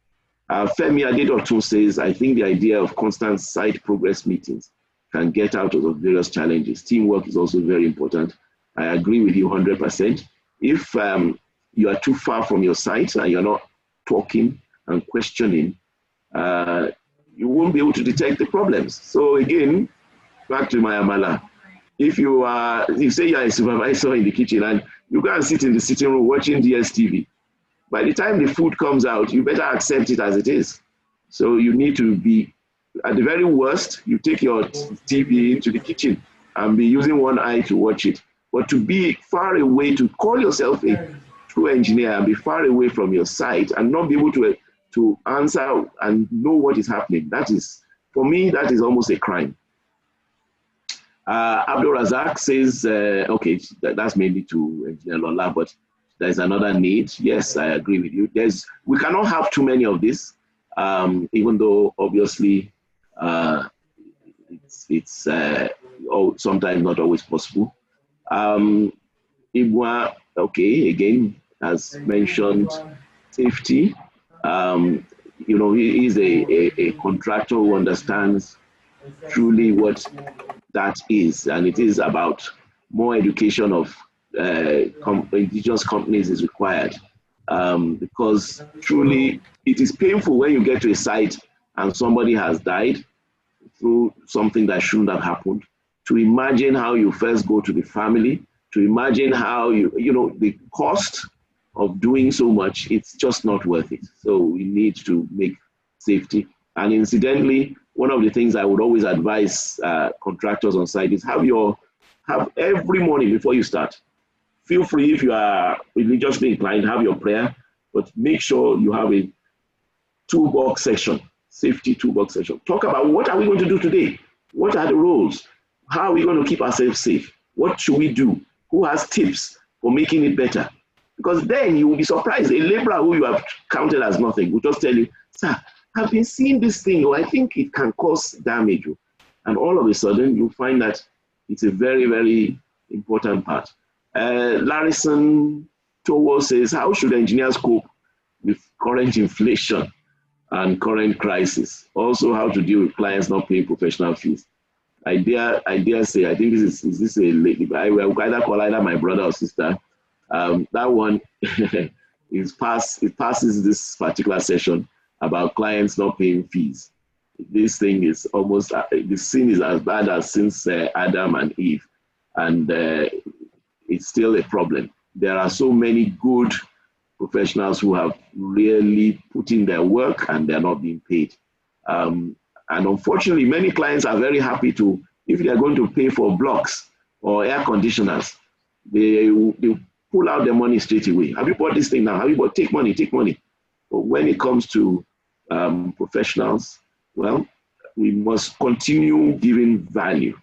Femi Adedotun says, I think the idea of constant site progress meetings can get out of the various challenges. Teamwork is also very important. I agree with you 100%. If you are too far from your site and you're not talking and questioning, you won't be able to detect the problems. So again, back to my Amala. If you say you're a supervisor in the kitchen and you go and sit in the sitting room watching DSTV, by the time the food comes out, you better accept it as it is. So you need to be, at the very worst, you take your TV into the kitchen and be using one eye to watch it. But to be far away, to call yourself a true engineer and be far away from your site and not be able to answer and know what is happening, that is, for me, that is almost a crime. Abdul Razak says, okay, that's mainly to Engineer Lola, but there's another need. Yes, I agree with you. We cannot have too many of this, even though obviously it's sometimes not always possible. Ibwa, okay, again, as mentioned, safety. He is a contractor who understands truly what that is, and it is about more education of indigenous companies is required, because truly it is painful when you get to a site and somebody has died through something that shouldn't have happened. To imagine how you first go to the family, to imagine how the cost of doing so much, it's just not worth it. So we need to make safety. And incidentally, one of the things I would always advise contractors on site is have every morning before you start. Feel free, if you are religiously inclined, have your prayer, but make sure you have a toolbox section, safety toolbox section. Talk about what are we going to do today? What are the roles? How are we going to keep ourselves safe? What should we do? Who has tips for making it better? Because then you will be surprised. A laborer who you have counted as nothing will just tell you, sir, have been seeing this thing, I think it can cause damage. And all of a sudden, you find that it's a very, very important part. Larison Towo says, how should engineers cope with current inflation and current crisis? Also, how to deal with clients not paying professional fees. I dare say, I think is this a lady? I will either call either my brother or sister. That one it passes this particular session about clients not paying fees. This thing is almost, the sin is as bad as since Adam and Eve, and it's still a problem. There are so many good professionals who have really put in their work and they're not being paid. And unfortunately, many clients are very happy to, if they're going to pay for blocks or air conditioners, they pull out their money straight away. Have you bought this thing now? Have you bought? Take money, take money. But when it comes to professionals, well, we must continue giving value,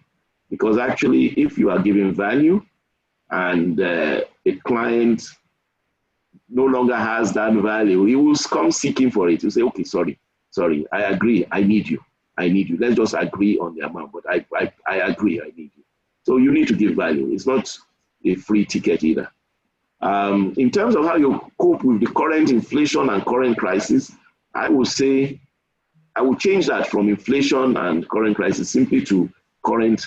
because actually, if you are giving value and a client no longer has that value, he will come seeking for it. He'll say, okay, sorry, I agree, I need you. Let's just agree on the amount, but I agree, I need you. So you need to give value. It's not a free ticket either. In terms of how you cope with the current inflation and current crisis, I would say, I would change that from inflation and current crisis simply to current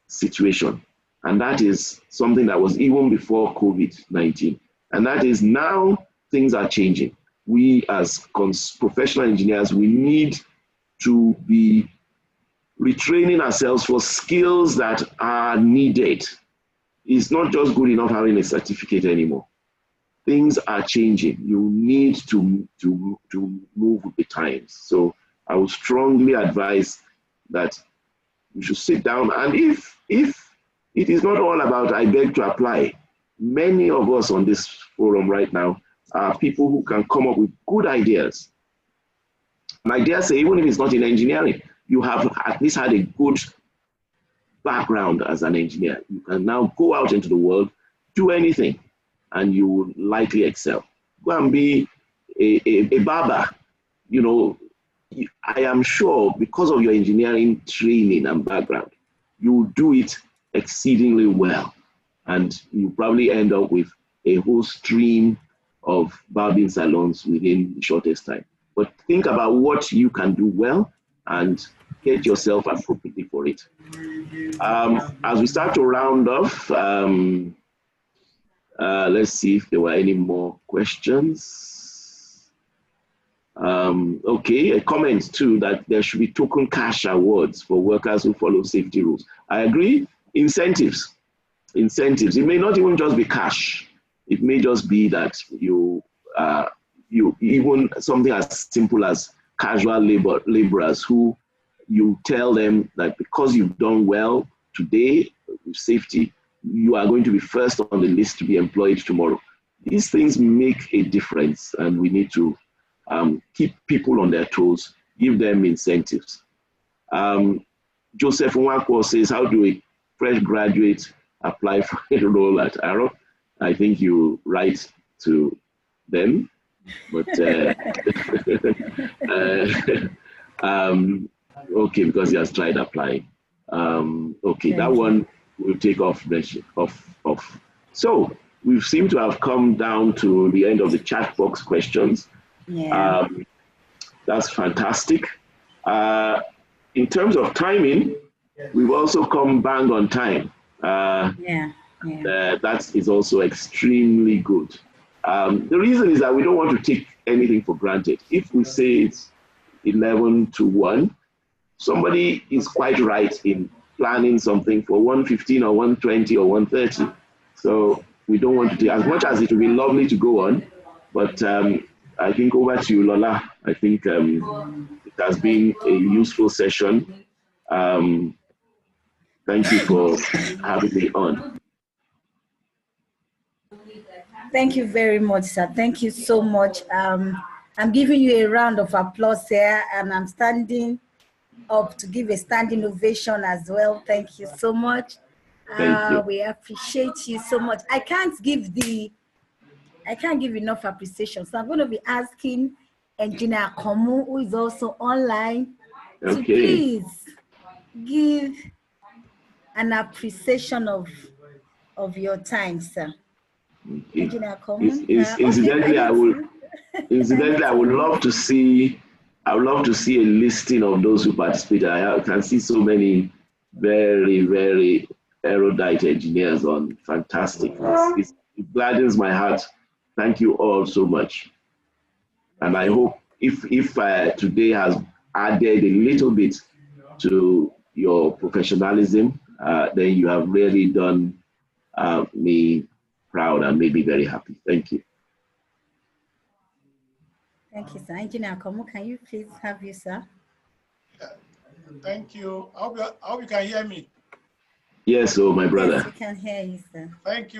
situation. And that is something that was even before COVID-19. And that is now things are changing. We as professional engineers, we need to be retraining ourselves for skills that are needed. It's not just good enough having a certificate anymore. Things are changing. You need to move with the times. So I would strongly advise that you should sit down, and if it is not all about I beg to apply, many of us on this forum right now are people who can come up with good ideas. And I dare say, even if it's not in engineering, you have at least had a good background as an engineer. You can now go out into the world, do anything, and you will likely excel. Go and be a barber. You know, I am sure because of your engineering training and background, you will do it exceedingly well. And you probably end up with a whole stream of barbing salons within the shortest time. But think about what you can do well and get yourself appropriately for it. As we start to round off, let's see if there were any more questions. Okay, a comment too that there should be token cash awards for workers who follow safety rules. I agree. Incentives. It may not even just be cash. It may just be that you even something as simple as casual laborers who you tell them that because you've done well today with safety, you are going to be first on the list to be employed tomorrow. These things make a difference, and we need to keep people on their toes, give them incentives. Joseph Nwakwo says, how do a fresh graduate apply for a role at Arrow? I think you write to them, but okay, because he has tried applying. Okay, that one will take off. So we seem to have come down to the end of the chat box questions. Yeah. That's fantastic. In terms of timing, we've also come bang on time. That is also extremely good. The reason is that we don't want to take anything for granted. If we say it's 11 to 1, somebody is quite right in planning something for 1:15 or 1:20 or 1:30. So we don't want to take, as much as it would be lovely to go on, but I think over to you, Lola. I think it has been a useful session. Thank you for having me on. Thank you very much, sir. Thank you so much. I'm giving you a round of applause here, and I'm standing up to give a standing ovation as well. Thank you so much. Thank you. We appreciate you so much. I can't give enough appreciation, so I'm going to be asking Engineer Komu, who is also online, to Okay. please give an appreciation of your time, sir. Okay. Engineer Komu. Incidentally, I would love to see a listing of those who participated. I can see so many very, very erudite engineers on. Fantastic. It gladdens my heart. Thank you all so much. And I hope if today has added a little bit to your professionalism, then you have really done me proud and made me very happy. Thank you. Thank you, sir. Engineer Komu, can you please have you, sir? Thank you. I hope you can hear me. Yes, so my brother. Yes, we can hear you, sir. Thank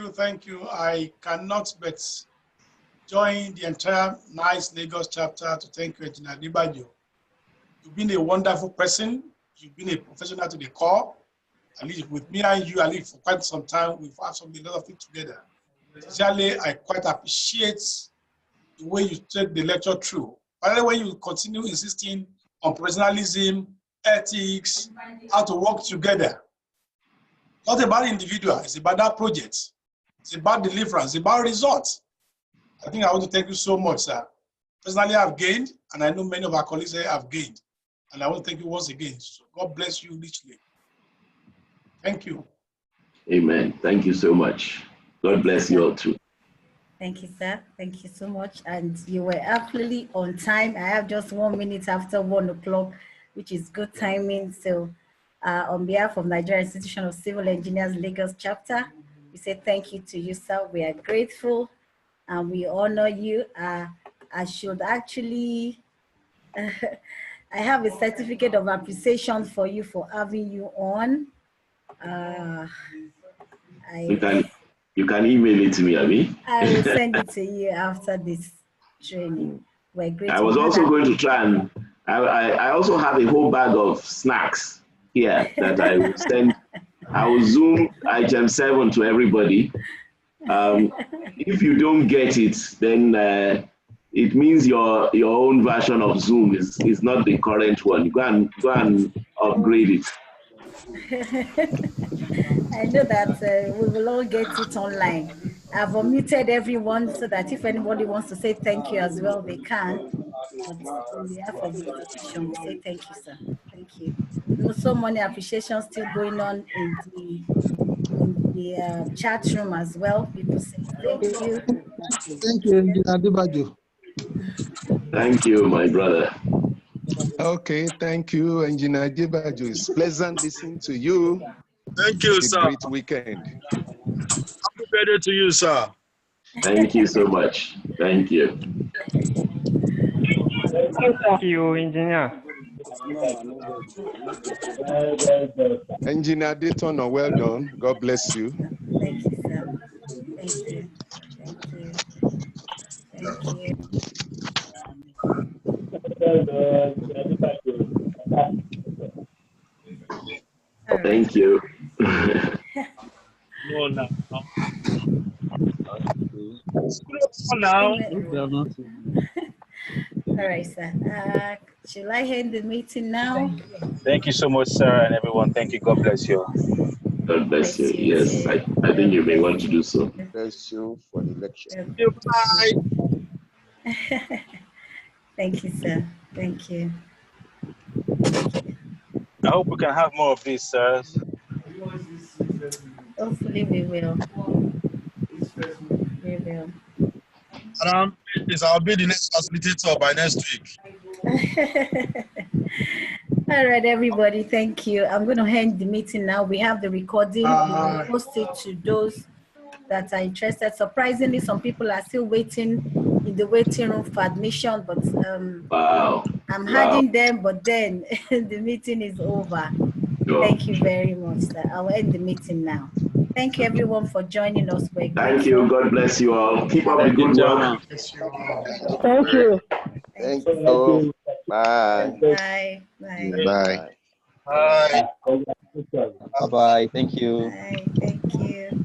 you. I cannot but join the entire NICE Lagos chapter to thank you, Engineer Adebajo. You've been a wonderful person. You've been a professional to the core. At least with me and you, at least for quite some time, we've had a lot of things together. Sincerely, I quite appreciate the way you take the lecture through. By the way, you continue insisting on professionalism, ethics, how to work together. Not about individual, it's about that project. It's about deliverance, it's about results. I think I want to thank you so much, sir. Personally, I've gained, and I know many of our colleagues here have gained. And I want to thank you once again. So God bless you richly. Thank you. Amen. Thank you so much. God bless you all too. Thank you, sir. Thank you so much. And you were absolutely on time. I have just 1 minute after 1 o'clock, which is good timing. So on behalf of Nigeria Institution of Civil Engineers Lagos chapter, we say thank you to you, sir. We are grateful and we honor you. I should actually, I have a certificate of appreciation for you for having you on. You can email it to me, Abi. I will send it to you after this training. We're grateful. I was also going to try and I also have a whole bag of snacks here that I will send. I will Zoom item 7 to everybody. If you don't get it, then it means your own version of Zoom is not the current one. Go and upgrade it. I know that we will all get it online. I've unmuted everyone so that if anybody wants to say thank you as well, they can. But on behalf of the institution, we say thank you, sir. Thank you. So many appreciations still going on in the chat room as well. People say thank you. Thank you, Engineer Adebajo. Thank you, my brother. Okay, thank you, Engineer Adebajo. It's pleasant listening to you. Thank you, sir. Great weekend. Happy birthday to you, sir. Thank you so much. Thank you. Thank you, Engineer. Engineer Dayton, well done. God bless you. Thank you, sir. Thank you. Thank you. Thank you. Thank you. No, no. All right, sir. Shall I end the meeting now? Thank you so much, Sarah, and everyone. Thank you. God bless you. God bless you. Yes, I think you may want to do so. Bless you for the lecture. Bye. Thank you, sir. Thank you. I hope we can have more of this, sir. Hopefully we will. We will. I'll be the next facilitator by next week. All right, everybody, thank you. I'm going to end the meeting now. We have the recording. We'll post it to those that are interested. Surprisingly, some people are still waiting in the waiting room for admission, but wow. I'm adding them, but then the meeting is over. Sure. Thank you very much, sir. I'll end the meeting now. Thank you, everyone, for joining us. We're Thank you. God bless you all. Keep up the good work. Thank you. Thank you. Bye. Bye. Bye. Bye. Bye. Bye-bye. Thank you. Bye. Thank you.